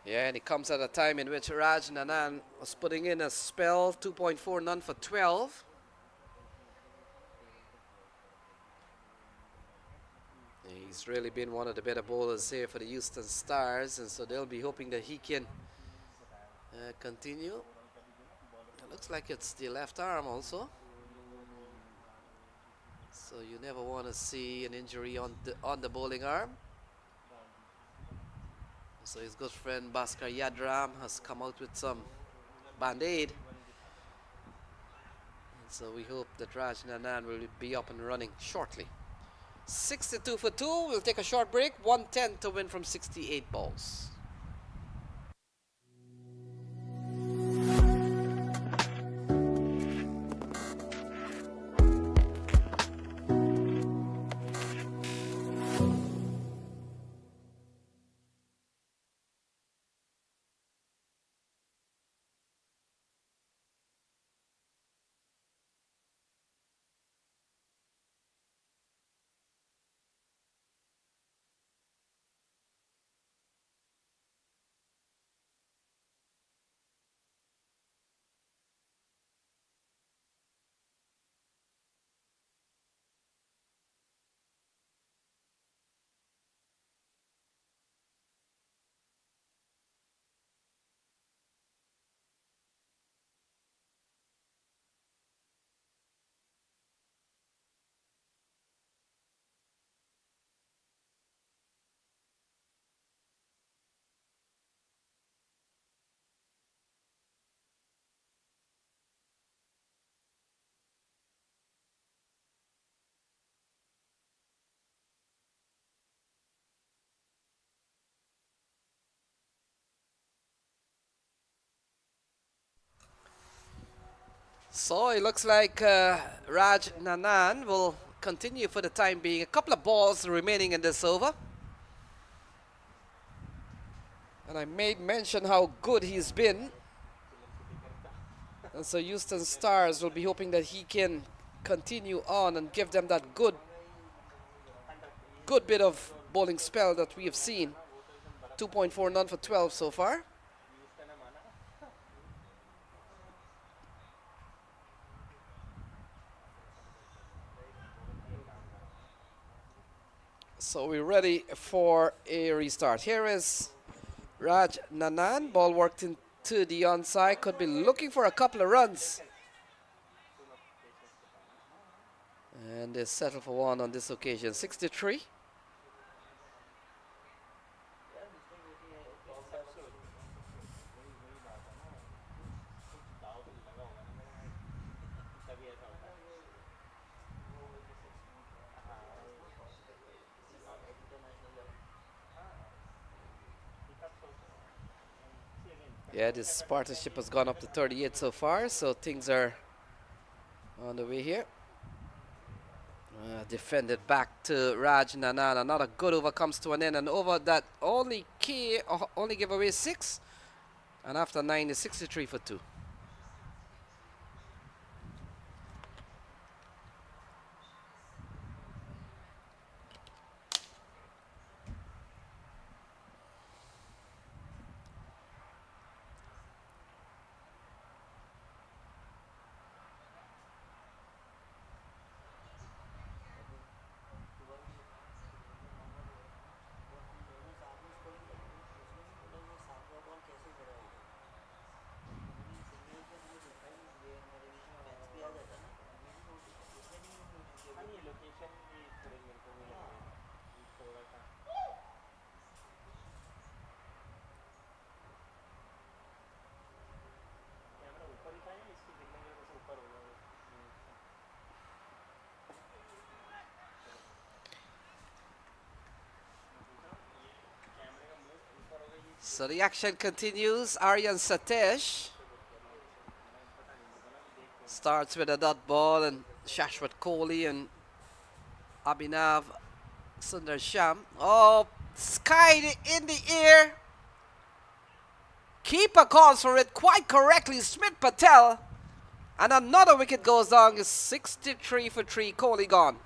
Yeah, and it comes at a time in which Raj Nanan was putting in a spell, 2.4 none for 12. He's really been one of the better bowlers here for the Houston Stars, and so they'll be hoping that he can continue. It looks like it's the left arm also. So you never want to see an injury on the bowling arm. So his good friend Bhaskar Yadram has come out with some band-aid. And so we hope that Raj Nanan will be up and running shortly. 62 for 2. We'll take a short break. 110 to win from 68 balls. So it looks like Raj Nanan will continue for the time being. A couple of balls remaining in this over. And I made mention how good he's been. And so Houston Stars will be hoping that he can continue on and give them that good bit of bowling spell that we have seen. 2.4 none for 12 so far. So we're ready for a restart. Here is Raj Nanan. Ball worked into the onside. Could be looking for a couple of runs. And they settle for one on this occasion. 63. Yeah, this partnership has gone up to 38 so far, so things are on the way here. Defended back to Raj Nanan. Another good over comes to an end. An over that only gave away 6. And after 9 is 63 for 2. So the action continues. Aryan Satish starts with a dot ball, and Shashwat Kohli and Abhinav Sundar Sham. Oh, sky in the air. Keeper calls for it quite correctly. Smith Patel. And another wicket goes down. It's 63 for 3. Kohli gone.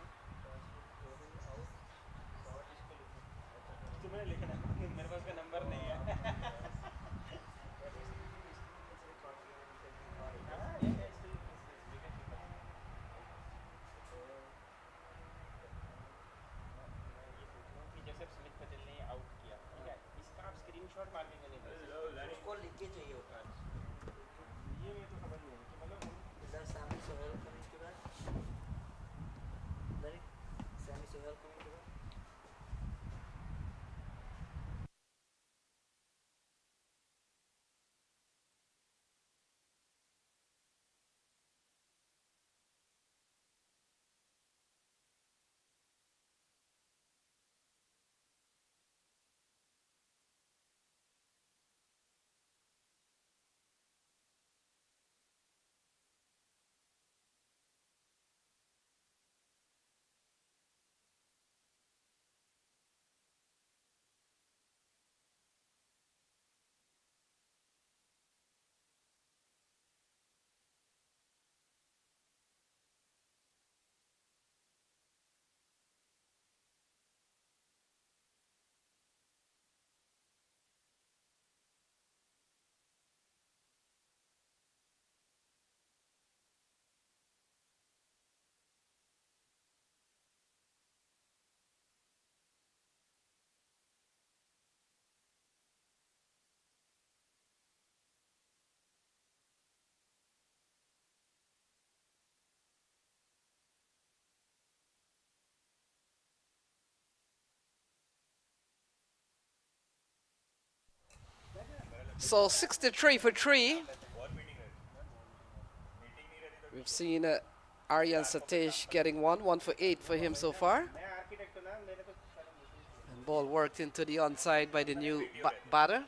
So 63 for 3. We've seen Aryan Satish getting one for 8 for him so far. And ball worked into the onside by the new batter.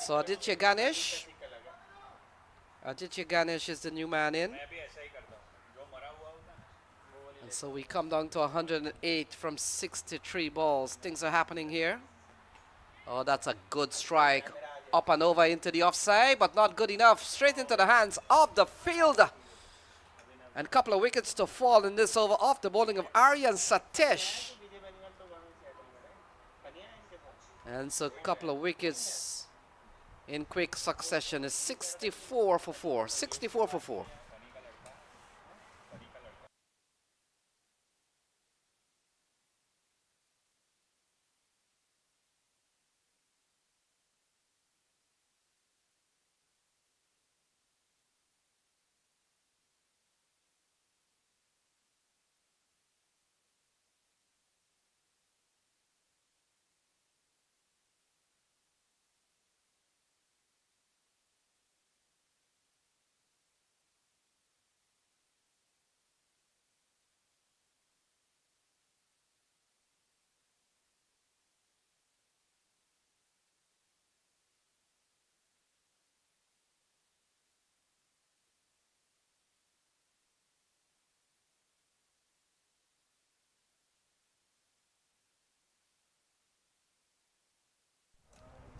So Aditya Ganesh is the new man in. And so we come down to 108 from 63 balls. Things are happening here. Oh, that's a good strike. Up and over into the offside, but not good enough. Straight into the hands of the fielder. And a couple of wickets to fall in this over off the bowling of Aryan Satish. And so a couple of wickets in quick succession is 64 for 4. 64 for 4.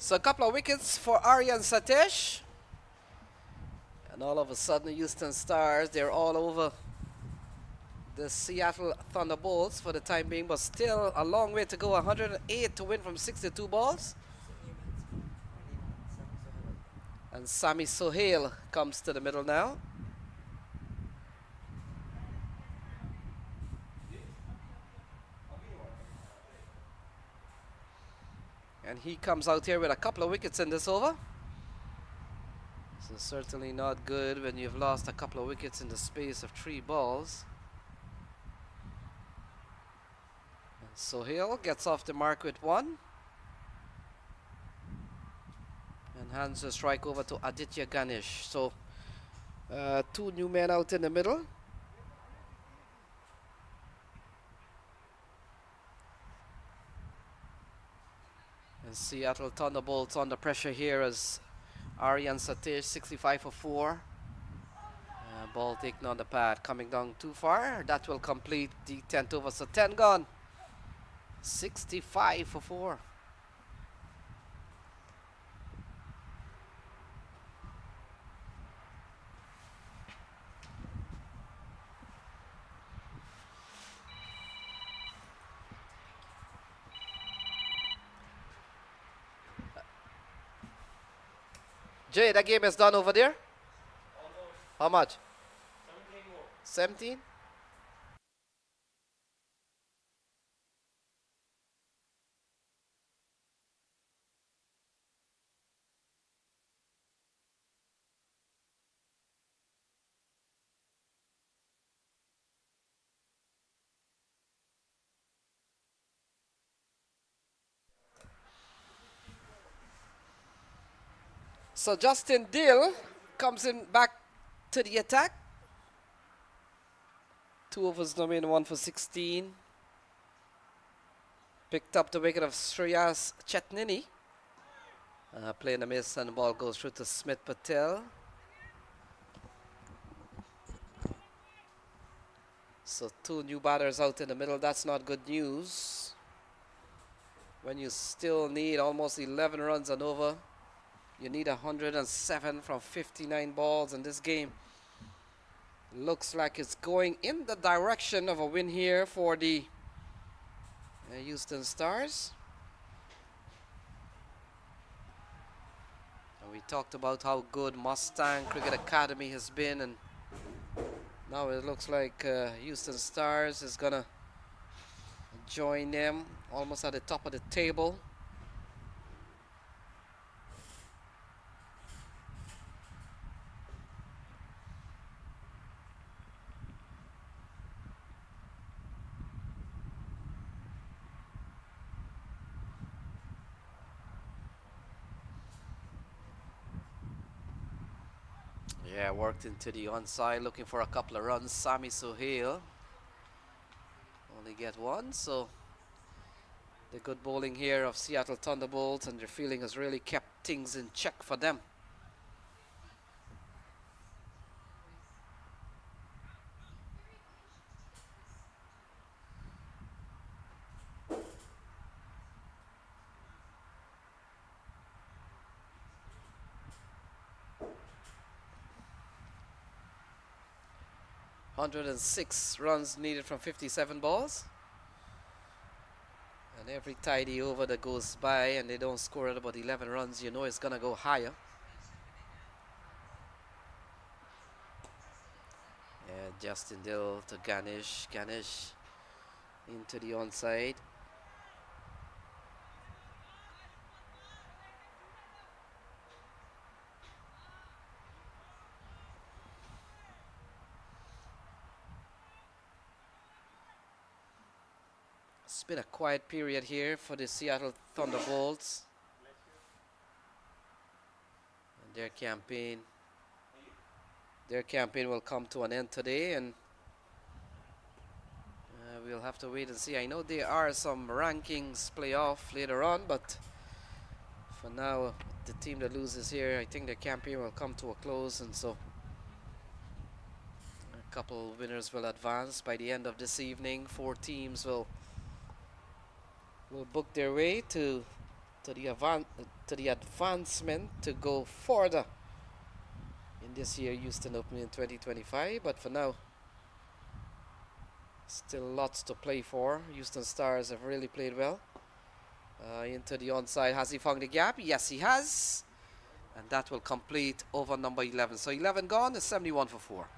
So a couple of wickets for Aryan Satish. And all of a sudden, Houston Stars, they're all over the Seattle Thunderbolts for the time being, but still a long way to go. 108 to win from 62 balls. And Sami Sohail comes to the middle now. And he comes out here with a couple of wickets in this over. So certainly not good when you've lost a couple of wickets in the space of 3 balls. And Sohail gets off the mark with 1. And hands the strike over to Aditya Ganesh. So 2 new men out in the middle. And Seattle Thunderbolts under pressure here as Aryan Satish 65 for 4. Ball taken on the pad, coming down too far. That will complete the 10th over. So 10 gone. 65 for 4. Jay, that game is done over there? How much? 17? So Justin Dill comes in back to the attack. 2 overs no in, 1 for 16. Picked up the wicket of Shreyas Chetnini. Playing a miss and the ball goes through to Smith Patel. So 2 new batters out in the middle. That's not good news. When you still need almost 11 runs and over. You need 107 from 59 balls in this game. Looks like it's going in the direction of a win here for the Houston Stars. And we talked about how good Mustang Cricket Academy has been, and now it looks like Houston Stars is gonna join them almost at the top of the table. Yeah, worked into the onside, looking for a couple of runs. Sami Sohail only get 1, so the good bowling here of Seattle Thunderbolts and their fielding has really kept things in check for them. (106 runs needed from 57 balls. And every tidy over that goes by and they don't score at about 11 runs, you know it's gonna go higher. And Justin Dill to Ganesh. Ganesh into the onside. It's been a quiet period here for the Seattle Thunderbolts. And their campaign will come to an end today, and we'll have to wait and see. I know there are some rankings playoff later on, but for now, the team that loses here, I think their campaign will come to a close, and so a couple winners will advance by the end of this evening. 4 teams will book their way to to the advancement to go further in this year Houston Open in 2025. But for now, still lots to play for. Houston Stars have really played well. Into the onside. Has he found the gap? Yes, he has. And that will complete over number 11. So 11 gone is 71 for 4.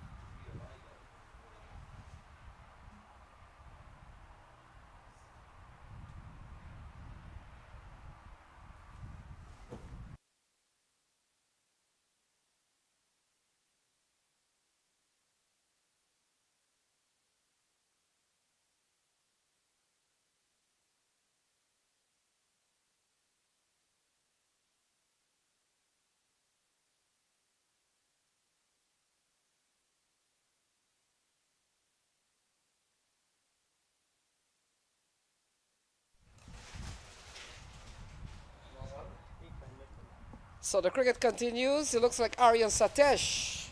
So the cricket continues. It looks like Aryan Satesh,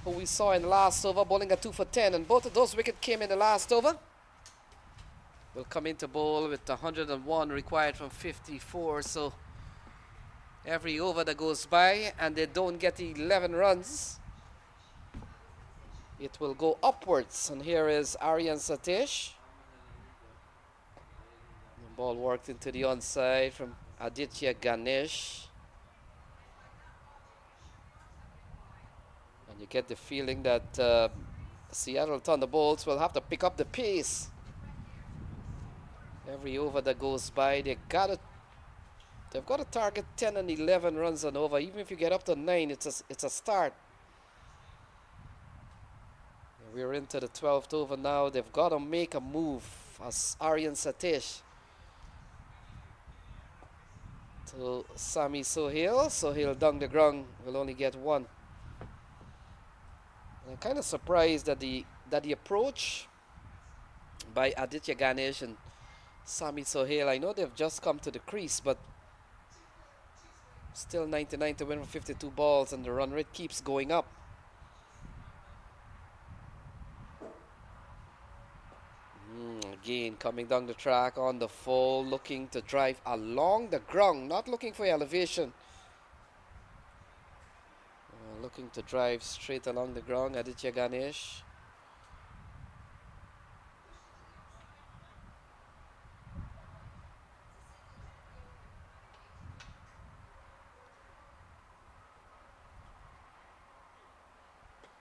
who we saw in the last over, bowling a 2 for 10. And both of those wickets came in the last over. Will come into bowl with 101 required from 54. So every over that goes by and they don't get 11 runs, it will go upwards. And here is Aryan Satesh. The ball worked into the onside from Aditya Ganesh. And you get the feeling that Seattle Thunderbolts will have to pick up the pace. Every over that goes by, they've got to target 10 and 11 runs and over. Even if you get up to 9, it's a start. We're into the 12th over now. They've got to make a move as Aryan Satesh to Sami Sohail. Sohail down the ground will only get 1. And I'm kind of surprised that the approach by Aditya Ganesh and Sami Sohail, I know they've just come to the crease, but still 99 to win for 52 balls, and the run rate keeps going up. Again, coming down the track on the full, looking to drive along the ground, not looking for elevation. Looking to drive straight along the ground, Aditya Ganesh.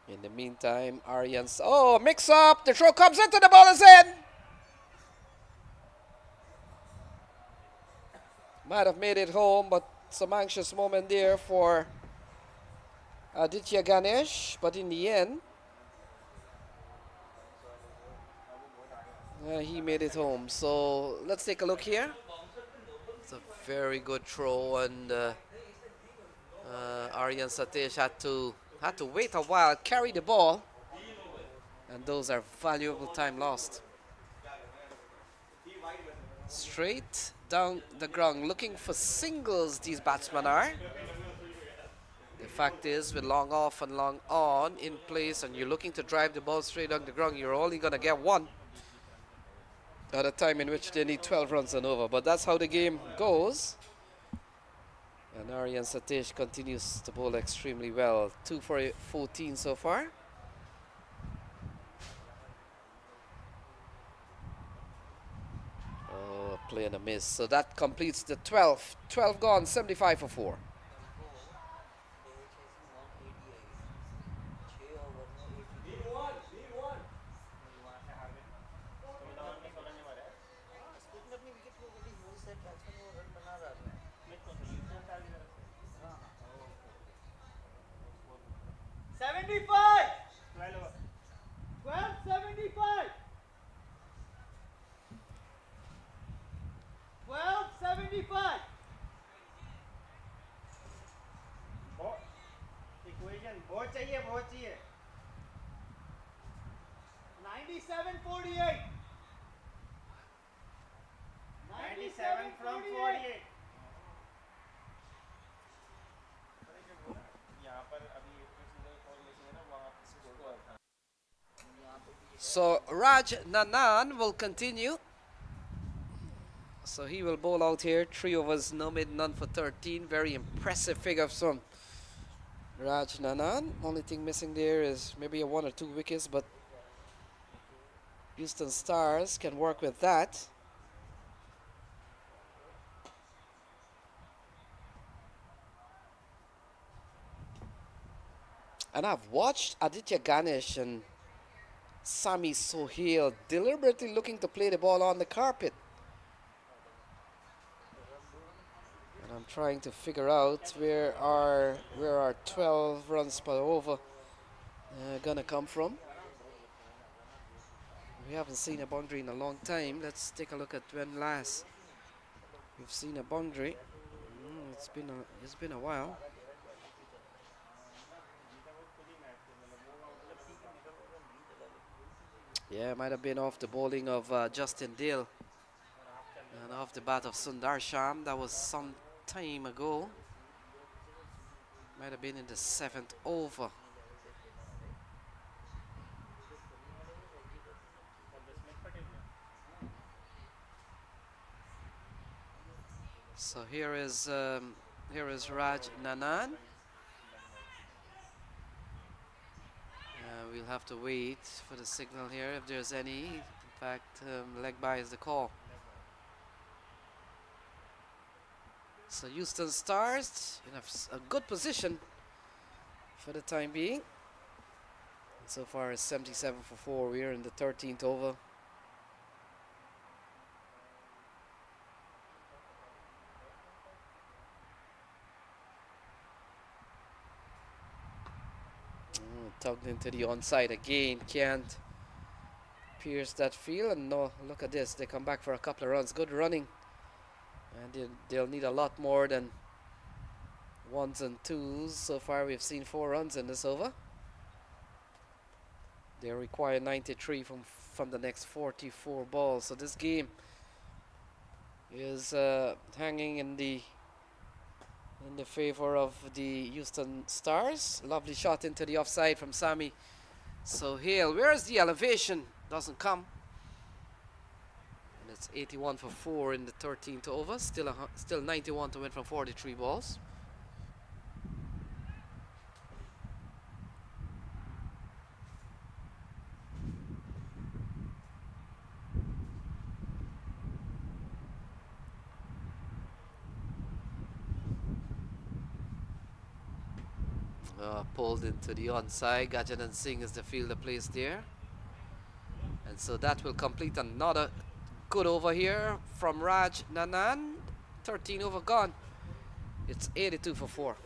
In the meantime, Aryan's... Oh, mix up! The throw comes into the bowler's end! Might have made it home, but some anxious moment there for Aditya Ganesh. But in the end, he made it home. So let's take a look here. It's a very good throw, and Aryan Satesh had to wait a while, carry the ball, and those are valuable time lost. Straight down the ground, looking for singles, these batsmen are. The fact is, with long off and long on in place, and you're looking to drive the ball straight down the ground, you're only going to get 1 at a time in which they need 12 runs and over. But that's how the game goes. And Aryan Satesh continues to bowl extremely well. 2 for 14 so far. Oh, play and a miss. So that completes the 12. 12 gone, 75 for 4. बहुत चाहिए 97-48 97 from 48 So Raj Nanan will continue. So he will bowl out here. 3 overs, no mid, none for 13. Very impressive figure from Raj Nanan. Only thing missing there is maybe a 1 or 2 wickets, but Houston Stars can work with that. And I've watched Aditya Ganesh and Sami Sohail deliberately looking to play the ball on the carpet. And I'm trying to figure out where our 12 runs per over gonna come from. We haven't seen a boundary in a long time. Let's take a look at when last we've seen a boundary. It's been a while. Yeah, it might have been off the bowling of Justin Dale and off the bat of Sundar Sham. That was some time ago. Might have been in the 7th over. So here is Raj Nanan. We'll have to wait for the signal here if there's any. In fact, leg by is the call. So Houston Stars in a good position for the time being. So far it's 77 for 4. We're in the 13th over. Tugged into the onside again. Can't pierce that field. And no, look at this. They come back for a couple of runs. Good running. And they'll need a lot more than 1s and 2s. So far we've seen 4 runs in this over. They require 93 from the next 44 balls. So this game is hanging in the favor of the Houston Stars. Lovely shot into the offside from Sami Sohail. Where's the elevation? Doesn't come. And it's 81 for 4 in the 13th over. Still 91 to win from 43 balls. Pulled into the onside. Gajanan Singh is the fielder placed there. And so that will complete another good over here from Raj Nanan. 13 over gone. It's 82 for 4.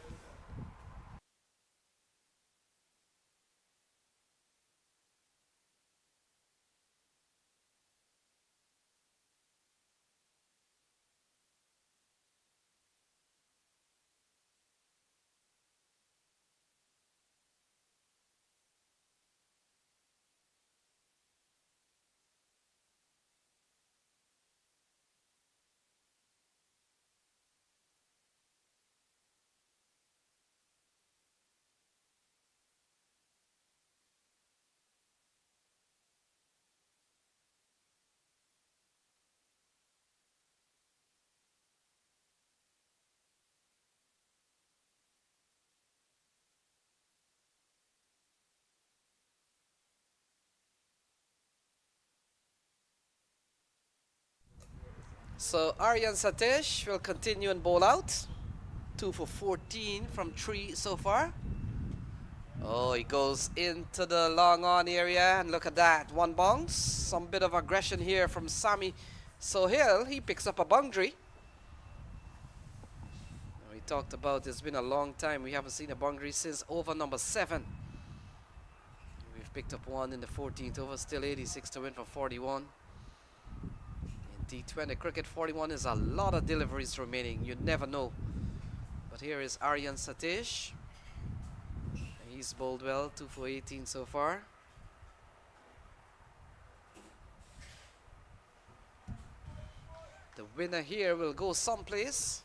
So Aryan Satish will continue and bowl out. 2 for 14 from 3 so far. Oh, he goes into the long on area, and look at that. 1 bounce. Some bit of aggression here from Sami Sohail. He picks up a boundary. We talked about it's been a long time. We haven't seen a boundary since over number 7. We've picked up 1 in the 14th over. Still 86 to win from 41. In T20 cricket, 41 is a lot of deliveries remaining. You never know. But here is Aryan Satish. He's bowled well, 2 for 18 so far. The winner here will go someplace.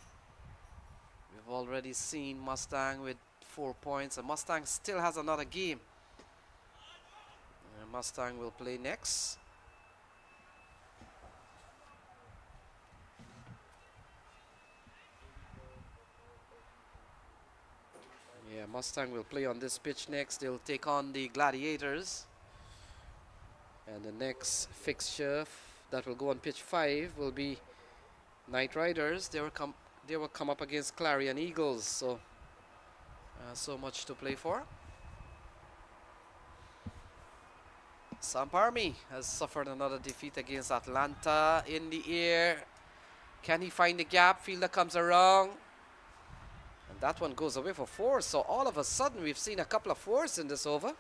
We've already seen Mustang with 4 points, and Mustang still has another game. Mustang will play next. Yeah, Mustang will play on this pitch next. They'll take on the Gladiators. And the next fixture that will go on pitch 5 will be Knight Riders. They will come up against Clarion Eagles. So much to play for. Samp Army has suffered another defeat against Atlanta. In the air. Can he find the gap? Fielder comes around. And that one goes away for 4. So all of a sudden we've seen a couple of 4s in this over.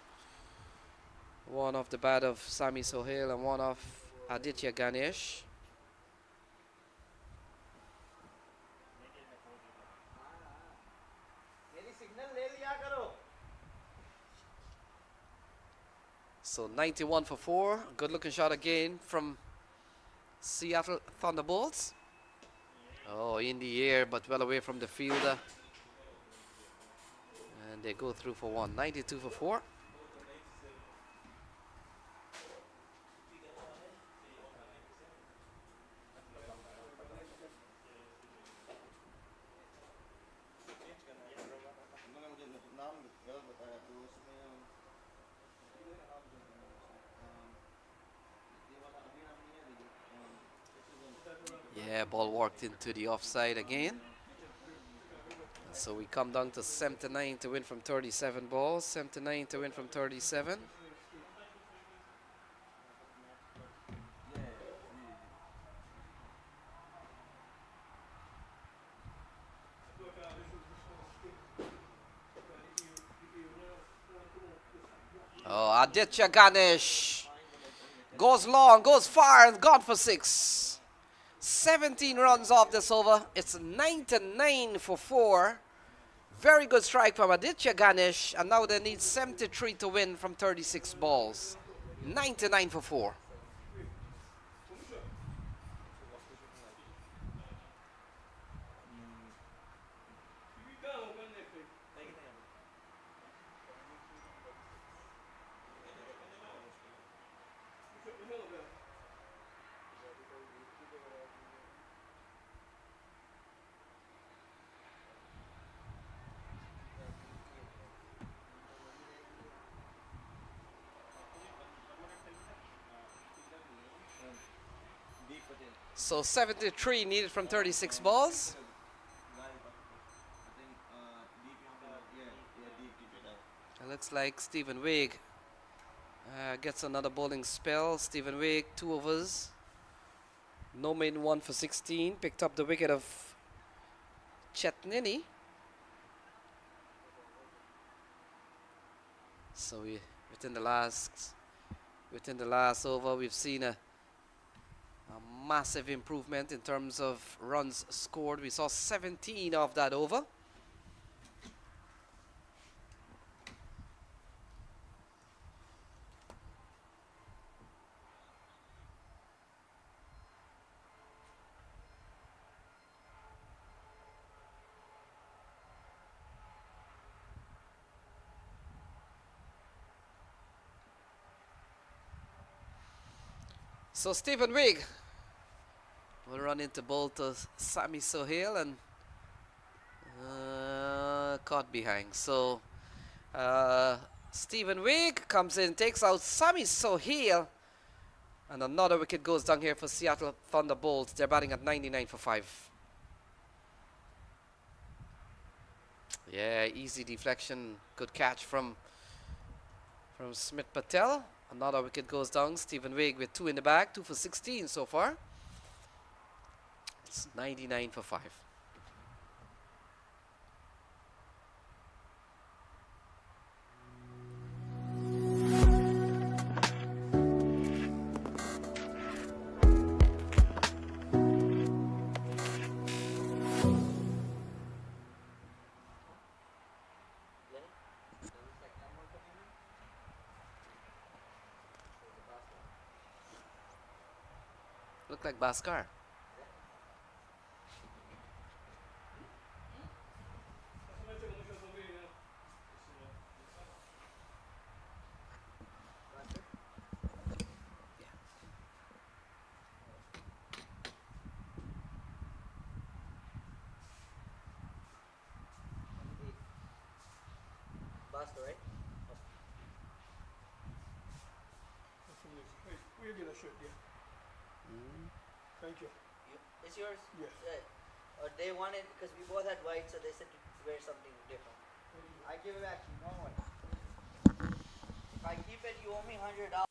One off the bat of Sami Sohail and one off Aditya Ganesh. So 91 for 4. Good looking shot again from Seattle Thunderbolts. Oh, in the air, but well away from the fielder. And they go through for 1. 92 for 4. Yeah, ball walked into the offside again. So we come down to 79 to win from 37 balls. 79 to win from 37. Oh, Aditya Ganesh goes long, goes far, and gone for 6. 17 runs off this over. It's 99 for 4. Very good strike from Aditya Ganesh, and now they need 73 to win from 36 balls. 99 for 4. So 73 needed from 36 balls. It looks like Stephen Wigg gets another bowling spell. Stephen Wigg, 2 overs. No main 1 for 16. Picked up the wicket of Chetnini. So within the last over, we've seen a massive improvement in terms of runs scored. We saw 17 of that over. So Stephen Wigg will run into both Sami Sohail and caught behind. So Stephen Wigg comes in, takes out Sami Sohail, and another wicket goes down here for Seattle Thunderbolts. They're batting at 99 for 5. Yeah, easy deflection, good catch from Smith Patel. Another wicket goes down. Stephen Wigg with 2 in the bag, 2 for 16 so far. It's 99 for 5. Look like Bhaskar. last, right? We'll get a shirt, yeah. Thank you. It's yours? Yes. They wanted, because we both had white, so they said to wear something different. I give it back to you, don't worry. If I keep it, you owe me $100.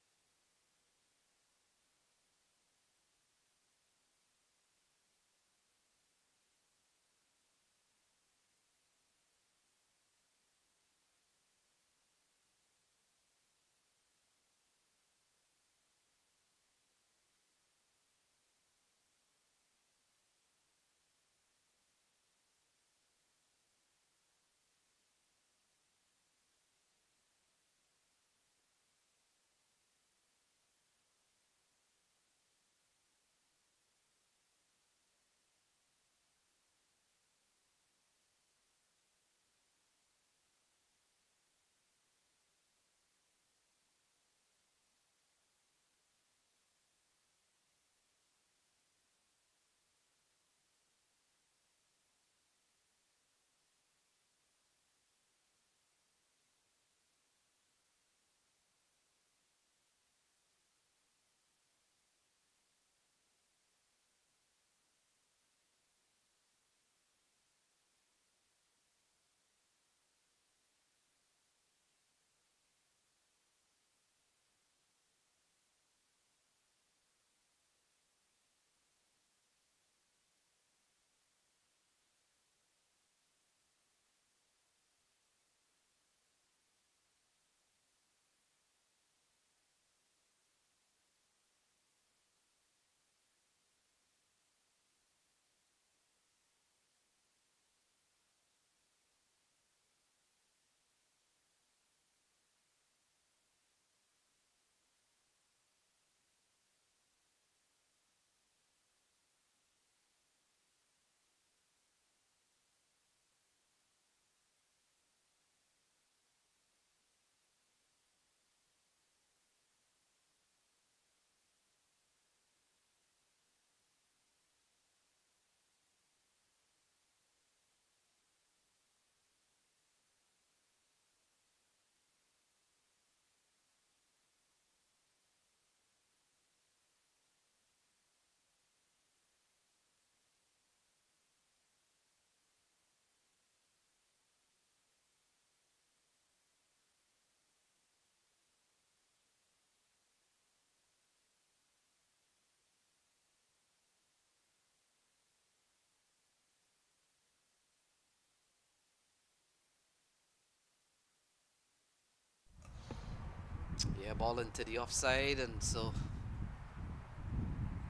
Yeah, ball into the offside, and so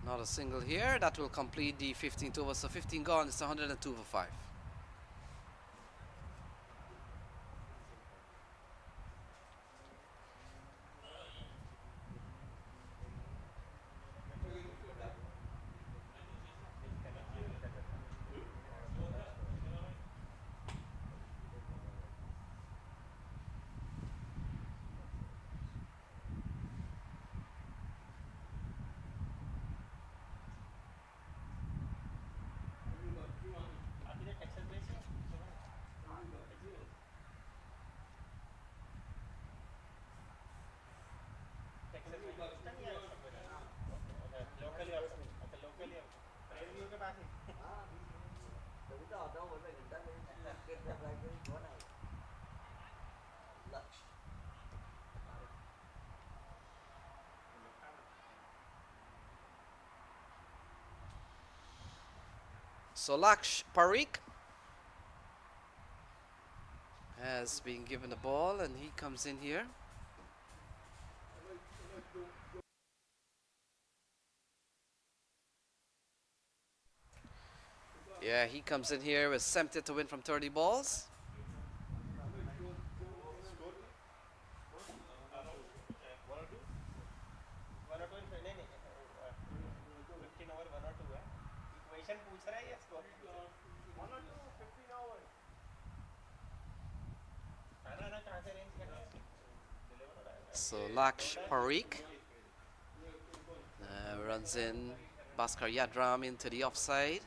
not a single here. That will complete the 15th over. So 15 gone. It's 102 for 5. So Laksh Parikh has been given the ball, and he comes in here. Yeah, he comes in here with attempted to win from 30 balls. So Laksh Parikh runs in Bhaskar Yadram into the offside.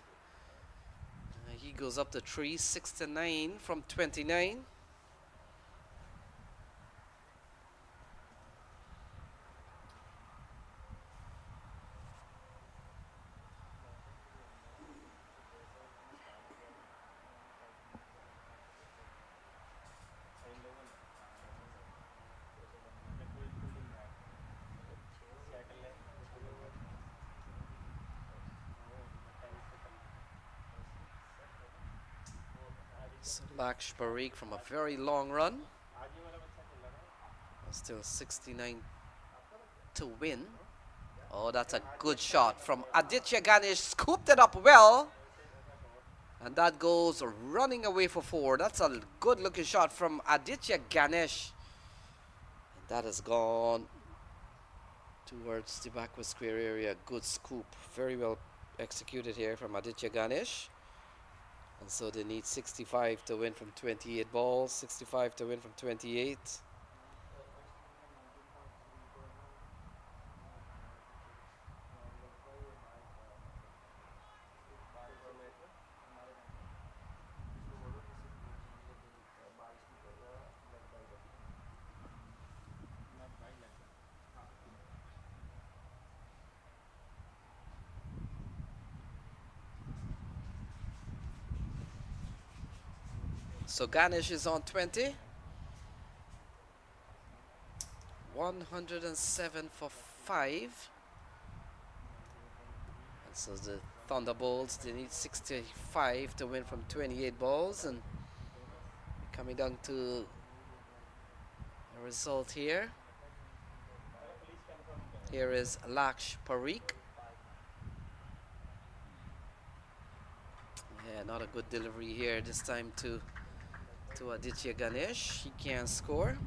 He goes up to 369 from 29. So Laksh Parikh from a very long run. Still 69 to win. Oh, that's a good shot from Aditya Ganesh. Scooped it up well. And that goes running away for 4. That's a good looking shot from Aditya Ganesh. And that has gone towards the backward square area. Good scoop. Very well executed here from Aditya Ganesh. And so they need 65 to win from 28 balls. 65 to win from 28. So Ganesh is on 20. 107 for 5. And so the Thunderbolts, they need 65 to win from 28 balls. And coming down to a result here. Here is Laksh Parikh. Yeah, not a good delivery here this time to Aditya Ganesh. He can't score.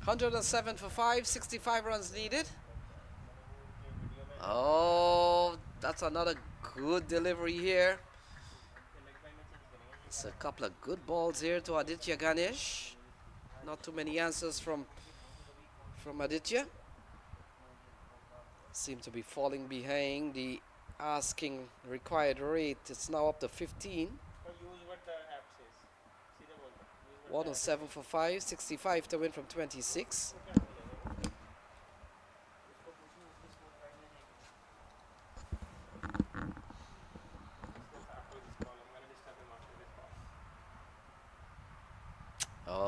$107 for 5, 65 runs needed. Oh, that's another good delivery here. It's a couple of good balls here to Aditya Ganesh. Not too many answers from Aditya. Seem to be falling behind the asking required rate. It's now up to 15. 107 for 5, 65 to win from 26.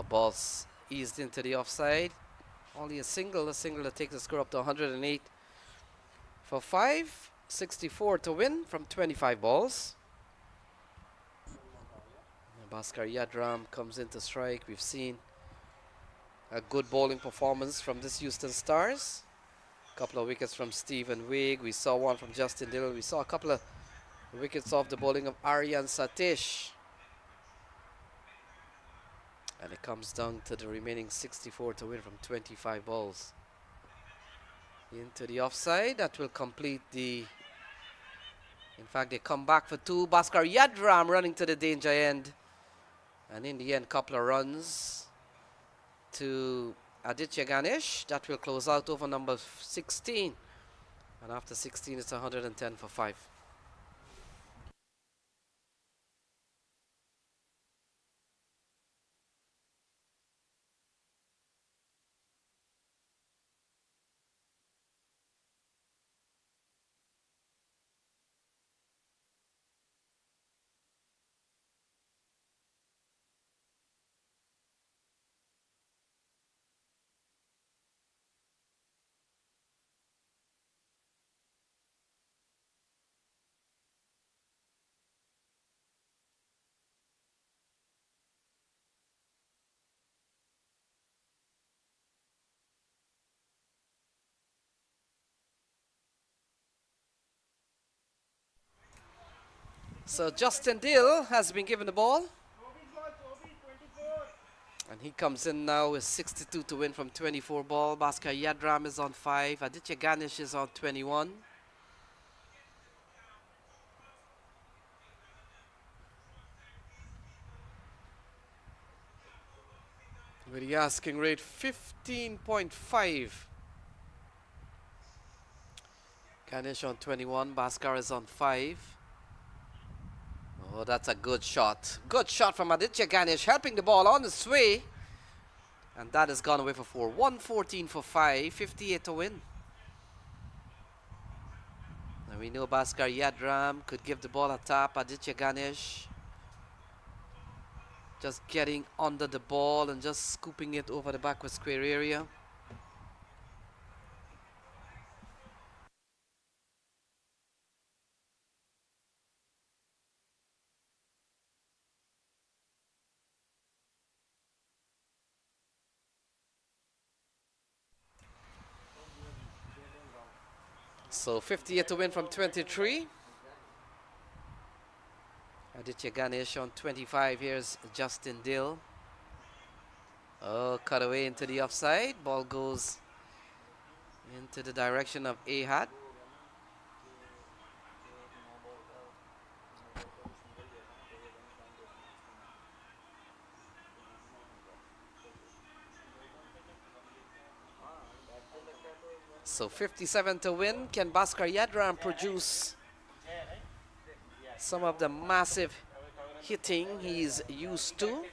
Balls eased into the offside. Only a single to take the score up to 108 for 5. 64 to win from 25 balls. Bhaskar Yadram comes into strike. We've seen a good bowling performance from this Houston Stars. A couple of wickets from Stephen Wigg. We saw one from Justin Dill. We saw a couple of wickets off the bowling of Aryan Satish. And it comes down to the remaining 64 to win from 25 balls. Into the offside. That will complete the... In fact, they come back for 2. Bhaskar Yadram running to the danger end. And in the end, couple of runs to Aditya Ganesh. That will close out over number 16. And after 16, it's 110 for 5. So Justin Dill has been given the ball. And he comes in now with 62 to win from 24 ball. Bhaskar Yadram is on 5. Aditya Ganesh is on 21. With the asking rate 15.5. Ganesh on 21. Bhaskar is on 5. Oh, that's a good shot. Good shot from Aditya Ganesh, helping the ball on its way. And that has gone away for 4. 114 for 5, 58 to win. And we know Bhaskar Yadram could give the ball a tap. Aditya Ganesh just getting under the ball and just scooping it over the backward square area. So 58 to win from 23. Aditya Ganesh on 25. Here's Justin Dill. Oh, cut away into the offside. Ball goes into the direction of Ahad. So 57 to win. Can Bhaskar Yadram produce some of the massive hitting he's used to?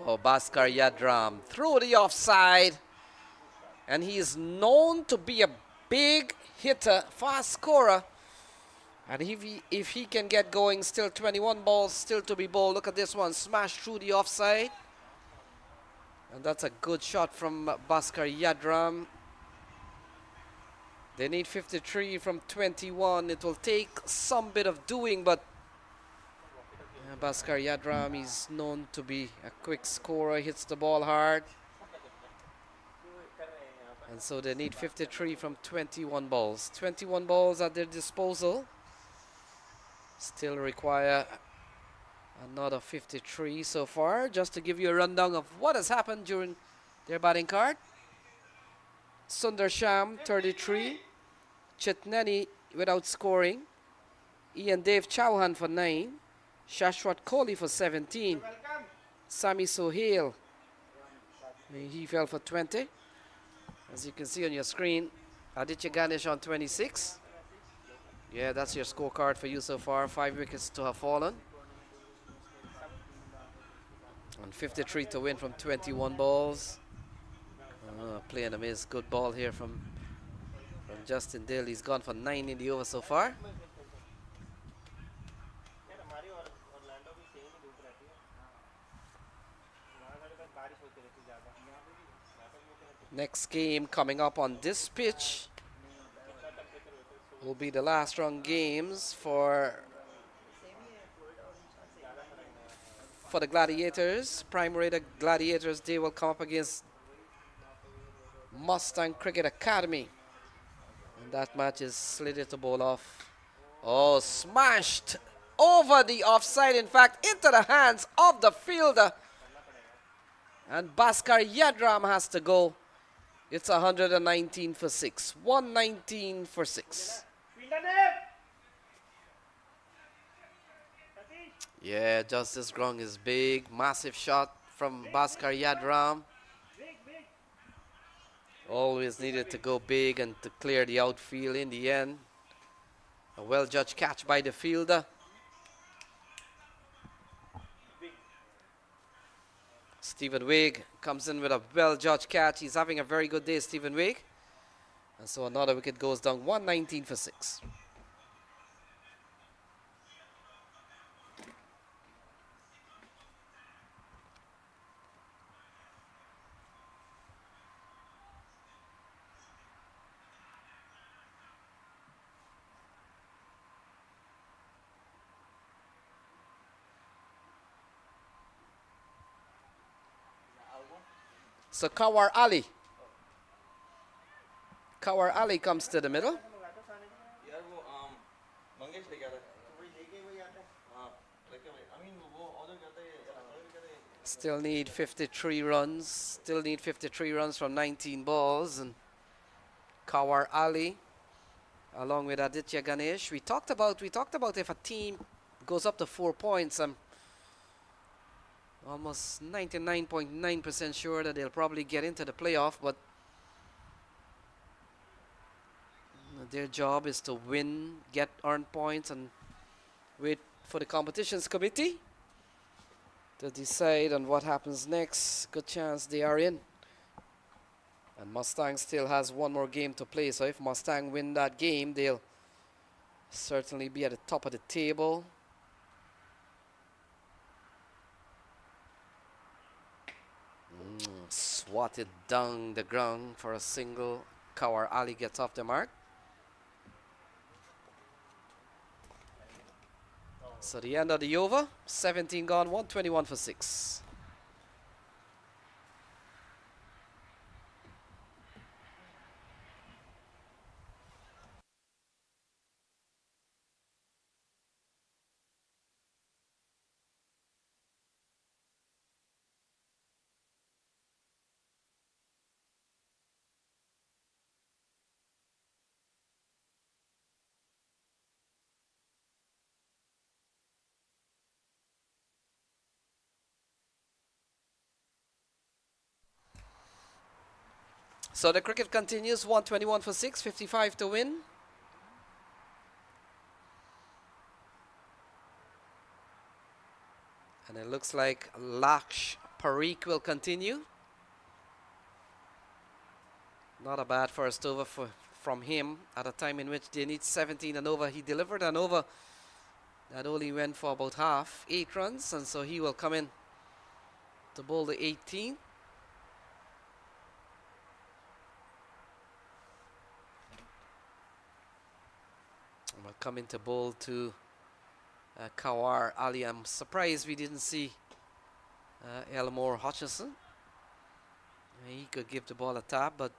Oh, Bhaskar Yadram through the offside. And he is known to be a big hitter, fast scorer. And if he can get going, still 21 balls still to be bowled. Look at this one, smashed through the offside. And that's a good shot from Bhaskar Yadram. They need 53 from 21. It will take some bit of doing, but Bhaskar Yadram is known to be a quick scorer, hits the ball hard. And so they need 53 from 21 balls. 21 balls at their disposal. Still require another 53 so far. Just to give you a rundown of what has happened during their batting card. Sundar Sham, 33. Chitnani without scoring. Ian Dave Chauhan for 9. Shashwat Kohli for 17. Sami Sohail, he fell for 20. As you can see on your screen, Aditya Ganesh on 26. Yeah, that's your scorecard for you so far. 5 wickets to have fallen. And 53 to win from 21 balls. Playing a miss. Good ball here from Justin Dill. He's gone for 9 in the over so far. Next game coming up on this pitch will be the last round games for the Gladiators. Primary Gladiators, they will come up against Mustang Cricket Academy. And that match is slated to bowl off. Oh, smashed over the offside, in fact, into the hands of the fielder. And Bhaskar Yadram has to go. It's 119 for 6. 119 for 6. Yeah, Justice Grung is big. Massive shot from Bhaskar Yadram. Always needed to go big and to clear the outfield in the end. A well-judged catch by the fielder. Stephen Wigg comes in with a well-judged catch. He's having a very good day, Stephen Wigg. And so another wicket goes down, 119 for 6. So Kawar Ali. Kawar Ali comes to the middle. Still need 53 runs. Still need 53 runs from 19 balls. And Kawar Ali, along with Aditya Ganesh. We talked about if a team goes up to 4 points, I'm almost 99.9% sure that they'll probably get into the playoff, but Their job is to win, get earned points, and wait for the competitions committee to decide on what happens next. Good chance they are in. And Mustang still has one more game to play, so if Mustang win that game, they'll certainly be at the top of the table. Swatted down the ground for a single. Kawar Ali gets off the mark. So the end of the over, 17 gone, 121 for 6. So the cricket continues, 121 for 6, 55 to win. And it looks like Laksh Parikh will continue. Not a bad first over from him at a time in which they need 17 and over. He delivered an over that only went for about half, 8 runs, and so he will come in to bowl the 18th. Will come into bowl to Kawar Ali. I'm surprised we didn't see Elmore Hutchinson. He could give the ball a tap, but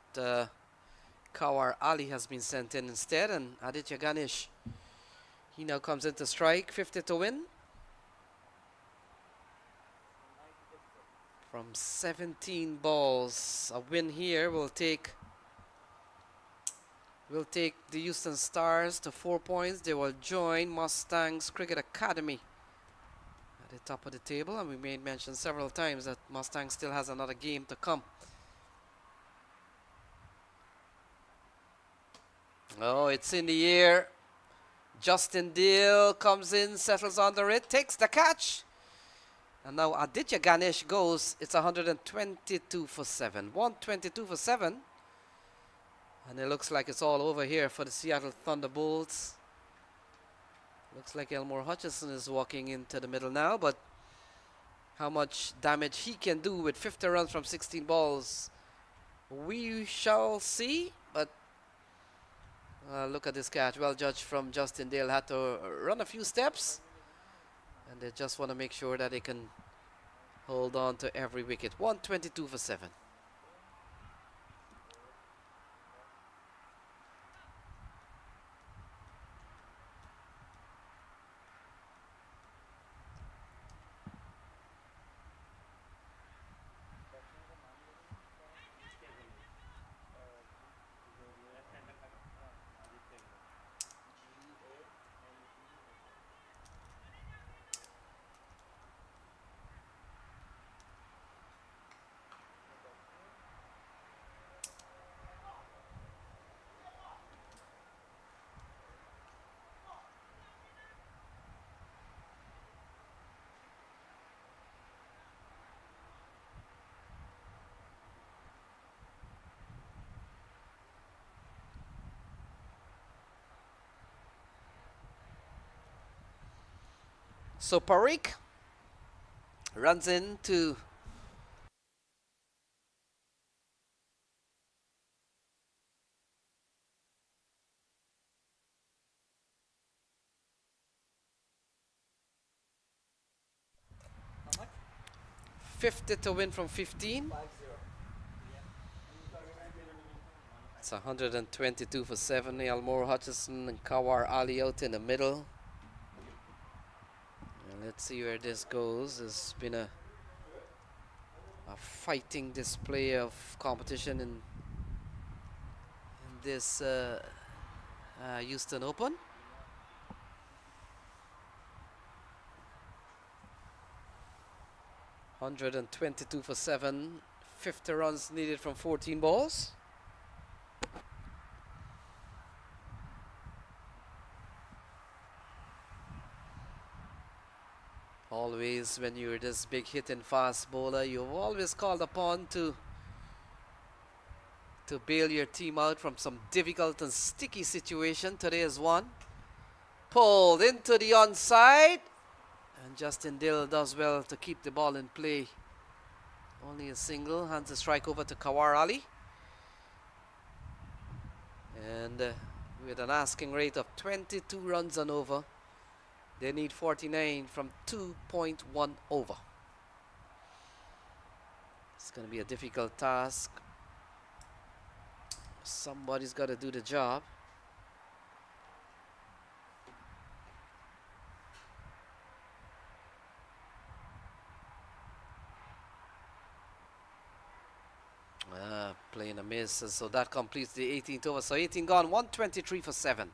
Kawar Ali has been sent in instead, and Aditya Ganesh, he now comes into strike. 50 to win. From 17 balls, a win here will take the Houston Stars to 4 points. They will join Mustangs Cricket Academy at the top of the table, and we made mention several times that Mustang still has another game to come. Oh, it's in the air. Justin Dale comes in, settles under it, takes the catch. And now Aditya Ganesh goes. It's 122 for 7. 122 for 7. And it looks like it's all over here for the Seattle Thunderbolts. Looks like Elmore Hutchinson is walking into the middle now, but how much damage he can do with 50 runs from 16 balls, we shall see. But look at this catch. Well judged from Justin Dale. Had to run a few steps, and they just want to make sure that they can hold on to every wicket. 122 for 7. So Parikh runs into How much? 50 to win from 15. 5-0. It's 122 for 7. Elmore Hutchinson and Kawar Ali out in the middle. And let's see where this goes. It's been a fighting display of competition in this Houston Open. $122 for 7. 50 runs needed from 14 balls. Always, when you're this big hitting fast bowler, you're always called upon to bail your team out from some difficult and sticky situation. Today is one. Pulled into the onside. And Justin Dill does well to keep the ball in play. Only a single. Hands a strike over to Kawar Ali. And with an asking rate of 22 runs and over, they need 49 from 2.1 over. It's going to be a difficult task. Somebody's got to do the job. Playing a miss, so that completes the 18th over. So 18 gone, 123 for 7.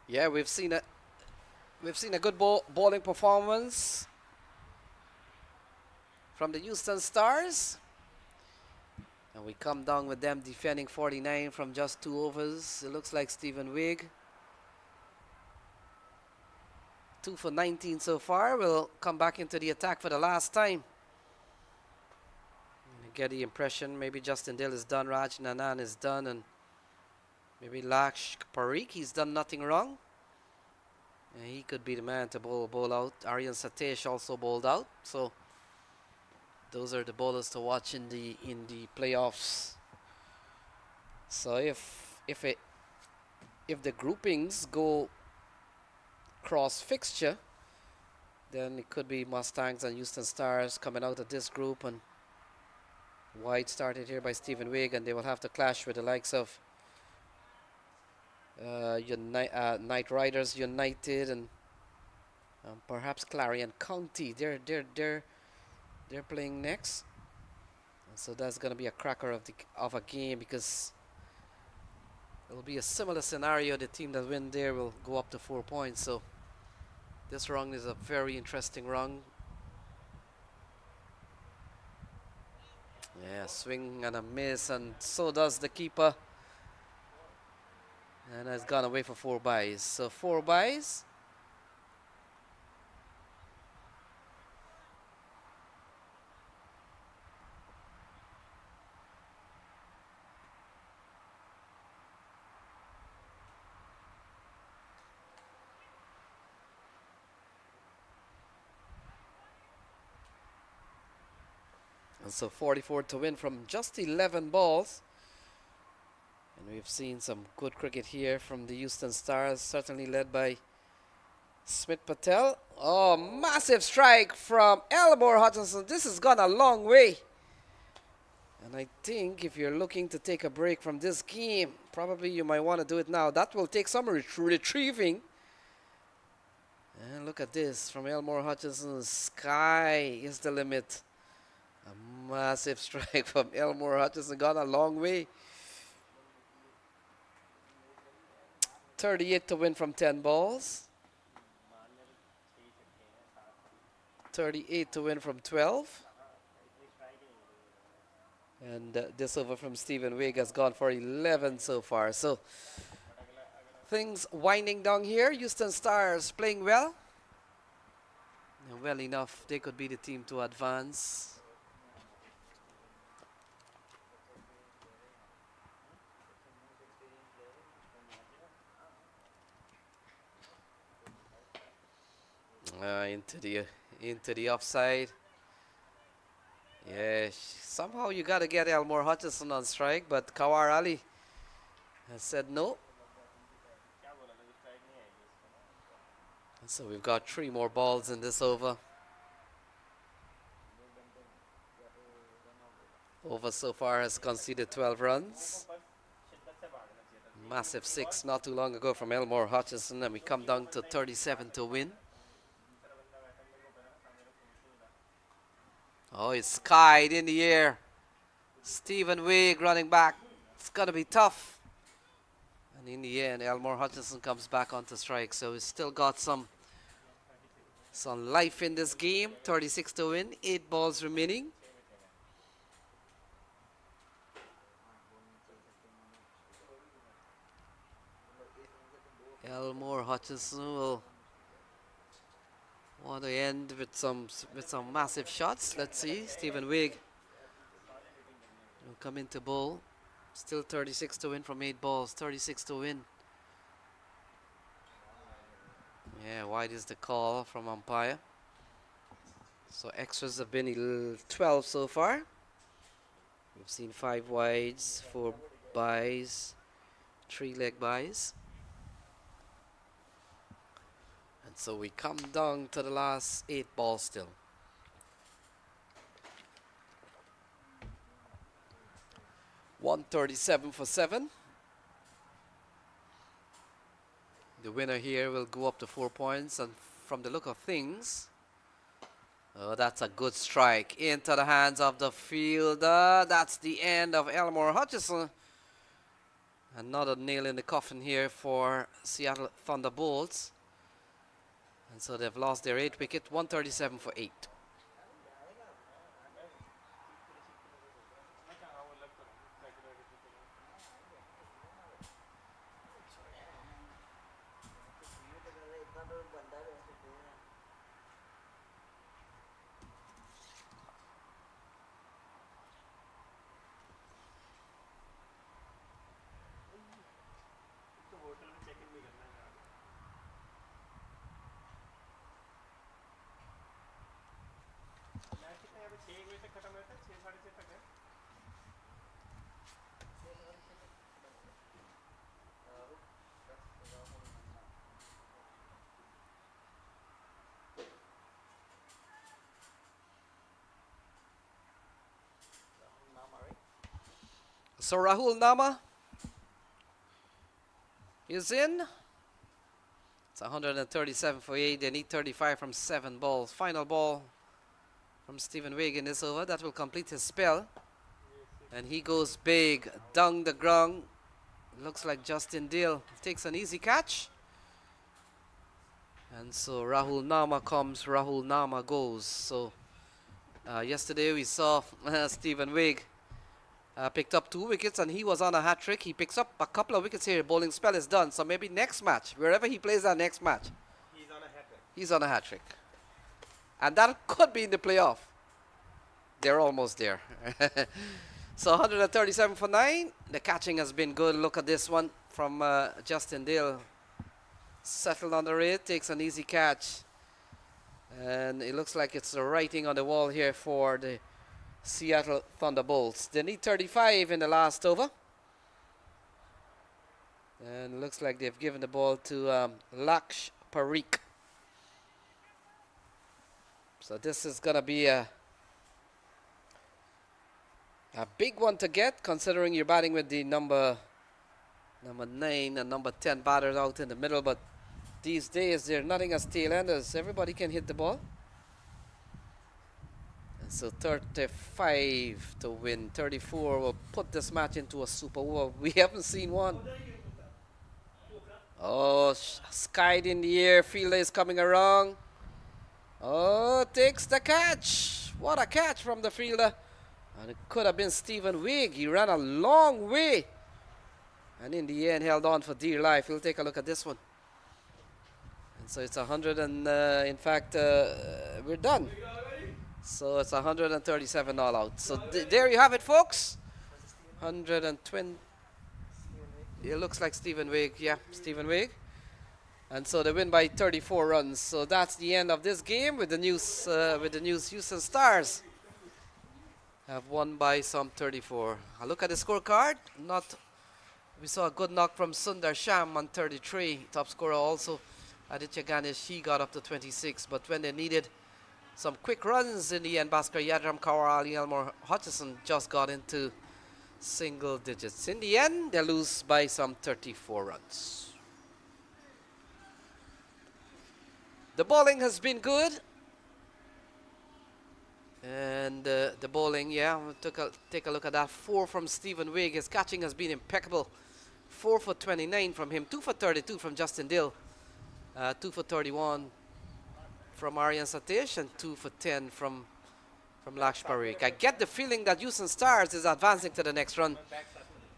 Yeah, we've seen a good bowling performance from the Houston Stars, and we come down with them defending 49 from just 2 overs. It looks like Stephen Wigg, 2 for 19 so far, will come back into the attack for the last time. I get the impression maybe Justin Dill is done, Raj Nanan is done, and maybe Laksh Parikh, he's done nothing wrong. And he could be the man to bowl out. Aryan Satish also bowled out. So those are the bowlers to watch in the playoffs. So if the groupings go cross fixture, then it could be Mustangs and Houston Stars coming out of this group, and White started here by Stephen Wigg, and they will have to clash with the likes of Knight Riders United and perhaps Clarion County. They're playing next, and so that's going to be a cracker of a game, because it will be a similar scenario. The team that win there will go up to 4 points. So this run is a very interesting run. Yeah, swing and a miss, and so does the keeper. And has gone away for 4 byes. So 4 byes. And so 44 to win from just 11 balls. And we've seen some good cricket here from the Houston Stars, certainly led by Smith Patel. Oh, massive strike from Elmore Hutchinson. This has gone a long way. And I think if you're looking to take a break from this game, probably you might want to do it now. That will take some retrieving. And look at this from Elmore Hutchinson. Sky is the limit. A massive strike from Elmore Hutchinson, gone a long way. 38 to win from 10 balls. 38 to win from 12. And this over from Stephen Wigg has gone for 11 so far. So things winding down here. Houston Stars playing well. And well enough, they could be the team to advance. Into the offside. Yeah, somehow you got to get Elmore Hutchinson on strike, but Kawar Ali has said no. And so we've got 3 more balls in this over. Over so far has conceded 12 runs. Massive 6 not too long ago from Elmore Hutchison, and we come down to 37 to win. Oh, it's skied in the air. Stephen Wigg running back. It's going to be tough. And in the end, Elmore Hutchison comes back onto strike. So he's still got some life in this game. 36 to win, 8 balls remaining. Elmore Hutchison will want to end with some massive shots. Let's see. Stephen Wigg will come into bowl. Still 36 to win from 8 balls. 36 to win. Yeah, wide is the call from umpire. So extras have been 12 so far. We've seen 5 wides, 4 byes, 3 leg byes. And so we come down to the last 8 balls still. $137 for 7. The winner here will go up to 4 points, and from the look of things, oh, that's a good strike into the hands of the fielder. That's the end of Elmore Hutchison. Another nail in the coffin here for Seattle Thunderbolts. And so they've lost their 8th wicket, 137 for 8. So Rahul Nama is in. It's 137 for 8. They need 35 from 7 balls. Final ball from Stephen Wigg in this over. That will complete his spell. And he goes big down the ground. Looks like Justin Deal takes an easy catch. And so Rahul Nama comes, Rahul Nama goes. So yesterday we saw Stephen Wigg picked up 2 wickets, and he was on a hat trick. He picks up a couple of wickets here. Bowling spell is done. So maybe next match, wherever he plays that next match, He's on a hat trick. he's on a hat trick. And that could be in the playoff. They're almost there. So 137 for 9. The catching has been good. Look at this one from Justin Dale. Settled on the rail, takes an easy catch. And it looks like it's the writing on the wall here for the Seattle Thunderbolts. They need 35 in the last over. And looks like they've given the ball to Laksh Parikh. So this is going to be a big one to get, considering you're batting with the number 9 and number 10 batters out in the middle. But these days, they're nothing as tail-enders. Everybody can hit the ball. And so 35 to win. 34 will put this match into a super over. We haven't seen one. Oh, skied in the air. Fielder is coming around. Oh, takes the catch. What a catch from the fielder. And it could have been Stephen Wigg. He ran a long way. And in the end, held on for dear life. We'll take a look at this one. And so it's 100 and, in fact, we're done. So it's 137 all out. So there you have it, folks. 120. It looks like Stephen Wigg. Yeah, Stephen Wigg. And so they win by 34 runs. So that's the end of this game with the news. Houston Stars have won by some 34. A look at the scorecard. We saw a good knock from Sundar Sham on 33. Top scorer also Aditya Ganesh. He got up to 26. But when they needed some quick runs in the end. Bhaskar Yadram Kaur Ali Elmore Hutchison just got into single digits. In the end, they lose by some 34 runs. The bowling has been good. And the bowling, yeah, take a look at that. 4 from Stephen Wigg. His catching has been impeccable. 4 for 29 from him. 2 for 32 from Justin Dill. 2 for 31 from Aryan Satish. And 2 for 10 from Laksh Parikh. I get the feeling that Houston Stars is advancing to the next run.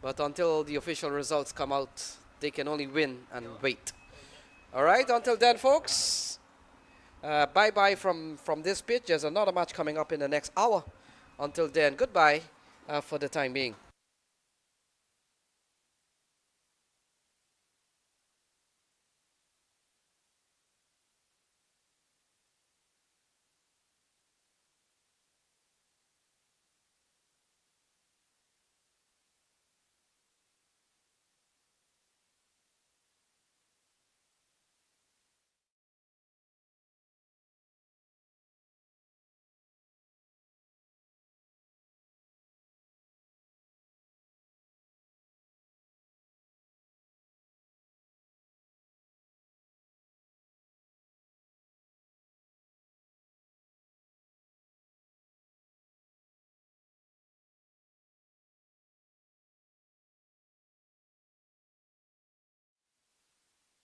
But until the official results come out, they can only win and wait. All right, until then, folks. Bye-bye from this pitch. There's another match coming up in the next hour. Until then, goodbye for the time being.